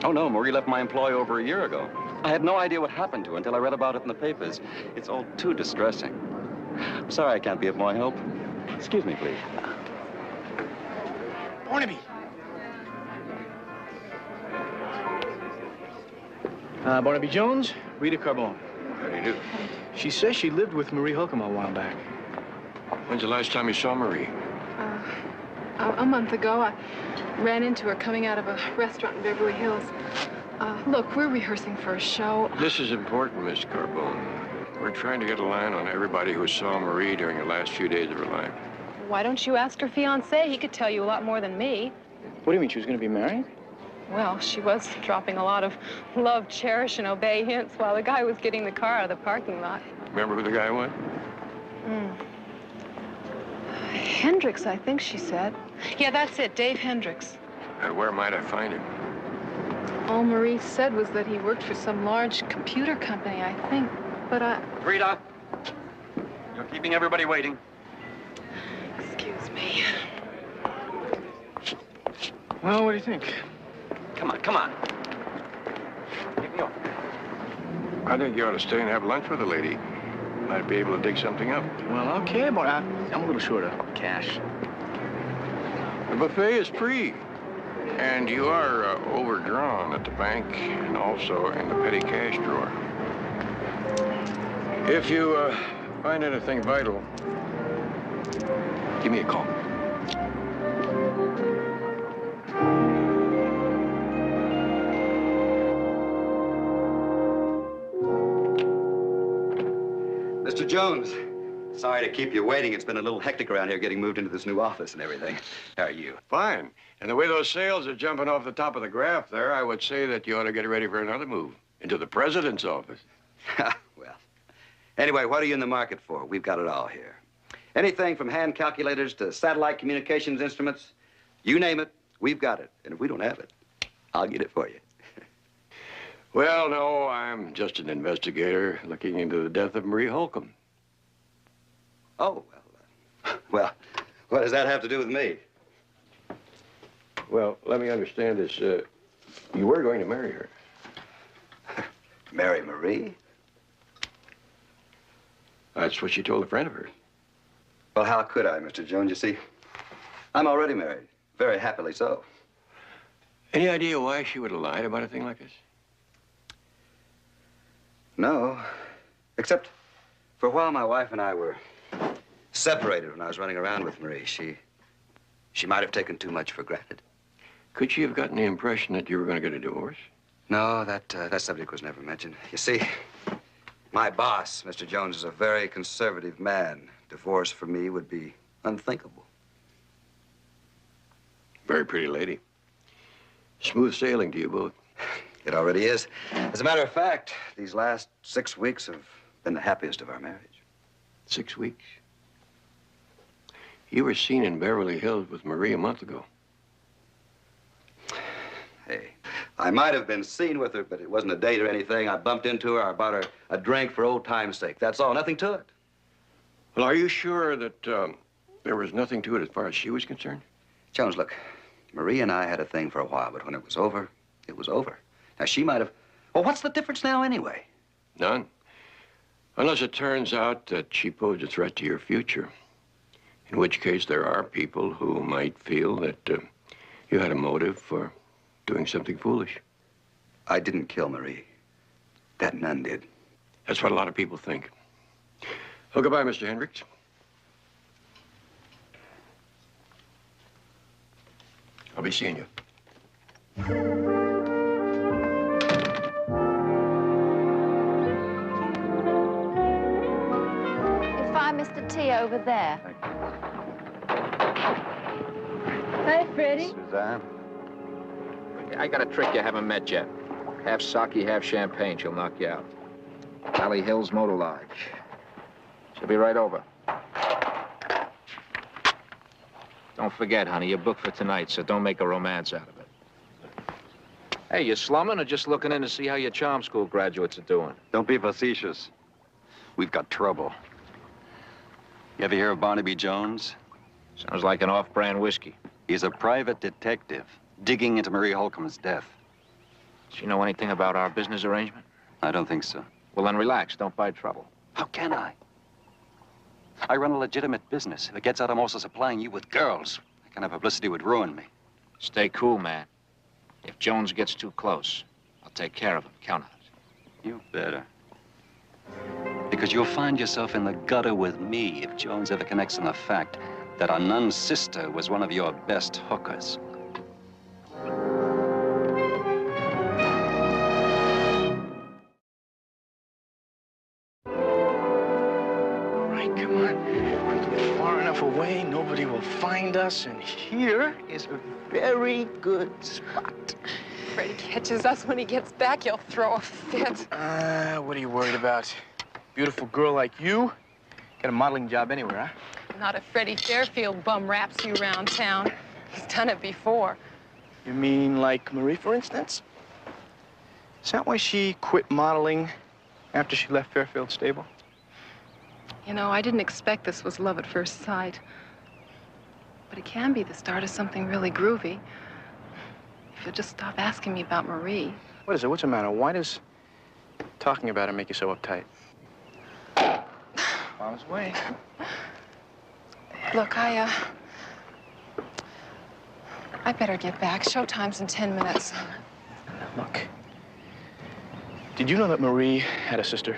Oh, no. Marie left my employ over a year ago. I had no idea what happened to her until I read about it in the papers. It's all too distressing. I'm sorry I can't be of more help. Excuse me, please. Barnaby! Barnaby Jones, Rita Carbone. How do you do? She says she lived with Marie Holcomb a while back. When's the last time you saw Marie? A month ago, I ran into her coming out of a restaurant in Beverly Hills. Look, we're rehearsing for a show. This is important, Miss Carbone. We're trying to get a line on everybody who saw Marie during the last few days of her life. Why don't you ask her fiancé? He could tell you a lot more than me. What do you mean, she was going to be married? Well, she was dropping a lot of love, cherish, and obey hints while the guy was getting the car out of the parking lot. Remember who the guy was? Hendricks, I think she said. Yeah, that's it, Dave Hendricks. And where might I find him? All Marie said was that he worked for some large computer company, I think. But Rita, you're keeping everybody waiting. Excuse me. Well, what do you think? Come on, come on. Get me off. I think you ought to stay and have lunch with the lady. Might be able to dig something up. Well, okay, but I'm a little short of cash. The buffet is free. And you are overdrawn at the bank and also in the petty cash drawer. If you find anything vital, give me a call. Mr. Jones, sorry to keep you waiting. It's been a little hectic around here getting moved into this new office and everything. How are you? Fine. And the way those sales are jumping off the top of the graph there, I would say that you ought to get ready for another move into the president's office. Well, anyway, what are you in the market for? We've got it all here. Anything from hand calculators to satellite communications instruments, you name it, we've got it. And if we don't have it, I'll get it for you. Well, no, I'm just an investigator looking into the death of Marie Holcomb. Oh, well, what does that have to do with me? Well, let me understand this. You were going to marry her. Marry Marie? That's what she told a friend of hers. Well, how could I, Mr. Jones? You see, I'm already married. Very happily so. Any idea why she would have lied about a thing like this? No, except for a while my wife and I were separated when I was running around with Marie. She might have taken too much for granted. Could she have gotten the impression that you were going to get a divorce? No, that subject was never mentioned. You see, my boss, Mr. Jones, is a very conservative man. Divorce for me would be unthinkable. Very pretty lady. Smooth sailing to you both. It already is. As a matter of fact, these last 6 weeks have been the happiest of our marriage. 6 weeks? You were seen in Beverly Hills with Marie a month ago. Hey, I might have been seen with her, but it wasn't a date or anything. I bumped into her. I bought her a drink for old time's sake. That's all. Nothing to it. Well, are you sure that There was nothing to it as far as she was concerned? Jones, look, Marie and I had a thing for a while, but when it was over, it was over. Now, she might have... Well, what's the difference now anyway? None. Unless it turns out that she posed a threat to your future. In which case, there are people who might feel that you had a motive for doing something foolish. I didn't kill Marie. That nun did. That's what a lot of people think. Oh, goodbye, Mr. Hendricks. I'll be seeing you. Find Mr. T over there. Hey, Freddie. Suzanne? I got a trick you haven't met yet. Half sake, half champagne. She'll knock you out. Valley Hills Motor Lodge. She'll be right over. Don't forget, honey, you're booked for tonight, so don't make a romance out of it. Hey, you slumming or just looking in to see how your charm school graduates are doing? Don't be facetious. We've got trouble. You ever hear of Barnaby Jones? Sounds like an off-brand whiskey. He's a private detective digging into Marie Holcomb's death. Does she know anything about our business arrangement? I don't think so. Well, then relax. Don't buy trouble. How can I? I run a legitimate business. If it gets out I'm also supplying you with girls, that kind of publicity would ruin me. Stay cool, man. If Jones gets too close, I'll take care of him. Count on it. You better. Because you'll find yourself in the gutter with me if Jones ever connects on the fact that our nun's sister was one of your best hookers. Away, nobody will find us, and here is a very good spot. Freddie catches us when he gets back, he'll throw a fit. What are you worried about? Beautiful girl like you, get a modeling job anywhere, huh? Not if Freddie Fairfield bum raps you around town. He's done it before. You mean like Marie, for instance? Is that why she quit modeling after she left Fairfield's stable? You know, I didn't expect this was love at first sight. But it can be the start of something really groovy. If you'll just stop asking me about Marie. What is it? What's the matter? Why does talking about her make you so uptight? On his way. Look, I better get back. Showtime's in 10 minutes. Look. Did you know that Marie had a sister?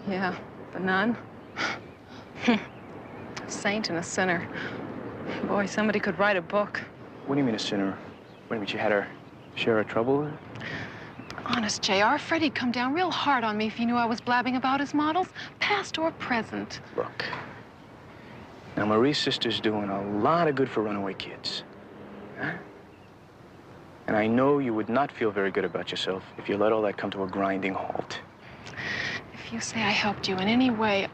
Yeah, the nun. A saint and a sinner. Boy, somebody could write a book. What do you mean a sinner? What do you mean, she had her share of trouble? Honest, JR, Freddie'd come down real hard on me if he knew I was blabbing about his models, past or present. Look. Now, Marie's sister's doing a lot of good for runaway kids. Huh? And I know you would not feel very good about yourself if you let all that come to a grinding halt. If you say I helped you in any way...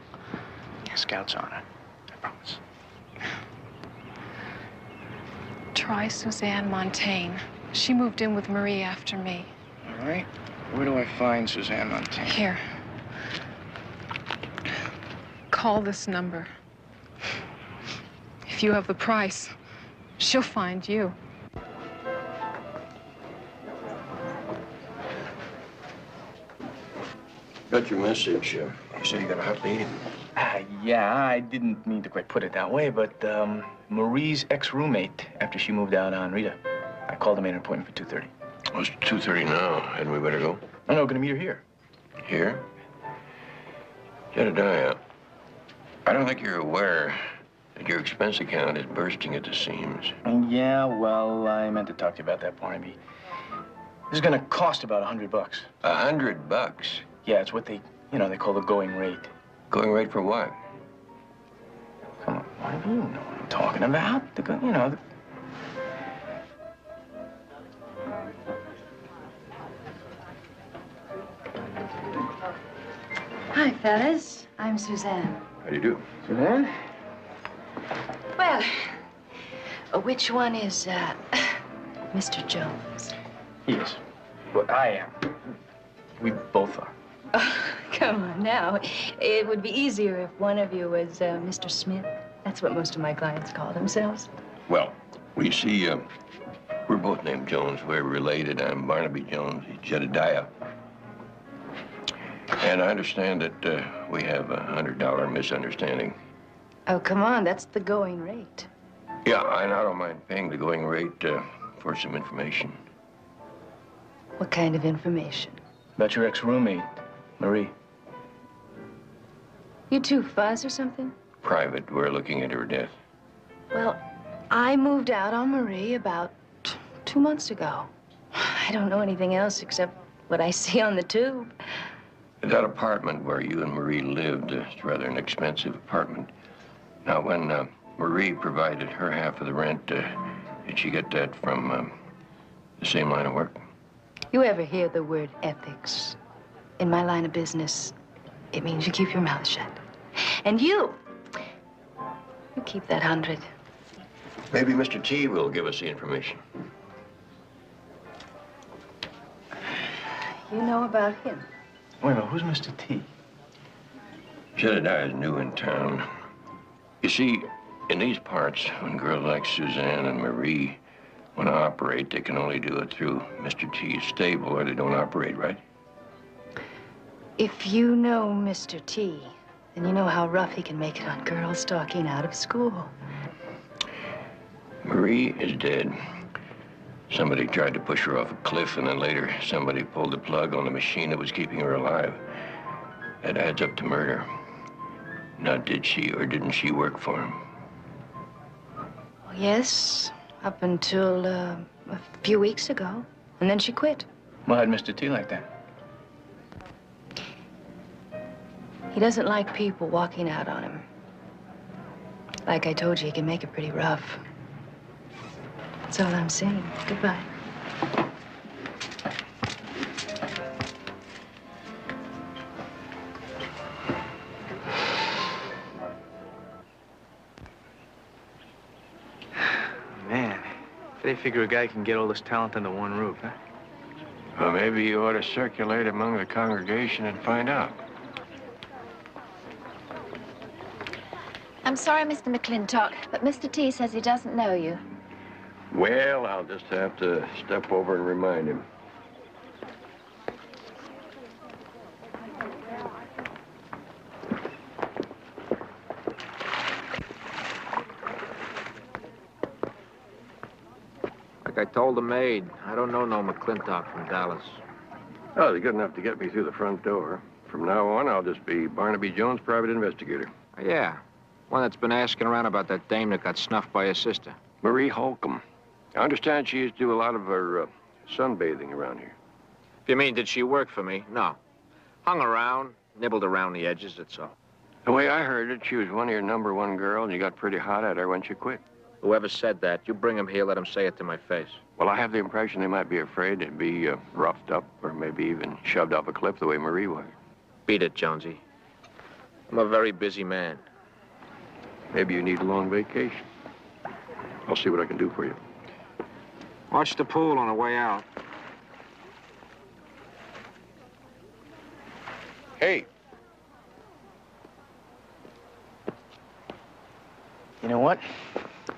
Scout's honor. I promise. Try Suzanne Montaigne. She moved in with Marie after me. All right. Where do I find Suzanne Montaigne? Here. Call this number. If you have the price, she'll find you. Got your message. You said you got a hot lead. Yeah, I didn't mean to quite put it that way, but Marie's ex-roommate, after she moved out on Rita, I called her, made an appointment for 2:30. Oh, it's 2:30 now. Hadn't we better go? No, gonna meet her here. Here? Jedediah, I don't think you're aware that your expense account is bursting at the seams. Yeah, well, I meant to talk to you about that, Barnaby. This is gonna cost about $100. $100? Yeah, it's what they call the going rate. Going rate for what? Come on, Barnaby, you know what I'm talking about. The. Hi, fellas. I'm Suzanne. How do you do? Suzanne? Well, which one is, Mr. Jones? Yes. Well, I am. We both are. Oh, come on now. It would be easier if one of you was, Mr. Smith. That's what most of my clients call themselves. Well, we see, we're both named Jones. We're related. I'm Barnaby Jones. He's Jedediah. And I understand that we have a $100 misunderstanding. Oh, come on, that's the going rate. Yeah, I don't mind paying the going rate for some information. What kind of information? About your ex-roommate, Marie. You two fuzz or something? Private. We're looking into her death. Well, I moved out on Marie about 2 months ago. I don't know anything else except what I see on the tube. That apartment where you and Marie lived is rather an expensive apartment. Now, when Marie provided her half of the rent, did she get that from the same line of work? You ever hear the word ethics? In my line of business, it means you keep your mouth shut. And you keep that 100. Maybe Mr. T will give us the information. You know about him? Wait a minute, who's Mr. T? Jedediah is new in town. You see, in these parts, when girls like Suzanne and Marie want to operate, they can only do it through Mr. T's stable, or they don't operate, right? If you know Mr. T, then you know how rough he can make it on girls stalking out of school. Marie is dead. Somebody tried to push her off a cliff, and then later somebody pulled the plug on the machine that was keeping her alive. That adds up to murder. Now, did she or didn't she work for him? Well, yes, up until a few weeks ago. And then she quit. Why had Mr. T like that? He doesn't like people walking out on him. Like I told you, he can make it pretty rough. That's all I'm saying. Goodbye. Man, they figure a guy can get all this talent under one roof, huh? Well, maybe you ought to circulate among the congregation and find out. I'm sorry, Mr. McClintock, but Mr. T says he doesn't know you. Well, I'll just have to step over and remind him. Like I told the maid, I don't know no McClintock from Dallas. Oh, they're good enough to get me through the front door. From now on, I'll just be Barnaby Jones, private investigator. Yeah, one that's been asking around about that dame that got snuffed by his sister. Marie Holcomb. I understand she used to do a lot of her sunbathing around here. If you mean, did she work for me? No. Hung around, nibbled around the edges, that's all. The way I heard it, she was one of your #1 girl, and you got pretty hot at her when she quit. Whoever said that, you bring him here, let him say it to my face. Well, I have the impression they might be afraid they'd be roughed up or maybe even shoved off a cliff the way Marie was. Beat it, Jonesy. I'm a very busy man. Maybe you need a long vacation. I'll see what I can do for you. Watch the pool on the way out. Hey. You know what?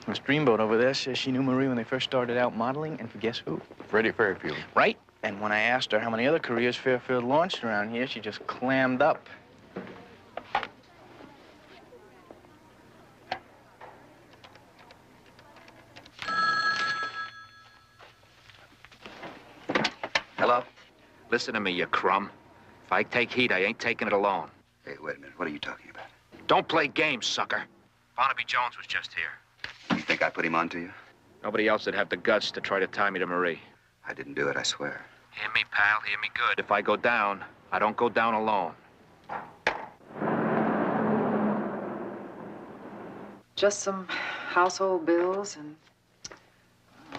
Miss Dreamboat over there says she knew Marie when they first started out modeling, and for guess who? Freddie Fairfield. Right. And when I asked her how many other careers Fairfield launched around here, she just clammed up. Hello? Listen to me, you crumb. If I take heat, I ain't taking it alone. Hey, wait a minute. What are you talking about? Don't play games, sucker. Barnaby Jones was just here. You think I put him on to you? Nobody else would have the guts to try to tie me to Marie. I didn't do it, I swear. Hear me, pal, hear me good. If I go down, I don't go down alone. Just some household bills and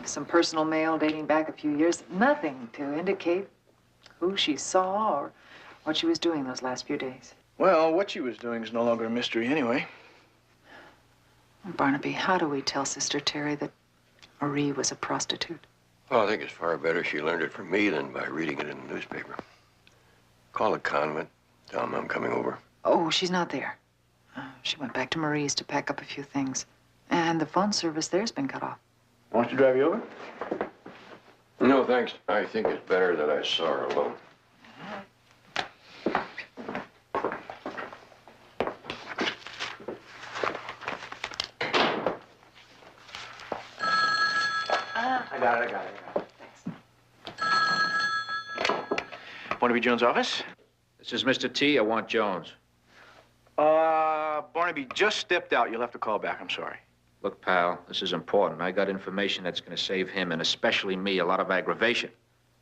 some personal mail dating back a few years. Nothing to indicate who she saw or what she was doing those last few days. Well, what she was doing is no longer a mystery anyway. Barnaby, how do we tell Sister Terry that Marie was a prostitute? Well, I think it's far better she learned it from me than by reading it in the newspaper. Call the convent. Tell them I'm coming over. Oh, she's not there. She went back to Marie's to pack up a few things. And the phone service there's been cut off. Want to drive you over? No, thanks. I think it's better that I saw her alone. I got it. Barnaby Jones' office? This is Mr. T. I want Jones. Barnaby just stepped out. You'll have to call back. I'm sorry. Look, pal, this is important. I got information that's going to save him, and especially me, a lot of aggravation.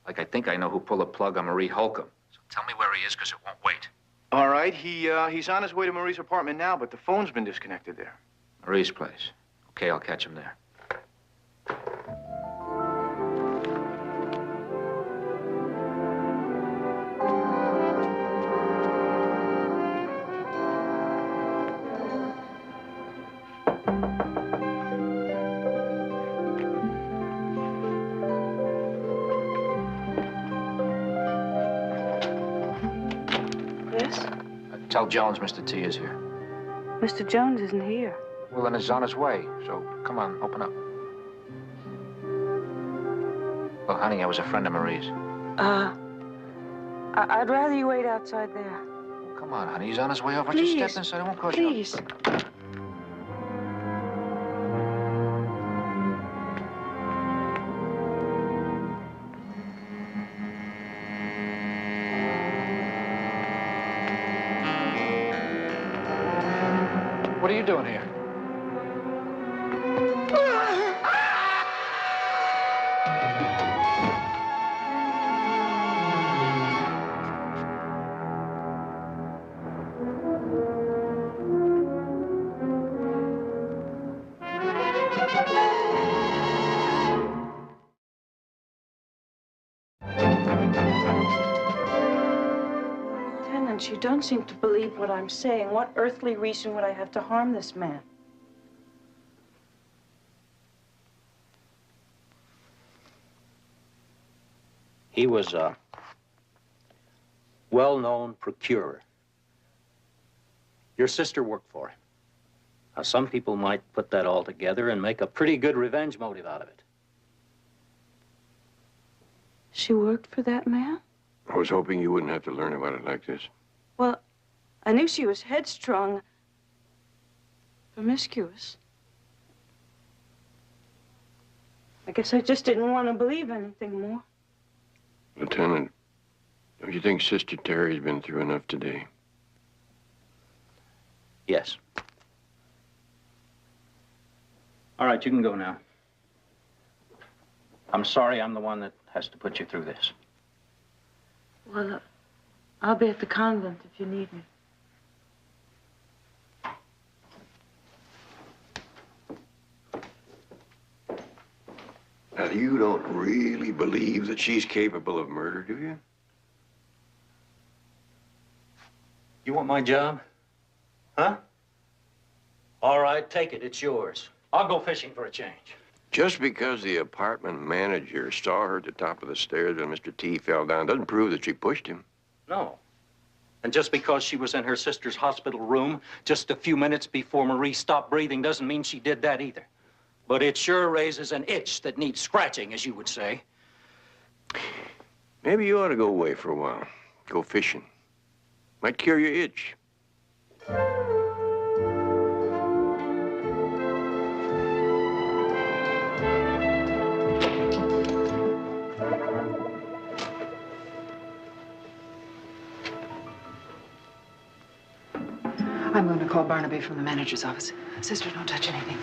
Like, I think I know who pulled the plug on Marie Holcomb. So tell me where he is, because it won't wait. All right. He's on his way to Marie's apartment now, but the phone's been disconnected there. Marie's place. Okay, I'll catch him there. Tell Jones Mr. T is here. Mr. Jones isn't here. Well, then he's on his way. So, come on, open up. Well, honey, I was a friend of Marie's. I'd rather you wait outside there. Well, come on, honey, he's on his way over. Why don't you step inside? I won't cause you. Please. What are you doing here? Lieutenant, you don't seem to believe what I'm saying. What earthly reason would I have to harm this man? He was a well-known procurer. Your sister worked for him. Now, some people might put that all together and make a pretty good revenge motive out of it. She worked for that man? I was hoping you wouldn't have to learn about it like this. Well, I knew she was headstrong, promiscuous. I guess I just didn't want to believe anything more. Lieutenant, don't you think Sister Terry's been through enough today? Yes. All right, you can go now. I'm sorry I'm the one that has to put you through this. Well, I'll be at the convent if you need me. Now, you don't really believe that she's capable of murder, do you? You want my job? Huh? All right, take it. It's yours. I'll go fishing for a change. Just because the apartment manager saw her at the top of the stairs when Mr. T fell down doesn't prove that she pushed him. No. And just because she was in her sister's hospital room just a few minutes before Marie stopped breathing doesn't mean she did that either. But it sure raises an itch that needs scratching, as you would say. Maybe you ought to go away for a while. Go fishing. Might cure your itch. I'm going to call Barnaby from the manager's office. Sister, don't touch anything.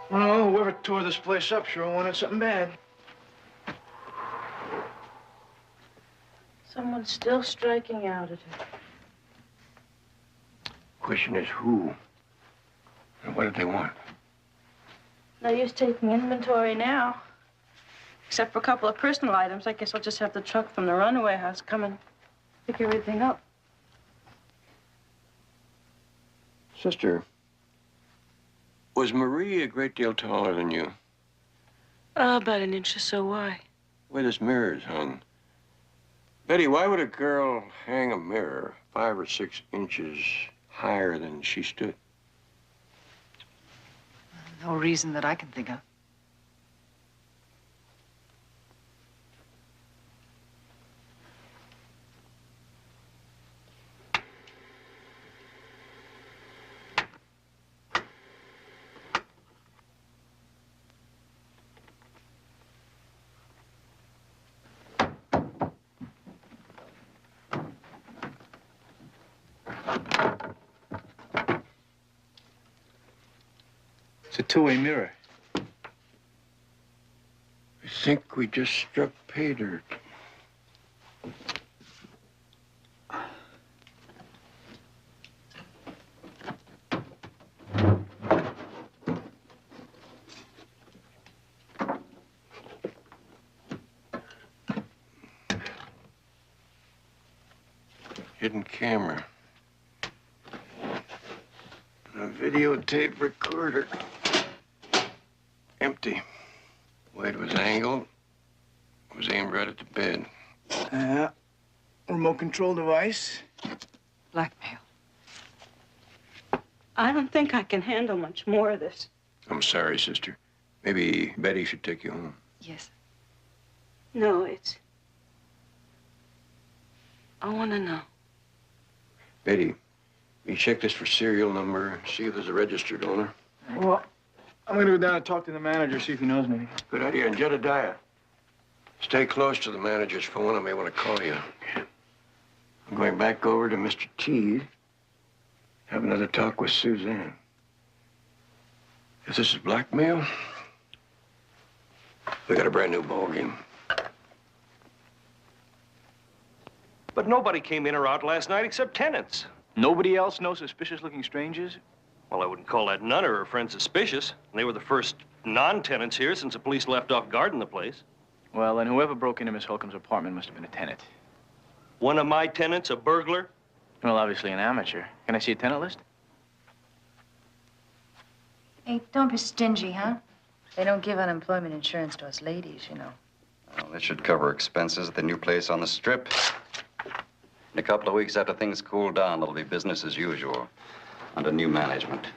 Well, whoever tore this place up sure wanted something bad. Someone's still striking out at her. Question is who? And what did they want? No use taking inventory now. Except for a couple of personal items. I guess I'll just have the truck from the runaway house come and pick everything up. Sister, was Marie a great deal taller than you? About an inch or so. Why? Where this mirror's hung. Betty, why would a girl hang a mirror 5 or 6 inches higher than she stood? No reason that I can think of. It's a two-way mirror. I think we just struck pay dirt. Hidden camera. A videotape recorder. Empty. The way it was angled, it was aimed right at the bed. Remote control device. Blackmail. I don't think I can handle much more of this. I'm sorry, sister. Maybe Betty should take you home. Yes. No, it's... I want to know. Betty, you check this for serial number, see if there's a registered owner. Well, I'm gonna go down and talk to the manager, see if he knows me. Good idea. And Jedediah, stay close to the manager's phone. I may want to call you. I'm going back over to Mr. T. Have another talk with Suzanne. If this is blackmail, we got a brand new ballgame. But nobody came in or out last night except tenants. Nobody else? No suspicious-looking strangers? Well, I wouldn't call that none or her friend suspicious. They were the first non-tenants here since the police left off guard in the place. Well, then whoever broke into Miss Holcomb's apartment must have been a tenant. One of my tenants, a burglar? Well, obviously an amateur. Can I see a tenant list? Hey, don't be stingy, huh? They don't give unemployment insurance to us ladies, you know. Well, this should cover expenses at the new place on the Strip. In a couple of weeks after things cool down, it'll be business as usual under new management.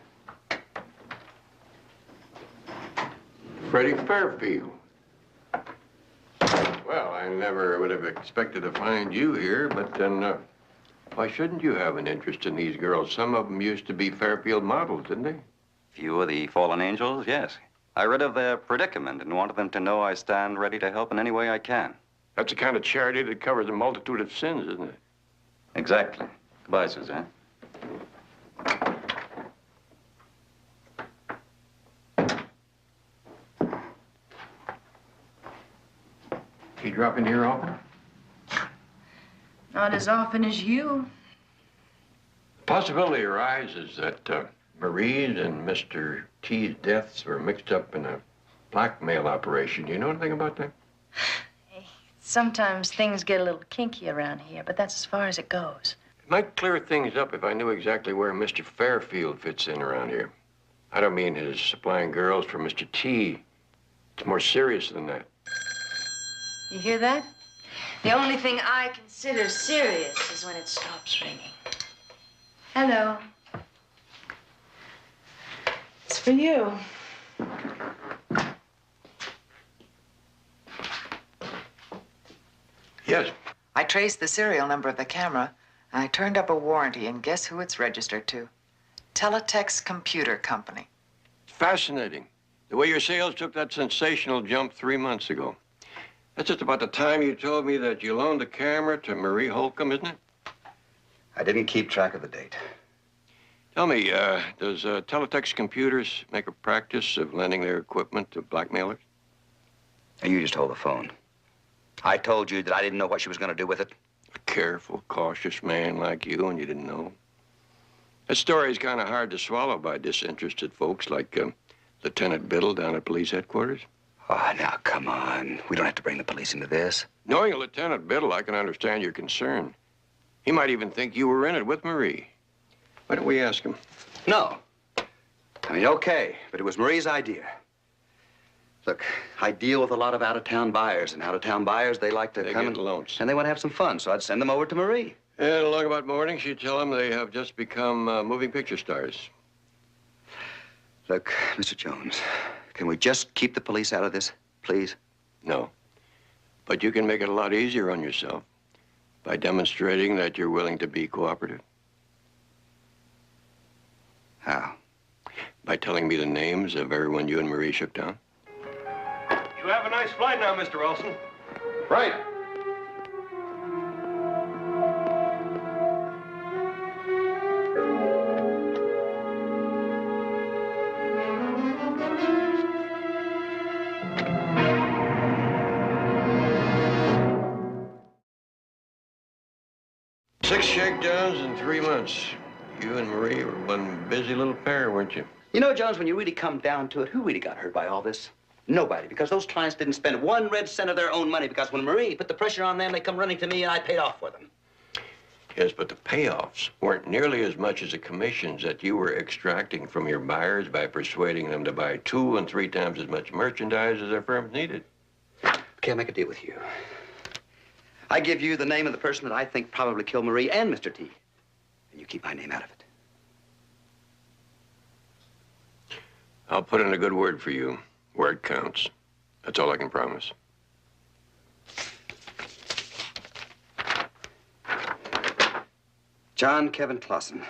Freddie Fairfield. Well, I never would have expected to find you here, but then why shouldn't you have an interest in these girls? Some of them used to be Fairfield models, didn't they? Few of the fallen angels, yes. I read of their predicament and wanted them to know I stand ready to help in any way I can. That's the kind of charity that covers a multitude of sins, isn't it? Exactly. Goodbye, Suzanne. You drop in here often? Not as often as you. The possibility arises that Marie's and Mr. T's deaths were mixed up in a blackmail operation. Do you know anything about that? Sometimes things get a little kinky around here, but that's as far as it goes. It might clear things up if I knew exactly where Mr. Fairfield fits in around here. I don't mean his supplying girls for Mr. T. It's more serious than that. You hear that? The only thing I consider serious is when it stops ringing. Hello. It's for you. Yes. I traced the serial number of the camera, and I turned up a warranty, and guess who it's registered to? Teletext Computer Company. Fascinating. The way your sales took that sensational jump 3 months ago. That's just about the time you told me that you loaned the camera to Marie Holcomb, isn't it? I didn't keep track of the date. Tell me, does Teletext Computers make a practice of lending their equipment to blackmailers? Now, you just hold the phone. I told you that I didn't know what she was going to do with it. A careful, cautious man like you, and you didn't know. That story's kind of hard to swallow by disinterested folks like Lieutenant Biddle down at police headquarters. Oh, now, come on. We don't have to bring the police into this. Knowing a Lieutenant Biddle, I can understand your concern. He might even think you were in it with Marie. Why don't we ask him? No. I mean, okay, but it was Marie's idea. Look, I deal with a lot of out-of-town buyers, and out-of-town buyers, they like to come get loans. and they want to have some fun, so I'd send them over to Marie. And along about morning, she'd tell them they have just become moving picture stars. Look, Mr. Jones, can we just keep the police out of this, please? No. But you can make it a lot easier on yourself by demonstrating that you're willing to be cooperative. How? By telling me the names of everyone you and Marie shook down. You have a nice flight now, Mr. Wilson. Right. Six shakedowns in 3 months. You and Marie were one busy little pair, weren't you? You know, Jones, when you really come down to it, who really got hurt by all this? Nobody, because those clients didn't spend 1 red cent of their own money, because when Marie put the pressure on them, they come running to me and I paid off for them. Yes, but the payoffs weren't nearly as much as the commissions that you were extracting from your buyers by persuading them to buy 2 and 3 times as much merchandise as their firms needed. Okay, I'll make a deal with you. I give you the name of the person that I think probably killed Marie and Mr. T. And you keep my name out of it. I'll put in a good word for you where it counts. That's all I can promise. John Kevin Clausen,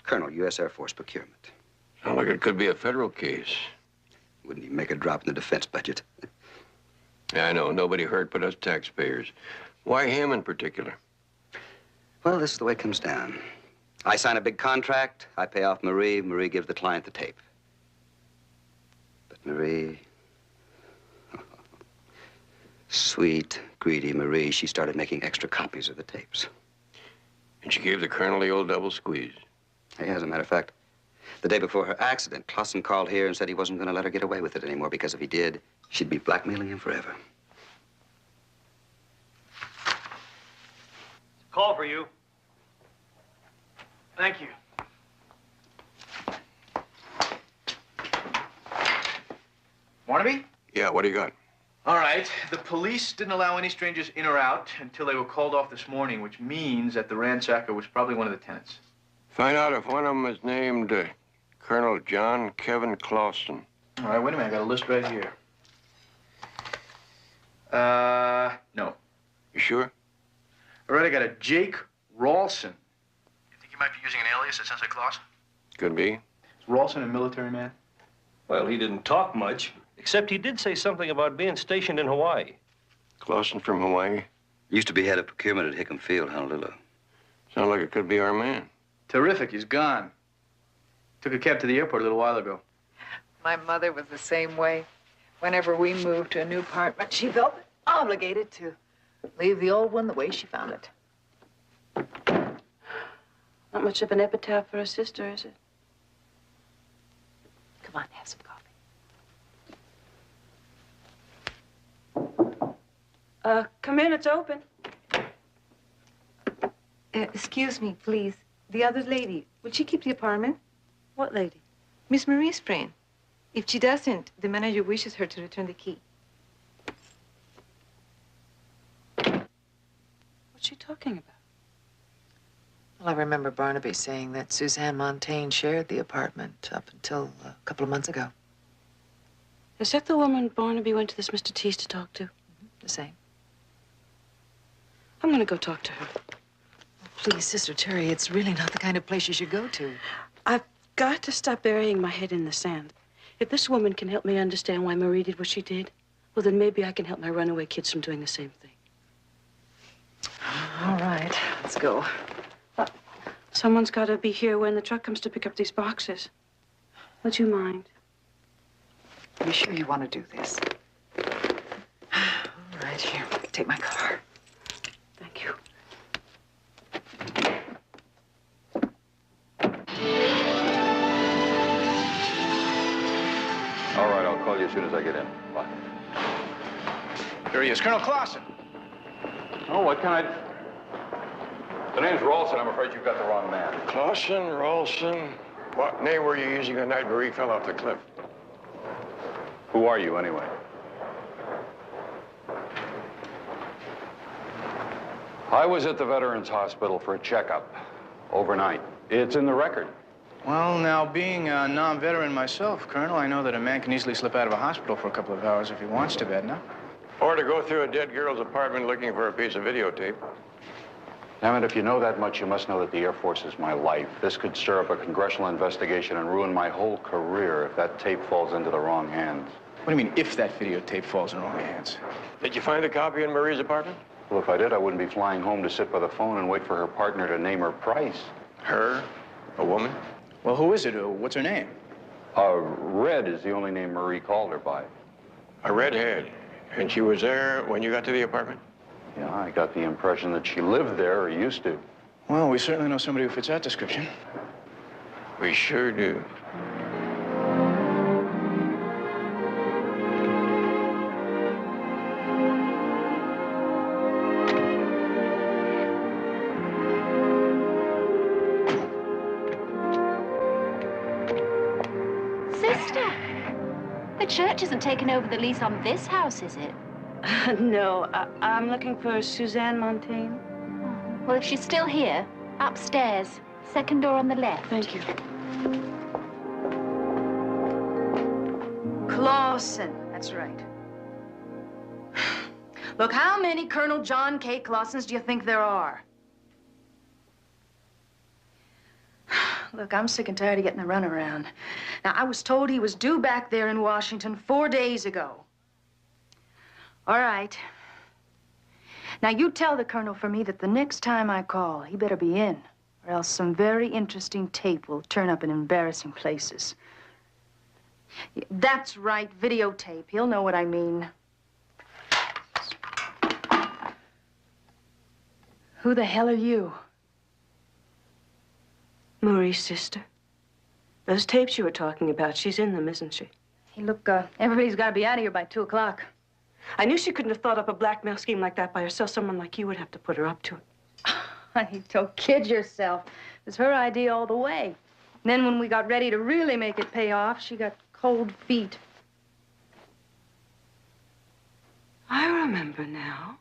Colonel, U.S. Air Force Procurement. Sounds like it could be a federal case. Wouldn't even make a drop in the defense budget. Yeah, I know. Nobody hurt but us taxpayers. Why him in particular? Well, this is the way it comes down. I sign a big contract, I pay off Marie, Marie gives the client the tape. But Marie... sweet, greedy Marie, she started making extra copies of the tapes. And she gave the colonel the old double squeeze. Hey, as a matter of fact, the day before her accident, Clausen called here and said he wasn't going to let her get away with it anymore because if he did, she'd be blackmailing him forever. Call for you. Thank you. Barnaby? Yeah, what do you got? All right. The police didn't allow any strangers in or out until they were called off this morning, which means that the ransacker was probably one of the tenants. Find out if one of them is named Colonel John Kevin Clausen. All right, wait a minute. I got a list right here. No. You sure? All right, I got a Jake Rawlson. You think he might be using an alias that sounds like Clausen? Could be. Is Rawlson a military man? Well, he didn't talk much, except he did say something about being stationed in Hawaii. Clausen from Hawaii? Used to be head of procurement at Hickam Field, Honolulu. Sounds like it could be our man. Terrific. He's gone. Took a cab to the airport a little while ago. My mother was the same way. Whenever we moved to a new apartment, she felt obligated to leave the old one the way she found it. Not much of an epitaph for a sister, is it? Come on, have some coffee. Come in, it's open. Excuse me, please. The other lady, will she keep the apartment? What lady? Miss Marie Sprain. If she doesn't, the manager wishes her to return the key. What's she talking about? Well, I remember Barnaby saying that Suzanne Montaigne shared the apartment up until a couple of months ago. Is that the woman Barnaby went to this Mr. Tease to talk to? The same. I'm gonna go talk to her. Please, Sister Terry, it's really not the kind of place you should go to. I've got to stop burying my head in the sand. If this woman can help me understand why Marie did what she did, well, then maybe I can help my runaway kids from doing the same thing. All right, let's go. Someone's got to be here when the truck comes to pick up these boxes. Would you mind? Are you sure you want to do this? All right, here, take my car. Thank you. All right, I'll call you as soon as I get in. Bye. Here he is, Colonel Clausen. Oh, what can I... The name's Rawlson. I'm afraid you've got the wrong man. Clausen, Rawlson. What name were you using the night Marie fell off the cliff? Who are you, anyway? I was at the Veterans Hospital for a checkup overnight. It's in the record. Well, now, being a non-veteran myself, Colonel, I know that a man can easily slip out of a hospital for a couple of hours if he wants to, bad enough. Or to go through a dead girl's apartment looking for a piece of videotape. Damn it, if you know that much, you must know that the Air Force is my life. This could stir up a congressional investigation and ruin my whole career if that tape falls into the wrong hands. What do you mean, if that videotape falls in wrong hands? Did you find a copy in Marie's apartment? Well, if I did, I wouldn't be flying home to sit by the phone and wait for her partner to name her price. Her? A woman? Well, who is it? What's her name? Red is the only name Marie called her by. A redhead. And she was there when you got to the apartment? Yeah, I got the impression that she lived there or used to. Well, we certainly know somebody who fits that description. We sure do. Sister, the church hasn't taken over the lease on this house, is it? No, I'm looking for Suzanne Montaigne. Well, if she's still here, upstairs, second door on the left. Thank you. Clausen, that's right. Look, how many Colonel John K. Clausens do you think there are? Look, I'm sick and tired of getting the runaround. Now, I was told he was due back there in Washington 4 days ago. All right. Now, you tell the Colonel for me that the next time I call, he better be in, or else some very interesting tape will turn up in embarrassing places. That's right, videotape. He'll know what I mean. Who the hell are you? Marie's sister. Those tapes you were talking about, she's in them, isn't she? Hey, look, everybody's got to be out of here by 2 o'clock. I knew she couldn't have thought up a blackmail scheme like that by herself. Someone like you would have to put her up to it. Honey, don't kid yourself. It was her idea all the way. And then when we got ready to really make it pay off, she got cold feet. I remember now.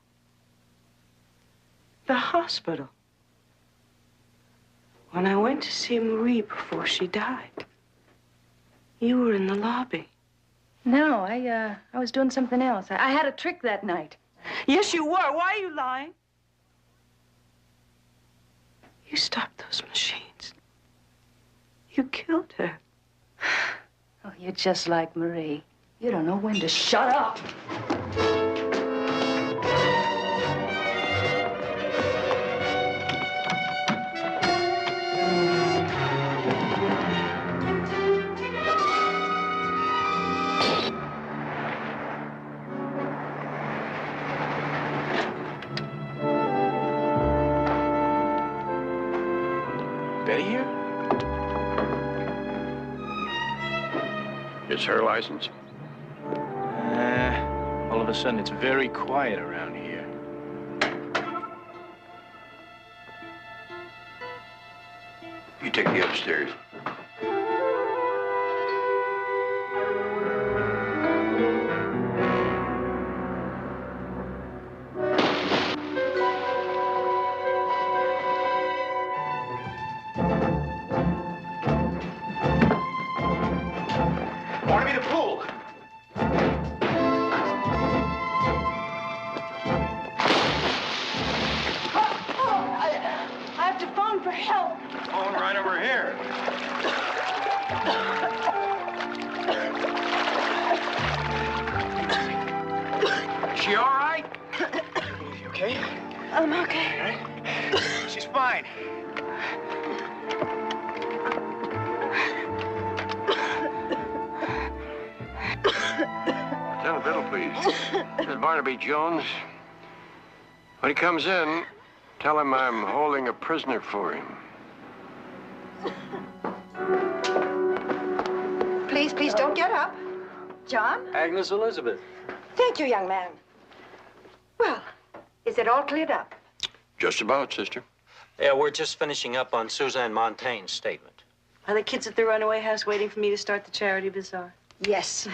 The hospital. When I went to see Marie before she died, you were in the lobby. No, I was doing something else. I had a trick that night. Yes, you were. Why are you lying? You stopped those machines. You killed her. Oh, you're just like Marie. You don't know when to shut up. Betty here? It's her license. All of a sudden, it's very quiet around here. You take me upstairs. Barnaby, the pool! I have to phone for help. Phone right over here. She all right? You okay? I'm okay. She's fine. Lieutenant Biddle, please. This is Barnaby Jones. When he comes in, tell him I'm holding a prisoner for him. Please don't get up. John? Agnes Elizabeth. Thank you, young man. Well, is it all cleared up? Just about, sister. Yeah, we're just finishing up on Suzanne Montaigne's statement. Are the kids at the runaway house waiting for me to start the charity bazaar? Yes.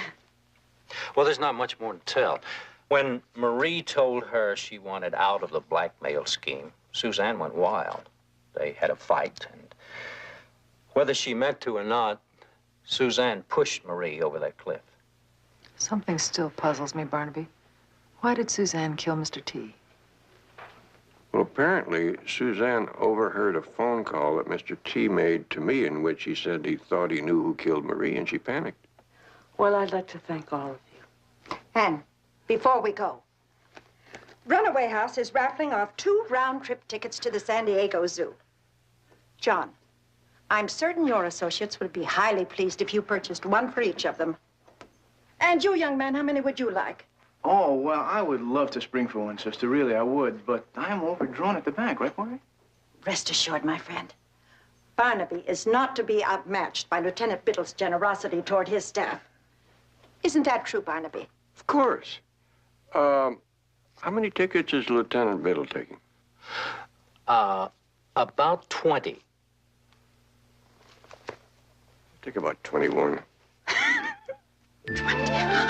Well, there's not much more to tell. When Marie told her she wanted out of the blackmail scheme, Suzanne went wild. They had a fight, and whether she meant to or not, Suzanne pushed Marie over that cliff. Something still puzzles me, Barnaby. Why did Suzanne kill Mr. T? Well, apparently, Suzanne overheard a phone call that Mr. T made to me in which he said he thought he knew who killed Marie, and she panicked. Well, I'd like to thank all of you. And before we go, Runaway House is raffling off 2 round-trip tickets to the San Diego Zoo. John, I'm certain your associates would be highly pleased if you purchased 1 for each of them. And you, young man, how many would you like? Oh, well, I would love to spring for one, sister. Really, I would. But I'm overdrawn at the bank, right, Barney? Rest assured, my friend, Barnaby is not to be outmatched by Lieutenant Biddle's generosity toward his staff. Isn't that true, Barnaby? Of course. How many tickets is Lieutenant Biddle taking? About 20. Take about 21. 21.